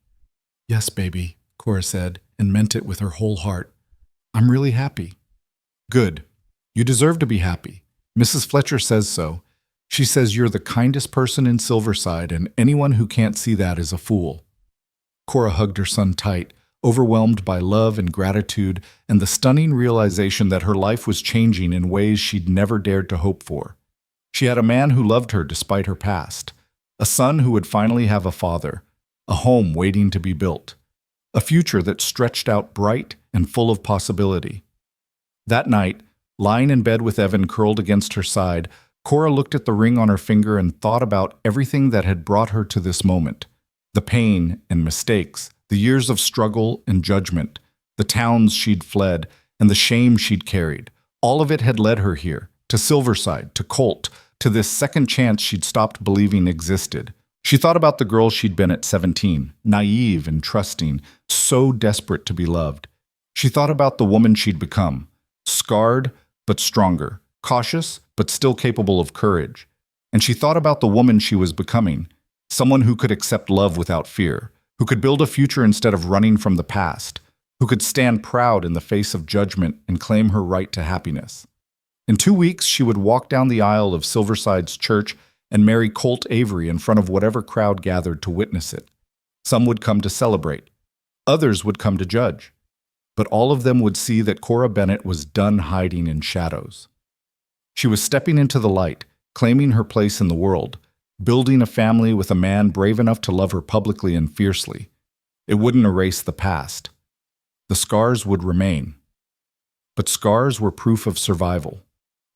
Yes, baby, Cora said, and meant it with her whole heart. I'm really happy. Good. You deserve to be happy. Mrs. Fletcher says so. She says you're the kindest person in Silverside, and anyone who can't see that is a fool. Cora hugged her son tight, overwhelmed by love and gratitude and the stunning realization that her life was changing in ways she'd never dared to hope for. She had a man who loved her despite her past, a son who would finally have a father, a home waiting to be built, a future that stretched out bright and full of possibility. That night, lying in bed with Evan curled against her side, Cora looked at the ring on her finger and thought about everything that had brought her to this moment. The pain and mistakes, the years of struggle and judgment, the towns she'd fled, and the shame she'd carried. All of it had led her here, to Silverside, to Colt, to this second chance she'd stopped believing existed. She thought about the girl she'd been at 17, naive and trusting, so desperate to be loved. She thought about the woman she'd become, scarred but stronger, cautious but still capable of courage. And she thought about the woman she was becoming, someone who could accept love without fear, who could build a future instead of running from the past, who could stand proud in the face of judgment and claim her right to happiness. In 2 weeks, she would walk down the aisle of Silverside's church and marry Colt Avery in front of whatever crowd gathered to witness it. Some would come to celebrate. Others would come to judge. But all of them would see that Cora Bennett was done hiding in shadows. She was stepping into the light, claiming her place in the world, building a family with a man brave enough to love her publicly and fiercely. It wouldn't erase the past. The scars would remain. But scars were proof of survival,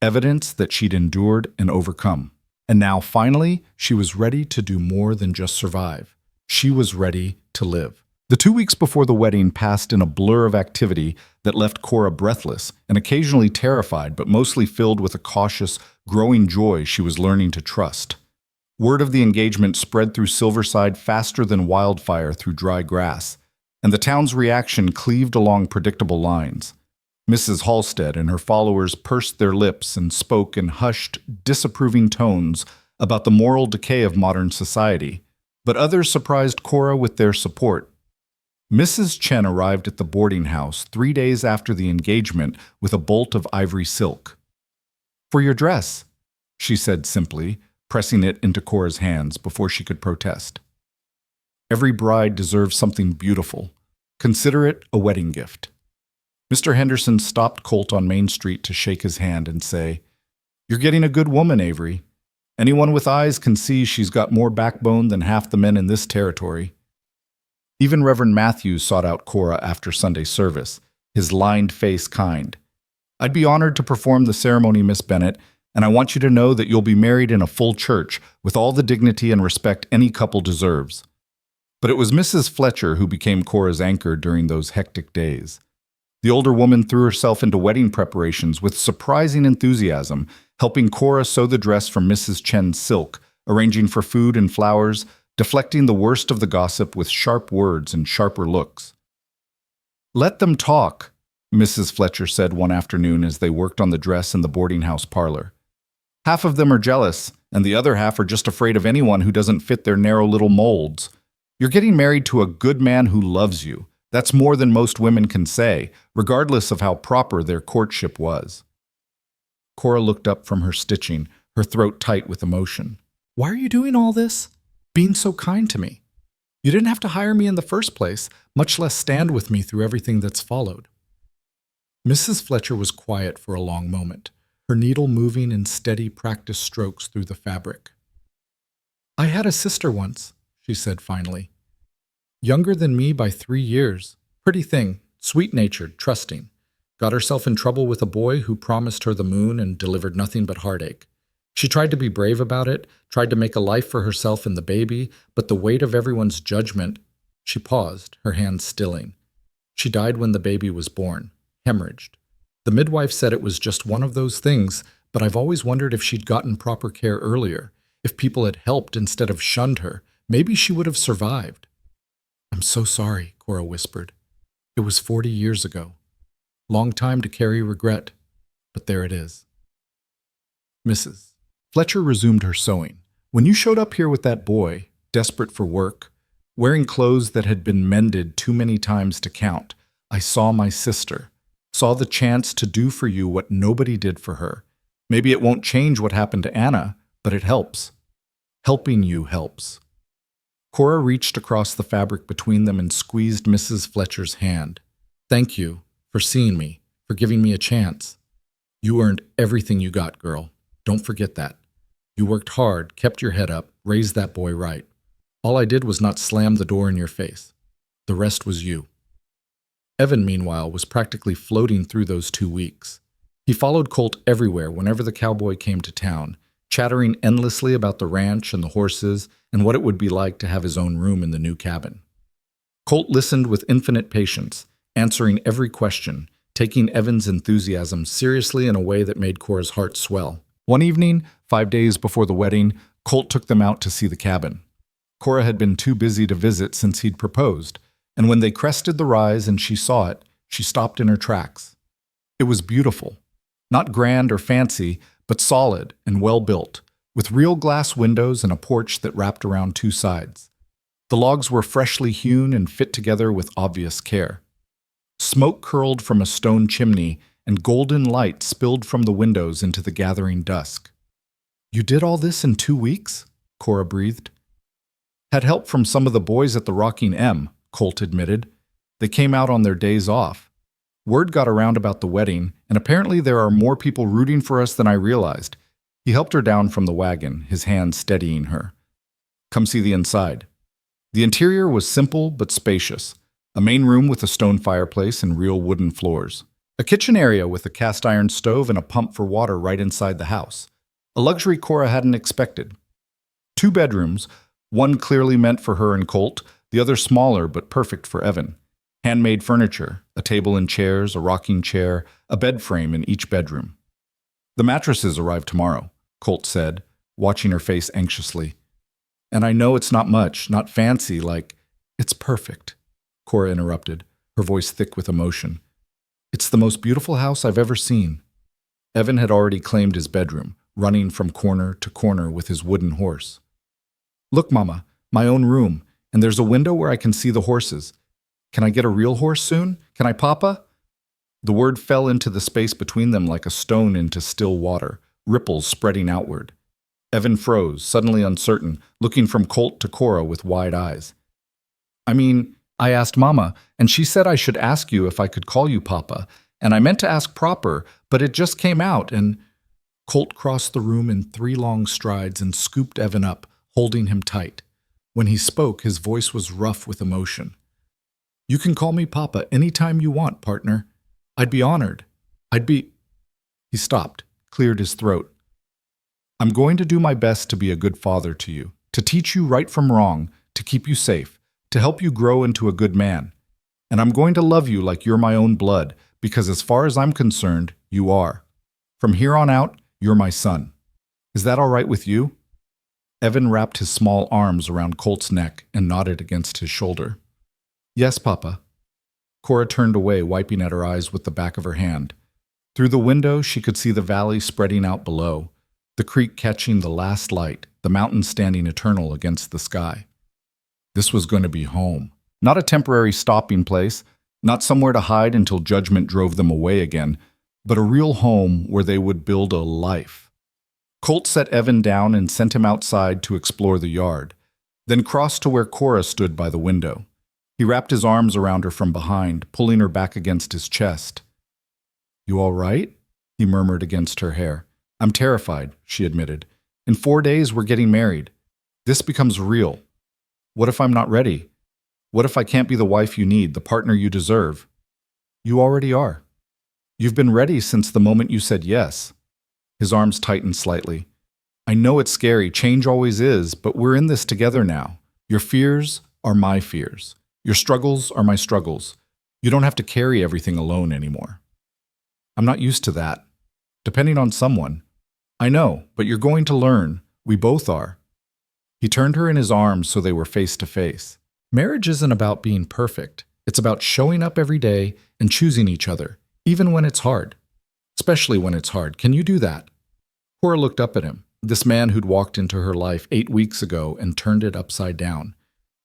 evidence that she'd endured and overcome. And now, finally, she was ready to do more than just survive. She was ready to live. The 2 weeks before the wedding passed in a blur of activity that left Cora breathless and occasionally terrified, but mostly filled with a cautious, growing joy she was learning to trust. Word of the engagement spread through Silverside faster than wildfire through dry grass, and the town's reaction cleaved along predictable lines. Mrs. Halstead and her followers pursed their lips and spoke in hushed, disapproving tones about the moral decay of modern society, but others surprised Cora with their support. Mrs. Chen arrived at the boarding house 3 days after the engagement with a bolt of ivory silk. "For your dress," she said simply, pressing it into Cora's hands before she could protest. Every bride deserves something beautiful. Consider it a wedding gift. Mr. Henderson stopped Colt on Main Street to shake his hand and say, "You're getting a good woman, Avery. Anyone with eyes can see she's got more backbone than half the men in this territory." Even Reverend Matthews sought out Cora after Sunday service, his lined face kind. "I'd be honored to perform the ceremony, Miss Bennett, and I want you to know that you'll be married in a full church with all the dignity and respect any couple deserves." But it was Mrs. Fletcher who became Cora's anchor during those hectic days. The older woman threw herself into wedding preparations with surprising enthusiasm, helping Cora sew the dress from Mrs. Chen's silk, arranging for food and flowers, deflecting the worst of the gossip with sharp words and sharper looks. "Let them talk," Mrs. Fletcher said one afternoon as they worked on the dress in the boarding house parlor. "Half of them are jealous, and the other half are just afraid of anyone who doesn't fit their narrow little molds. You're getting married to a good man who loves you. That's more than most women can say, regardless of how proper their courtship was." Cora looked up from her stitching, her throat tight with emotion. "Why are you doing all this? Being so kind to me. You didn't have to hire me in the first place, much less stand with me through everything that's followed." Mrs. Fletcher was quiet for a long moment, her needle moving in steady, practiced strokes through the fabric. "I had a sister once," she said finally. "Younger than me by 3 years. Pretty thing, sweet-natured, trusting. Got herself in trouble with a boy who promised her the moon and delivered nothing but heartache. She tried to be brave about it, tried to make a life for herself and the baby, but the weight of everyone's judgment—" She paused, her hands stilling. "She died when the baby was born, hemorrhaged. The midwife said it was just one of those things, but I've always wondered if she'd gotten proper care earlier, if people had helped instead of shunned her, maybe she would have survived." "I'm so sorry," Cora whispered. "It was 40 years ago. Long time to carry regret, but there it is." Mrs. Fletcher resumed her sewing. "When you showed up here with that boy, desperate for work, wearing clothes that had been mended too many times to count, I saw my sister, saw the chance to do for you what nobody did for her. Maybe it won't change what happened to Anna, but it helps. Helping you helps." Cora reached across the fabric between them and squeezed Mrs. Fletcher's hand. "Thank you for seeing me, for giving me a chance. You earned everything you got, girl. Don't forget that. You worked hard, kept your head up, raised that boy right. All I did was not slam the door in your face. The rest was you." Evan, meanwhile, was practically floating through those 2 weeks. He followed Colt everywhere whenever the cowboy came to town, chattering endlessly about the ranch and the horses and what it would be like to have his own room in the new cabin. Colt listened with infinite patience, answering every question, taking Evan's enthusiasm seriously in a way that made Cora's heart swell. One evening, 5 days before the wedding, Colt took them out to see the cabin. Cora had been too busy to visit since he'd proposed, and when they crested the rise and she saw it, She stopped in her tracks. It was beautiful. Not grand or fancy, but solid and well built, with real glass windows and a porch that wrapped around two sides. The logs were freshly hewn and fit together with obvious care. Smoke curled from a stone chimney, and golden light spilled from the windows into the gathering dusk. "You did all this in 2 weeks?" Cora breathed. "Had help from some of the boys at the Rocking M," Colt admitted. "They came out on their days off. Word got around about the wedding, and apparently there are more people rooting for us than I realized." He helped her down from the wagon, his hand steadying her. "Come see the inside." The interior was simple but spacious. A main room with a stone fireplace and real wooden floors. A kitchen area with a cast-iron stove and a pump for water right inside the house. A luxury Cora hadn't expected. 2 bedrooms, one clearly meant for her and Colt, the other smaller but perfect for Evan. Handmade furniture, a table and chairs, a rocking chair, a bed frame in each bedroom. "The mattresses arrive tomorrow," Colt said, watching her face anxiously. "And I know it's not much, not fancy, like—" "It's perfect," Cora interrupted, her voice thick with emotion. "It's the most beautiful house I've ever seen." Evan had already claimed his bedroom, running from corner to corner with his wooden horse. "Look, Mama, my own room, and there's a window where I can see the horses. Can I get a real horse soon? Can I, Papa?" The word fell into the space between them like a stone into still water, ripples spreading outward. Evan froze, suddenly uncertain, looking from Colt to Cora with wide eyes. I asked Mama, and she said I should ask you if I could call you Papa, and I meant to ask proper, but it just came out, and—" Colt crossed the room in 3 long strides and scooped Evan up, holding him tight. When he spoke, his voice was rough with emotion. "You can call me Papa any time you want, partner. I'd be honored. He stopped, cleared his throat. "I'm going to do my best to be a good father to you, to teach you right from wrong, to keep you safe, to help you grow into a good man. And I'm going to love you like you're my own blood, because as far as I'm concerned, you are. From here on out, you're my son. Is that all right with you?" Evan wrapped his small arms around Colt's neck and nodded against his shoulder. "Yes, Papa." Cora turned away, wiping at her eyes with the back of her hand. Through the window, she could see the valley spreading out below, the creek catching the last light, the mountains standing eternal against the sky. This was going to be home. Not a temporary stopping place, not somewhere to hide until judgment drove them away again, but a real home where they would build a life. Colt set Evan down and sent him outside to explore the yard, then crossed to where Cora stood by the window. He wrapped his arms around her from behind, pulling her back against his chest. "You all right?" he murmured against her hair. "I'm terrified," she admitted. "In 4 days, we're getting married. This becomes real. What if I'm not ready? What if I can't be the wife you need, the partner you deserve?" "You already are. You've been ready since the moment you said yes." His arms tightened slightly. "I know it's scary, change always is, but we're in this together now. Your fears are my fears. Your struggles are my struggles. You don't have to carry everything alone anymore." "I'm not used to that. Depending on someone." "I know, but you're going to learn. We both are." He turned her in his arms so they were face to face. Marriage isn't about being perfect. It's about showing up every day and choosing each other, even when it's hard. Especially when it's hard. Can you do that? Cora looked up at him, this man who'd walked into her life 8 weeks ago and turned it upside down,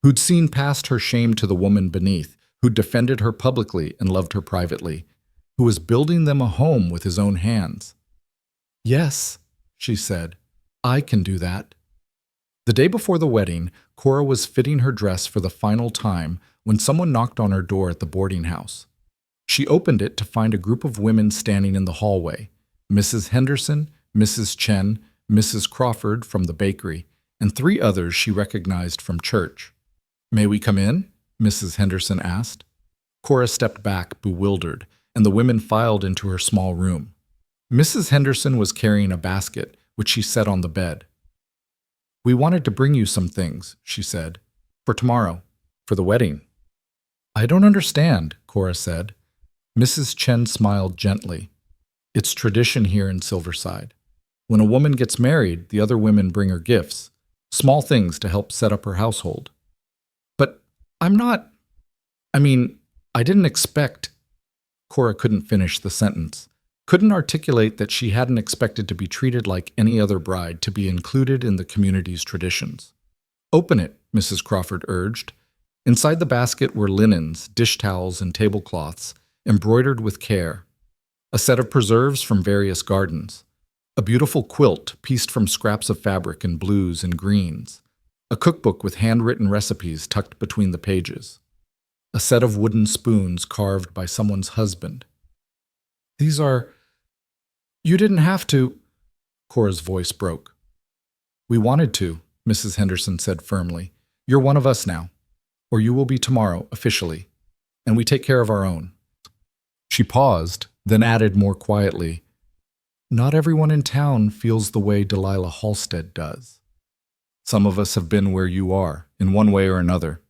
who'd seen past her shame to the woman beneath, who'd defended her publicly and loved her privately, who was building them a home with his own hands. "Yes," she said, "I can do that." The day before the wedding, Cora was fitting her dress for the final time when someone knocked on her door at the boarding house. She opened it to find a group of women standing in the hallway: Mrs. Henderson, Mrs. Chen, Mrs. Crawford from the bakery, and 3 others she recognized from church. "May we come in?" Mrs. Henderson asked. Cora stepped back, bewildered, and the women filed into her small room. Mrs. Henderson was carrying a basket, which she set on the bed. "We wanted to bring you some things," she said, "for tomorrow, for the wedding." "I don't understand," Cora said. Mrs. Chen smiled gently. "It's tradition here in Silverside. When a woman gets married, the other women bring her gifts, small things to help set up her household." "But I didn't expect—" Cora couldn't finish the sentence. Couldn't articulate that she hadn't expected to be treated like any other bride, to be included in the community's traditions. "Open it," Mrs. Crawford urged. Inside the basket were linens, dish towels, and tablecloths, embroidered with care. A set of preserves from various gardens. A beautiful quilt pieced from scraps of fabric in blues and greens. A cookbook with handwritten recipes tucked between the pages. A set of wooden spoons carved by someone's husband. "These are... You didn't have to..." Cora's voice broke. "We wanted to," Mrs. Henderson said firmly. "You're one of us now. Or you will be tomorrow, officially. And we take care of our own." She paused, then added more quietly, "Not everyone in town feels the way Delilah Halstead does. Some of us have been where you are, in one way or another.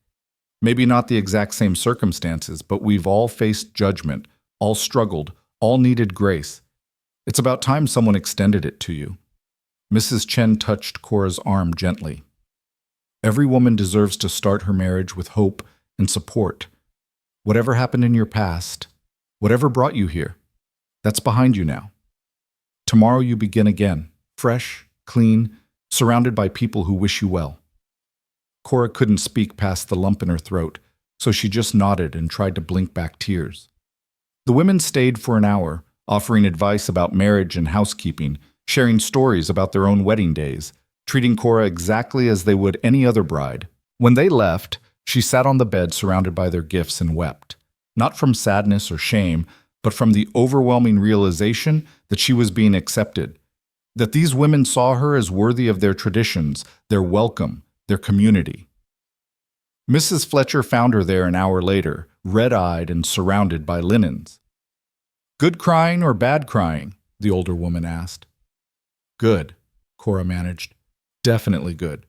Maybe not the exact same circumstances, but we've all faced judgment, all struggled, all needed grace. It's about time someone extended it to you." Mrs. Chen touched Cora's arm gently. "Every woman deserves to start her marriage with hope and support. Whatever happened in your past, whatever brought you here, that's behind you now. Tomorrow you begin again, fresh, clean, surrounded by people who wish you well." Cora couldn't speak past the lump in her throat, so she just nodded and tried to blink back tears. The women stayed for an hour, offering advice about marriage and housekeeping, sharing stories about their own wedding days, treating Cora exactly as they would any other bride. When they left, she sat on the bed surrounded by their gifts and wept, not from sadness or shame, but from the overwhelming realization that she was being accepted, that these women saw her as worthy of their traditions, their welcome, their community. Mrs. Fletcher found her there an hour later, red-eyed and surrounded by linens. "Good crying or bad crying?" the older woman asked. "Good," Cora managed. "Definitely good."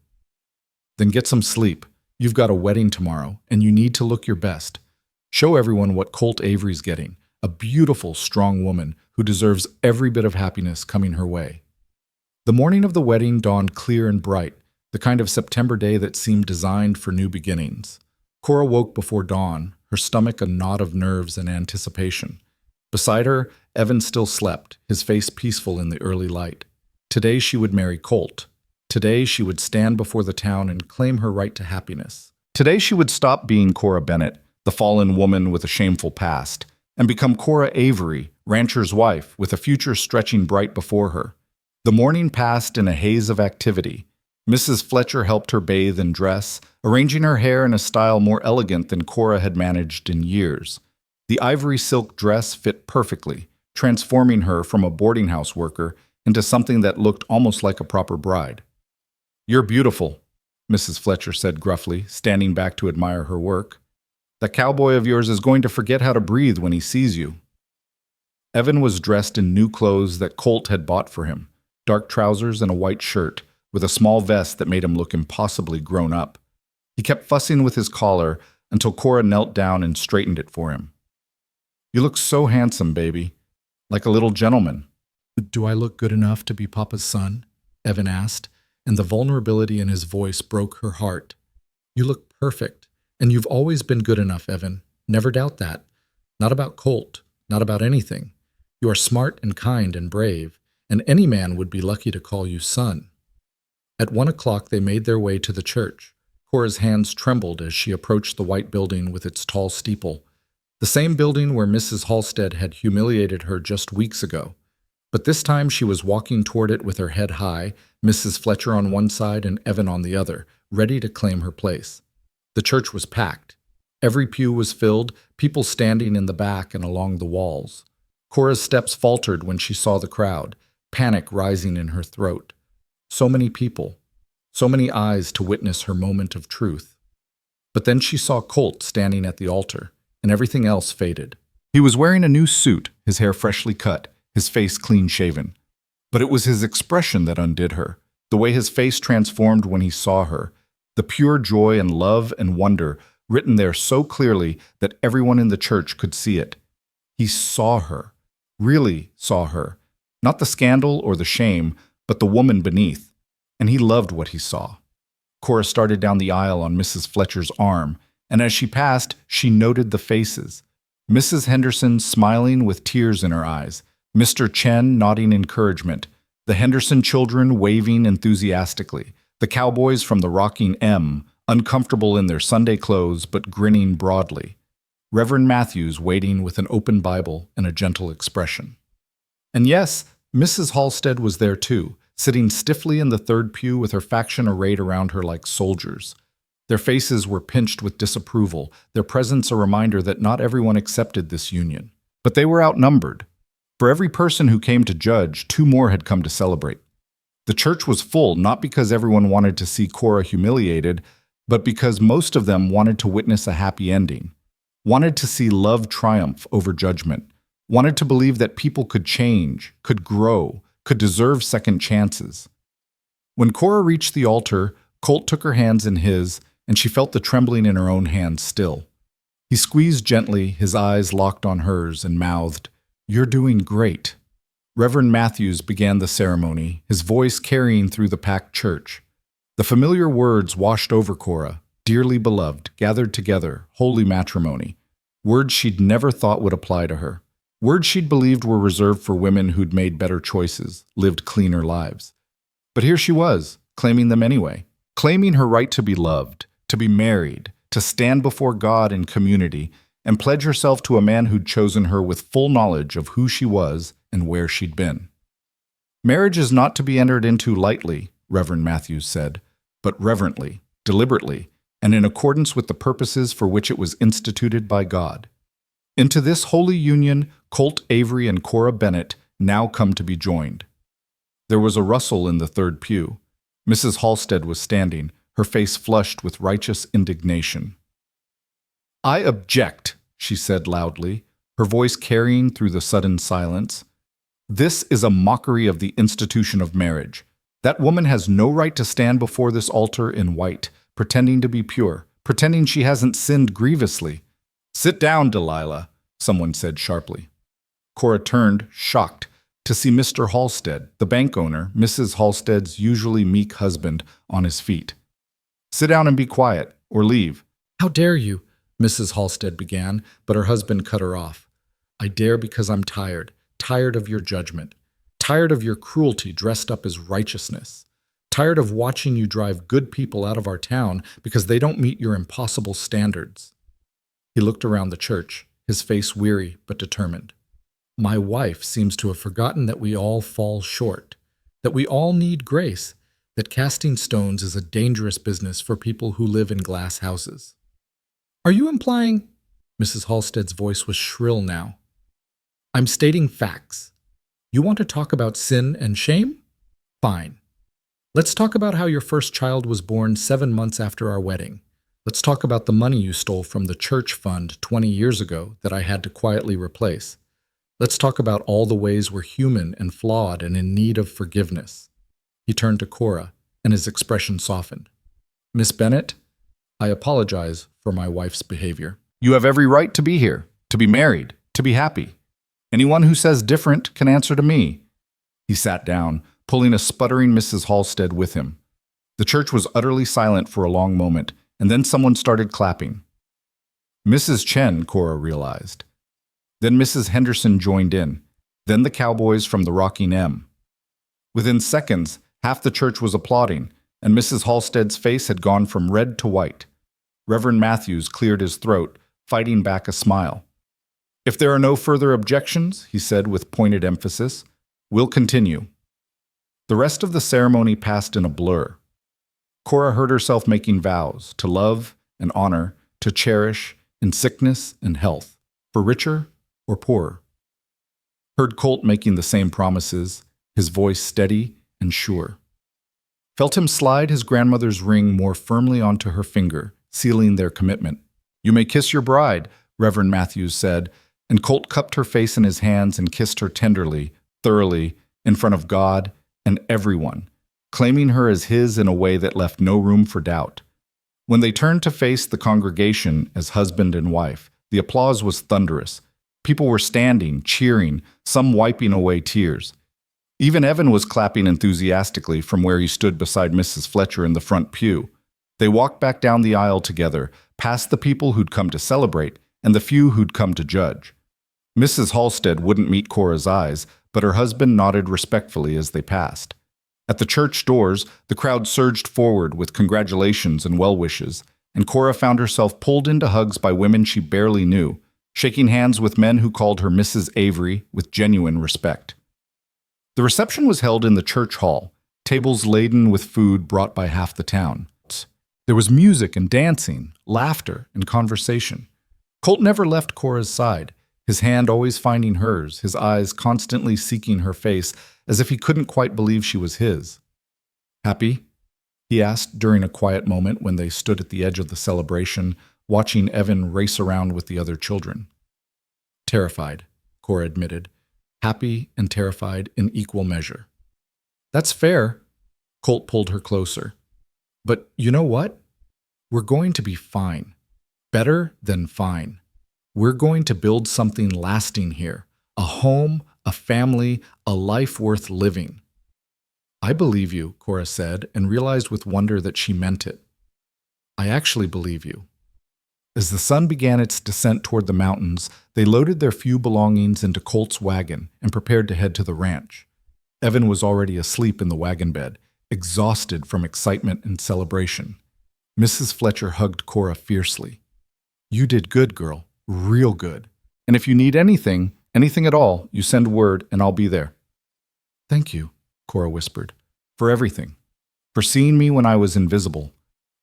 "Then get some sleep. You've got a wedding tomorrow, and you need to look your best. Show everyone what Colt Avery's getting, a beautiful, strong woman who deserves every bit of happiness coming her way." The morning of the wedding dawned clear and bright, the kind of September day that seemed designed for new beginnings. Cora woke before dawn, her stomach a knot of nerves and anticipation. Beside her, Evan still slept, his face peaceful in the early light. Today she would marry Colt. Today she would stand before the town and claim her right to happiness. Today she would stop being Cora Bennett, the fallen woman with a shameful past, and become Cora Avery, rancher's wife, with a future stretching bright before her. The morning passed in a haze of activity. Mrs. Fletcher helped her bathe and dress, arranging her hair in a style more elegant than Cora had managed in years. The ivory silk dress fit perfectly, transforming her from a boarding house worker into something that looked almost like a proper bride. "You're beautiful," Mrs. Fletcher said gruffly, standing back to admire her work. "That cowboy of yours is going to forget how to breathe when he sees you." Evan was dressed in new clothes that Colt had bought for him, dark trousers and a white shirt, with a small vest that made him look impossibly grown up. He kept fussing with his collar until Cora knelt down and straightened it for him. "You look so handsome, baby, like a little gentleman." "Do I look good enough to be Papa's son?" Evan asked, and the vulnerability in his voice broke her heart. "You look perfect, and you've always been good enough, Evan. Never doubt that. Not about Colt, not about anything. You are smart and kind and brave, and any man would be lucky to call you son." At 1 o'clock they made their way to the church. Cora's hands trembled as she approached the white building with its tall steeple, the same building where Mrs. Halstead had humiliated her just weeks ago. But this time she was walking toward it with her head high, Mrs. Fletcher on one side and Evan on the other, ready to claim her place. The church was packed. Every pew was filled, people standing in the back and along the walls. Cora's steps faltered when she saw the crowd, panic rising in her throat. So many people, so many eyes to witness her moment of truth. But then she saw Colt standing at the altar, and everything else faded. He was wearing a new suit, his hair freshly cut, his face clean-shaven. But it was his expression that undid her, the way his face transformed when he saw her, the pure joy and love and wonder written there so clearly that everyone in the church could see it. He saw her, really saw her, not the scandal or the shame, but the woman beneath, and he loved what he saw. Cora started down the aisle on Mrs. Fletcher's arm, and as she passed, she noted the faces. Mrs. Henderson smiling with tears in her eyes, Mr. Chen nodding encouragement, the Henderson children waving enthusiastically, the cowboys from the rocking M, uncomfortable in their Sunday clothes but grinning broadly, Reverend Matthews waiting with an open Bible and a gentle expression. And yes, Mrs. Halstead was there too, sitting stiffly in the third pew with her faction arrayed around her like soldiers. Their faces were pinched with disapproval, their presence a reminder that not everyone accepted this union. But they were outnumbered. For every person who came to judge, two more had come to celebrate. The church was full not because everyone wanted to see Cora humiliated, but because most of them wanted to witness a happy ending, wanted to see love triumph over judgment, wanted to believe that people could change, could grow, could deserve second chances. When Cora reached the altar, Colt took her hands in his, and she felt the trembling in her own hands still. He squeezed gently, his eyes locked on hers, and mouthed, "You're doing great." Reverend Matthews began the ceremony, his voice carrying through the packed church. The familiar words washed over Cora, dearly beloved, gathered together, holy matrimony. Words she'd never thought would apply to her. Words she'd believed were reserved for women who'd made better choices, lived cleaner lives. But here she was, claiming them anyway, claiming her right to be loved, to be married, to stand before God in community, and pledge herself to a man who'd chosen her with full knowledge of who she was and where she'd been. Marriage is not to be entered into lightly, Reverend Matthews said, but reverently, deliberately, and in accordance with the purposes for which it was instituted by God. Into this holy union, Colt Avery and Cora Bennett now come to be joined. There was a rustle in the third pew. Mrs. Halstead was standing, her face flushed with righteous indignation. "I object," she said loudly, her voice carrying through the sudden silence. "This is a mockery of the institution of marriage. That woman has no right to stand before this altar in white, pretending to be pure, pretending she hasn't sinned grievously." "Sit down, Delilah," someone said sharply. Cora turned, shocked, to see Mr. Halstead, the bank owner, Mrs. Halstead's usually meek husband, on his feet. "Sit down and be quiet, or leave." "How dare you?" Mrs. Halstead began, but her husband cut her off. "I dare because I'm tired of your judgment, tired of your cruelty dressed up as righteousness, tired of watching you drive good people out of our town because they don't meet your impossible standards." He looked around the church, his face weary but determined. "My wife seems to have forgotten that we all fall short, that we all need grace, that casting stones is a dangerous business for people who live in glass houses." "Are you implying?" Mrs. Halstead's voice was shrill now. "I'm stating facts. You want to talk about sin and shame? Fine. Let's talk about how your first child was born 7 months after our wedding. Let's talk about the money you stole from the church fund 20 years ago that I had to quietly replace. Let's talk about all the ways we're human and flawed and in need of forgiveness." He turned to Cora, and his expression softened. "Miss Bennett, I apologize for my wife's behavior. You have every right to be here, to be married, to be happy. Anyone who says different can answer to me." He sat down, pulling a sputtering Mrs. Halstead with him. The church was utterly silent for a long moment, and then someone started clapping. Mrs. Chen, Cora realized. Then Mrs. Henderson joined in, then the cowboys from the rocking M. Within seconds, half the church was applauding, and Mrs. Halstead's face had gone from red to white. Reverend Matthews cleared his throat, fighting back a smile. "If there are no further objections," he said with pointed emphasis, "we'll continue." The rest of the ceremony passed in a blur. Cora heard herself making vows to love and honor, to cherish in sickness and health, for richer or poorer. Heard Colt making the same promises, his voice steady and sure. Felt him slide his grandmother's ring more firmly onto her finger, sealing their commitment. "You may kiss your bride," Reverend Matthews said, and Colt cupped her face in his hands and kissed her tenderly, thoroughly, in front of God and everyone, claiming her as his in a way that left no room for doubt. When they turned to face the congregation as husband and wife, the applause was thunderous. People were standing, cheering, some wiping away tears. Even Evan was clapping enthusiastically from where he stood beside Mrs. Fletcher in the front pew. They walked back down the aisle together, past the people who'd come to celebrate, and the few who'd come to judge. Mrs. Halstead wouldn't meet Cora's eyes, but her husband nodded respectfully as they passed. At the church doors, the crowd surged forward with congratulations and well wishes, and Cora found herself pulled into hugs by women she barely knew, shaking hands with men who called her Mrs. Avery with genuine respect. The reception was held in the church hall, tables laden with food brought by half the town. There was music and dancing, laughter and conversation. Colt never left Cora's side, his hand always finding hers, his eyes constantly seeking her face as if he couldn't quite believe she was his. "Happy?" he asked during a quiet moment when they stood at the edge of the celebration, watching Evan race around with the other children. "Terrified," Cora admitted. "Happy and terrified in equal measure." "That's fair." Colt pulled her closer. "But you know what? We're going to be fine. Better than fine. We're going to build something lasting here. A home, a family, a life worth living." "I believe you," Cora said, and realized with wonder that she meant it. "I actually believe you." As the sun began its descent toward the mountains, they loaded their few belongings into Colt's wagon and prepared to head to the ranch. Evan was already asleep in the wagon bed, exhausted from excitement and celebration. Mrs. Fletcher hugged Cora fiercely. "You did good, girl. Real good. And if you need anything at all, you send word and I'll be there." "Thank you," Cora whispered, "for everything. For seeing me when I was invisible.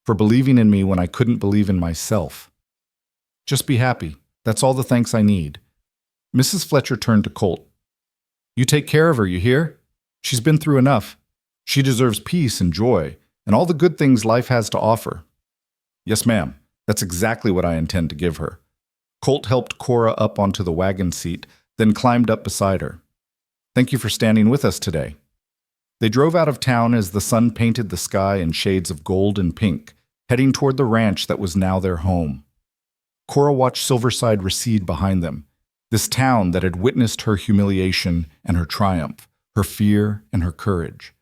For believing in me when I couldn't believe in myself. Just be happy. That's all the thanks I need." Mrs. Fletcher turned to Colt. "You take care of her, you hear? She's been through enough. She deserves peace and joy, and all the good things life has to offer." "Yes, ma'am. That's exactly what I intend to give her." Colt helped Cora up onto the wagon seat, then climbed up beside her. "Thank you for standing with us today." They drove out of town as the sun painted the sky in shades of gold and pink, heading toward the ranch that was now their home. Cora watched Silverside recede behind them, this town that had witnessed her humiliation and her triumph, her fear and her courage.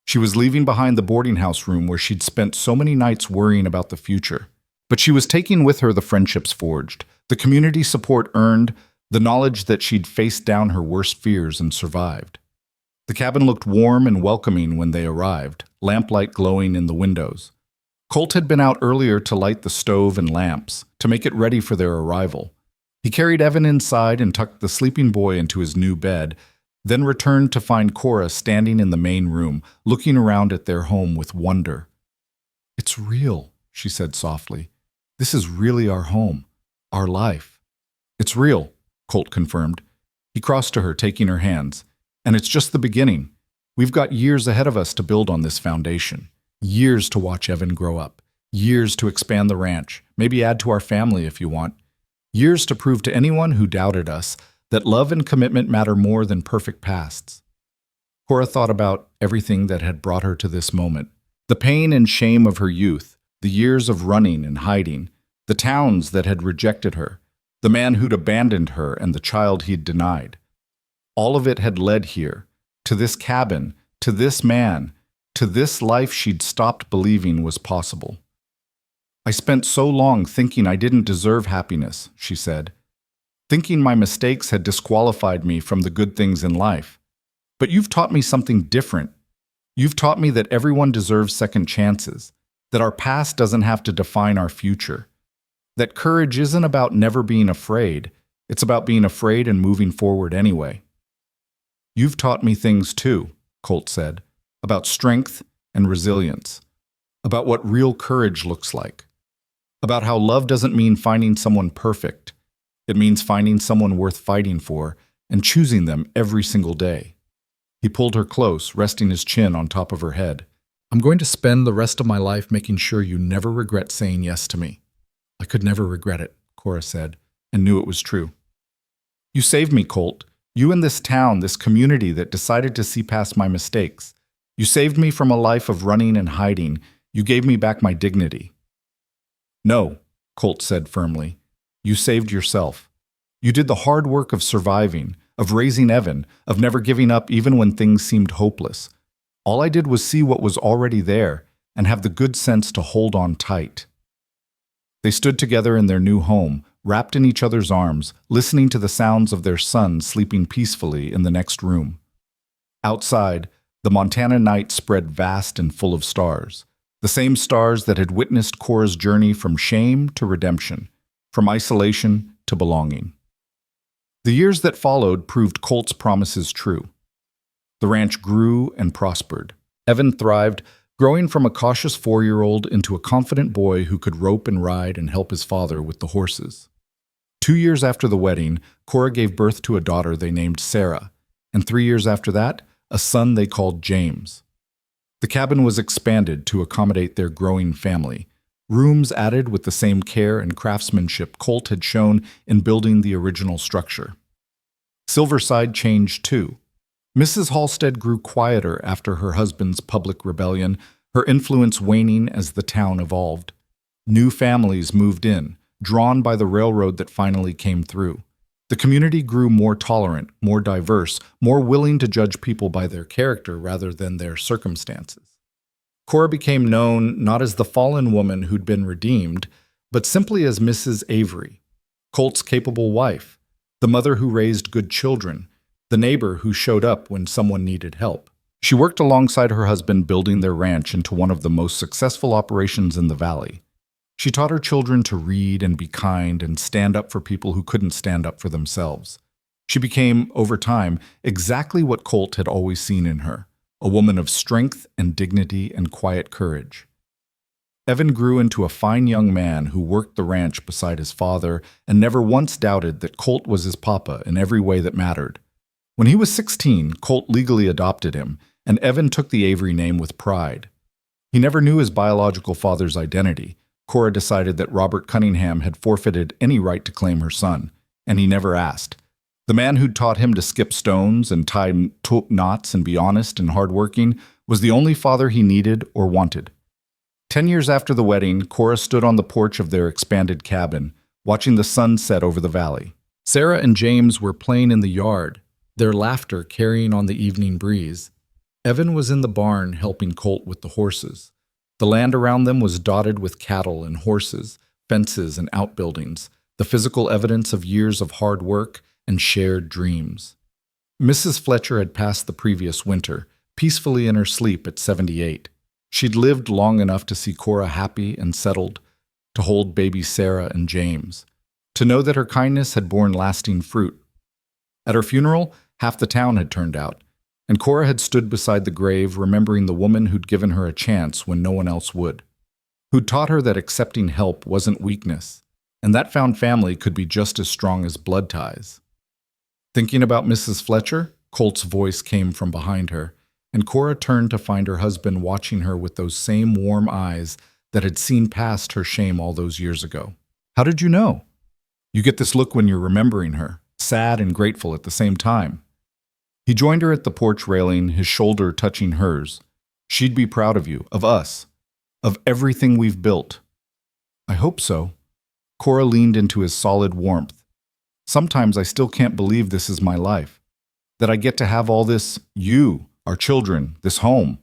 She was leaving behind the boarding house room where she'd spent so many nights worrying about the future. But she was taking with her the friendships forged, the community support earned, the knowledge that she'd faced down her worst fears and survived. The cabin looked warm and welcoming when they arrived, lamplight glowing in the windows. Colt had been out earlier to light the stove and lamps, to make it ready for their arrival. He carried Evan inside and tucked the sleeping boy into his new bed, then returned to find Cora standing in the main room, looking around at their home with wonder. "It's real," she said softly. "This is really our home, our life." "It's real," Colt confirmed. He crossed to her, taking her hands. "And it's just the beginning. We've got years ahead of us to build on this foundation. Years to watch Evan grow up. Years to expand the ranch, maybe add to our family if you want. Years to prove to anyone who doubted us that love and commitment matter more than perfect pasts." Cora thought about everything that had brought her to this moment. The pain and shame of her youth, the years of running and hiding, the towns that had rejected her, the man who'd abandoned her and the child he'd denied. All of it had led here, to this cabin, to this man, to this life she'd stopped believing was possible. "I spent so long thinking I didn't deserve happiness," she said. "Thinking my mistakes had disqualified me from the good things in life. But you've taught me something different. You've taught me that everyone deserves second chances, that our past doesn't have to define our future, that courage isn't about never being afraid, it's about being afraid and moving forward anyway." "You've taught me things too," Colt said, "about strength and resilience, about what real courage looks like, about how love doesn't mean finding someone perfect. It means finding someone worth fighting for and choosing them every single day." He pulled her close, resting his chin on top of her head. "I'm going to spend the rest of my life making sure you never regret saying yes to me." "I could never regret it," Cora said, and knew it was true. "You saved me, Colt. You and this town, this community that decided to see past my mistakes. You saved me from a life of running and hiding. You gave me back my dignity." "No," Colt said firmly. "You saved yourself. You did the hard work of surviving, of raising Evan, of never giving up even when things seemed hopeless. All I did was see what was already there and have the good sense to hold on tight." They stood together in their new home, wrapped in each other's arms, listening to the sounds of their son sleeping peacefully in the next room. Outside, the Montana night spread vast and full of stars, the same stars that had witnessed Cora's journey from shame to redemption, from isolation to belonging. The years that followed proved Colt's promises true. The ranch grew and prospered. Evan thrived, growing from a cautious 4-year-old into a confident boy who could rope and ride and help his father with the horses. 2 years after the wedding, Cora gave birth to a daughter they named Sarah, and 3 years after that, a son they called James. The cabin was expanded to accommodate their growing family, rooms added with the same care and craftsmanship Colt had shown in building the original structure. Silverside changed too. Mrs. Halstead grew quieter after her husband's public rebellion, her influence waning as the town evolved. New families moved in, drawn by the railroad that finally came through. The community grew more tolerant, more diverse, more willing to judge people by their character rather than their circumstances. Cora became known not as the fallen woman who'd been redeemed, but simply as Mrs. Avery, Colt's capable wife, the mother who raised good children, the neighbor who showed up when someone needed help. She worked alongside her husband building their ranch into one of the most successful operations in the valley. She taught her children to read and be kind and stand up for people who couldn't stand up for themselves. She became, over time, exactly what Colt had always seen in her, a woman of strength and dignity and quiet courage. Evan grew into a fine young man who worked the ranch beside his father and never once doubted that Colt was his papa in every way that mattered. When he was 16, Colt legally adopted him, and Evan took the Avery name with pride. He never knew his biological father's identity. Cora decided that Robert Cunningham had forfeited any right to claim her son, and he never asked. The man who'd taught him to skip stones and tie knots and be honest and hardworking was the only father he needed or wanted. 10 years after the wedding, Cora stood on the porch of their expanded cabin, watching the sun set over the valley. Sarah and James were playing in the yard, their laughter carrying on the evening breeze. Evan was in the barn helping Colt with the horses. The land around them was dotted with cattle and horses, fences and outbuildings, the physical evidence of years of hard work and shared dreams. Mrs. Fletcher had passed the previous winter, peacefully in her sleep at 78. She'd lived long enough to see Cora happy and settled, to hold baby Sarah and James, to know that her kindness had borne lasting fruit. At her funeral, half the town had turned out, and Cora had stood beside the grave remembering the woman who'd given her a chance when no one else would, who'd taught her that accepting help wasn't weakness, and that found family could be just as strong as blood ties. Thinking about Mrs. Fletcher, Colt's voice came from behind her, and Cora turned to find her husband watching her with those same warm eyes that had seen past her shame all those years ago. "How did you know?" "You get this look when you're remembering her, sad and grateful at the same time." He joined her at the porch railing, his shoulder touching hers. "She'd be proud of you, of us, of everything we've built." "I hope so." Cora leaned into his solid warmth. "Sometimes I still can't believe this is my life, that I get to have all this, you, our children, this home.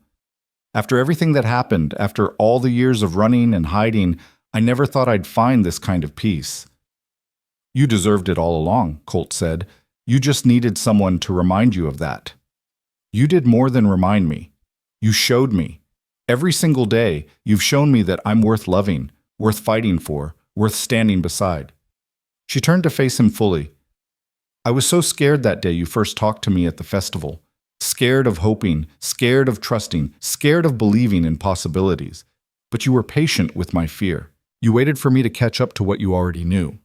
After everything that happened, after all the years of running and hiding, I never thought I'd find this kind of peace." "You deserved it all along," Colt said. "You just needed someone to remind you of that." "You did more than remind me. You showed me. Every single day, you've shown me that I'm worth loving, worth fighting for, worth standing beside." She turned to face him fully. "I was so scared that day you first talked to me at the festival. Scared of hoping, scared of trusting, scared of believing in possibilities. But you were patient with my fear. You waited for me to catch up to what you already knew.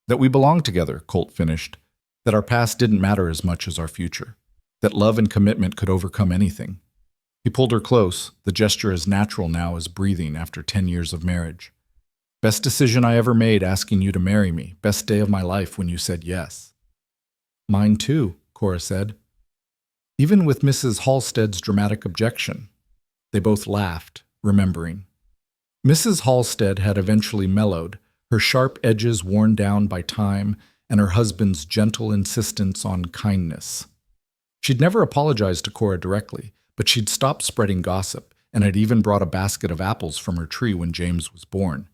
That we belonged together," Colt finished. "That our past didn't matter as much as our future. That love and commitment could overcome anything." He pulled her close, the gesture as natural now as breathing after 10 years of marriage. "Best decision I ever made asking you to marry me. Best day of my life when you said yes." "Mine too," Cora said. Even with Mrs. Halstead's dramatic objection, they both laughed, remembering. Mrs. Halstead had eventually mellowed, her sharp edges worn down by time and her husband's gentle insistence on kindness. She'd never apologized to Cora directly, but she'd stopped spreading gossip and had even brought a basket of apples from her tree when James was born.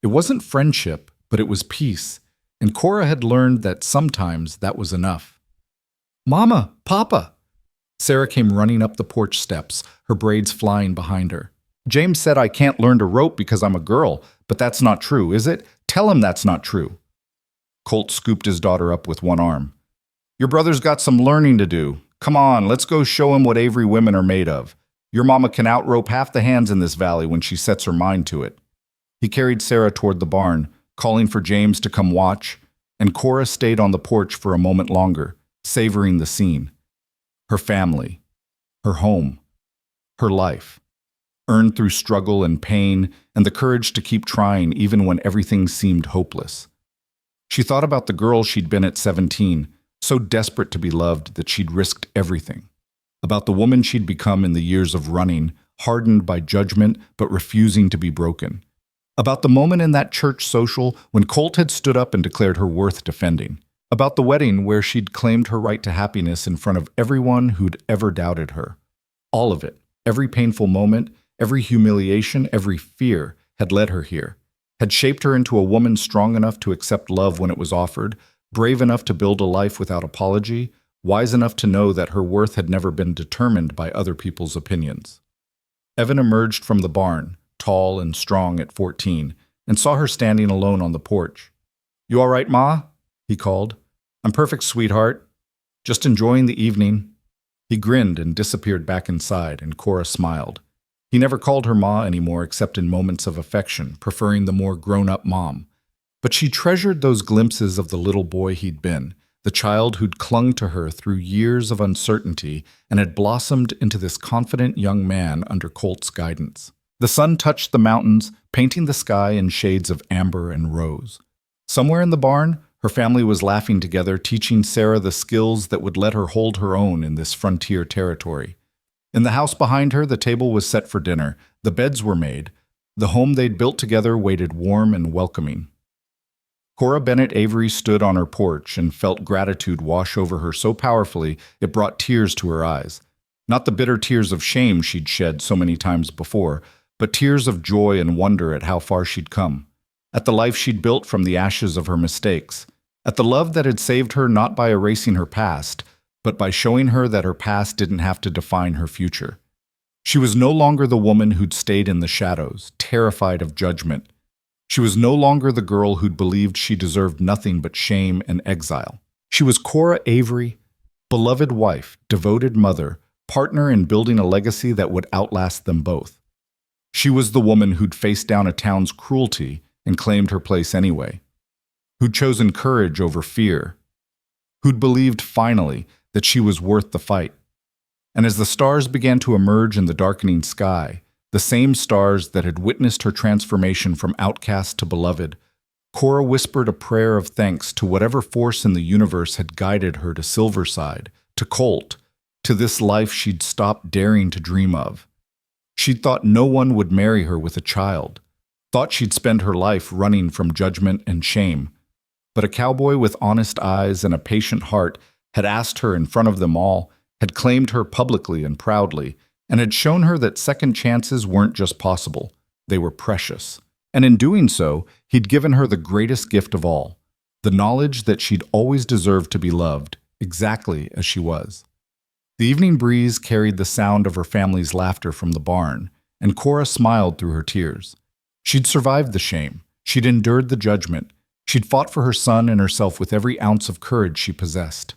It wasn't friendship, but it was peace, and Cora had learned that sometimes that was enough. Mama, Papa! Sarah came running up the porch steps, her braids flying behind her. James said I can't learn to rope because I'm a girl, but that's not true, is it? Tell him that's not true. Colt scooped his daughter up with one arm. Your brother's got some learning to do. Come on, let's go show him what Avery women are made of. Your mama can outrope half the hands in this valley when she sets her mind to it. He carried Sarah toward the barn, calling for James to come watch, and Cora stayed on the porch for a moment longer, savoring the scene. Her family, her home, her life, earned through struggle and pain and the courage to keep trying even when everything seemed hopeless. She thought about the girl she'd been at 17, so desperate to be loved that she'd risked everything. About the woman she'd become in the years of running, hardened by judgment but refusing to be broken. About the moment in that church social when Colt had stood up and declared her worth defending. About the wedding where she'd claimed her right to happiness in front of everyone who'd ever doubted her. All of it, every painful moment, every humiliation, every fear, had led her here, had shaped her into a woman strong enough to accept love when it was offered, brave enough to build a life without apology, wise enough to know that her worth had never been determined by other people's opinions. Evan emerged from the barn, tall and strong at 14, and saw her standing alone on the porch. You all right, Ma? He called. I'm perfect, sweetheart. Just enjoying the evening. He grinned and disappeared back inside, and Cora smiled. He never called her Ma anymore except in moments of affection, preferring the more grown-up mom. But she treasured those glimpses of the little boy he'd been, the child who'd clung to her through years of uncertainty and had blossomed into this confident young man under Colt's guidance. The sun touched the mountains, painting the sky in shades of amber and rose. Somewhere in the barn, her family was laughing together, teaching Sarah the skills that would let her hold her own in this frontier territory. In the house behind her, the table was set for dinner. The beds were made. The home they'd built together waited warm and welcoming. Cora Bennett Avery stood on her porch and felt gratitude wash over her so powerfully it brought tears to her eyes. Not the bitter tears of shame she'd shed so many times before, but tears of joy and wonder at how far she'd come, at the life she'd built from the ashes of her mistakes, at the love that had saved her not by erasing her past, but by showing her that her past didn't have to define her future. She was no longer the woman who'd stayed in the shadows, terrified of judgment. She was no longer the girl who'd believed she deserved nothing but shame and exile. She was Cora Avery, beloved wife, devoted mother, partner in building a legacy that would outlast them both. She was the woman who'd faced down a town's cruelty and claimed her place anyway, who'd chosen courage over fear, who'd believed finally that she was worth the fight. And as the stars began to emerge in the darkening sky, the same stars that had witnessed her transformation from outcast to beloved, Cora whispered a prayer of thanks to whatever force in the universe had guided her to Silverside, to Colt, to this life she'd stopped daring to dream of. She'd thought no one would marry her with a child, thought she'd spend her life running from judgment and shame. But a cowboy with honest eyes and a patient heart had asked her in front of them all, had claimed her publicly and proudly, and had shown her that second chances weren't just possible, they were precious. And in doing so, he'd given her the greatest gift of all, the knowledge that she'd always deserved to be loved, exactly as she was. The evening breeze carried the sound of her family's laughter from the barn, and Cora smiled through her tears. She'd survived the shame, she'd endured the judgment, she'd fought for her son and herself with every ounce of courage she possessed.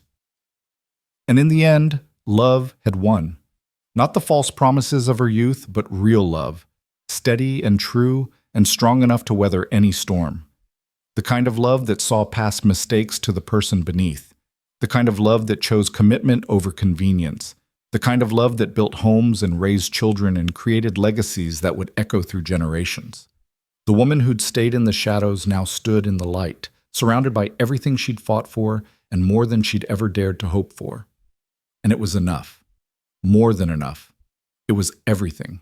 And in the end, love had won. Not the false promises of her youth, but real love, steady and true and strong enough to weather any storm. The kind of love that saw past mistakes to the person beneath. The kind of love that chose commitment over convenience. The kind of love that built homes and raised children and created legacies that would echo through generations. The woman who'd stayed in the shadows now stood in the light, surrounded by everything she'd fought for and more than she'd ever dared to hope for. And it was enough. More than enough. It was everything.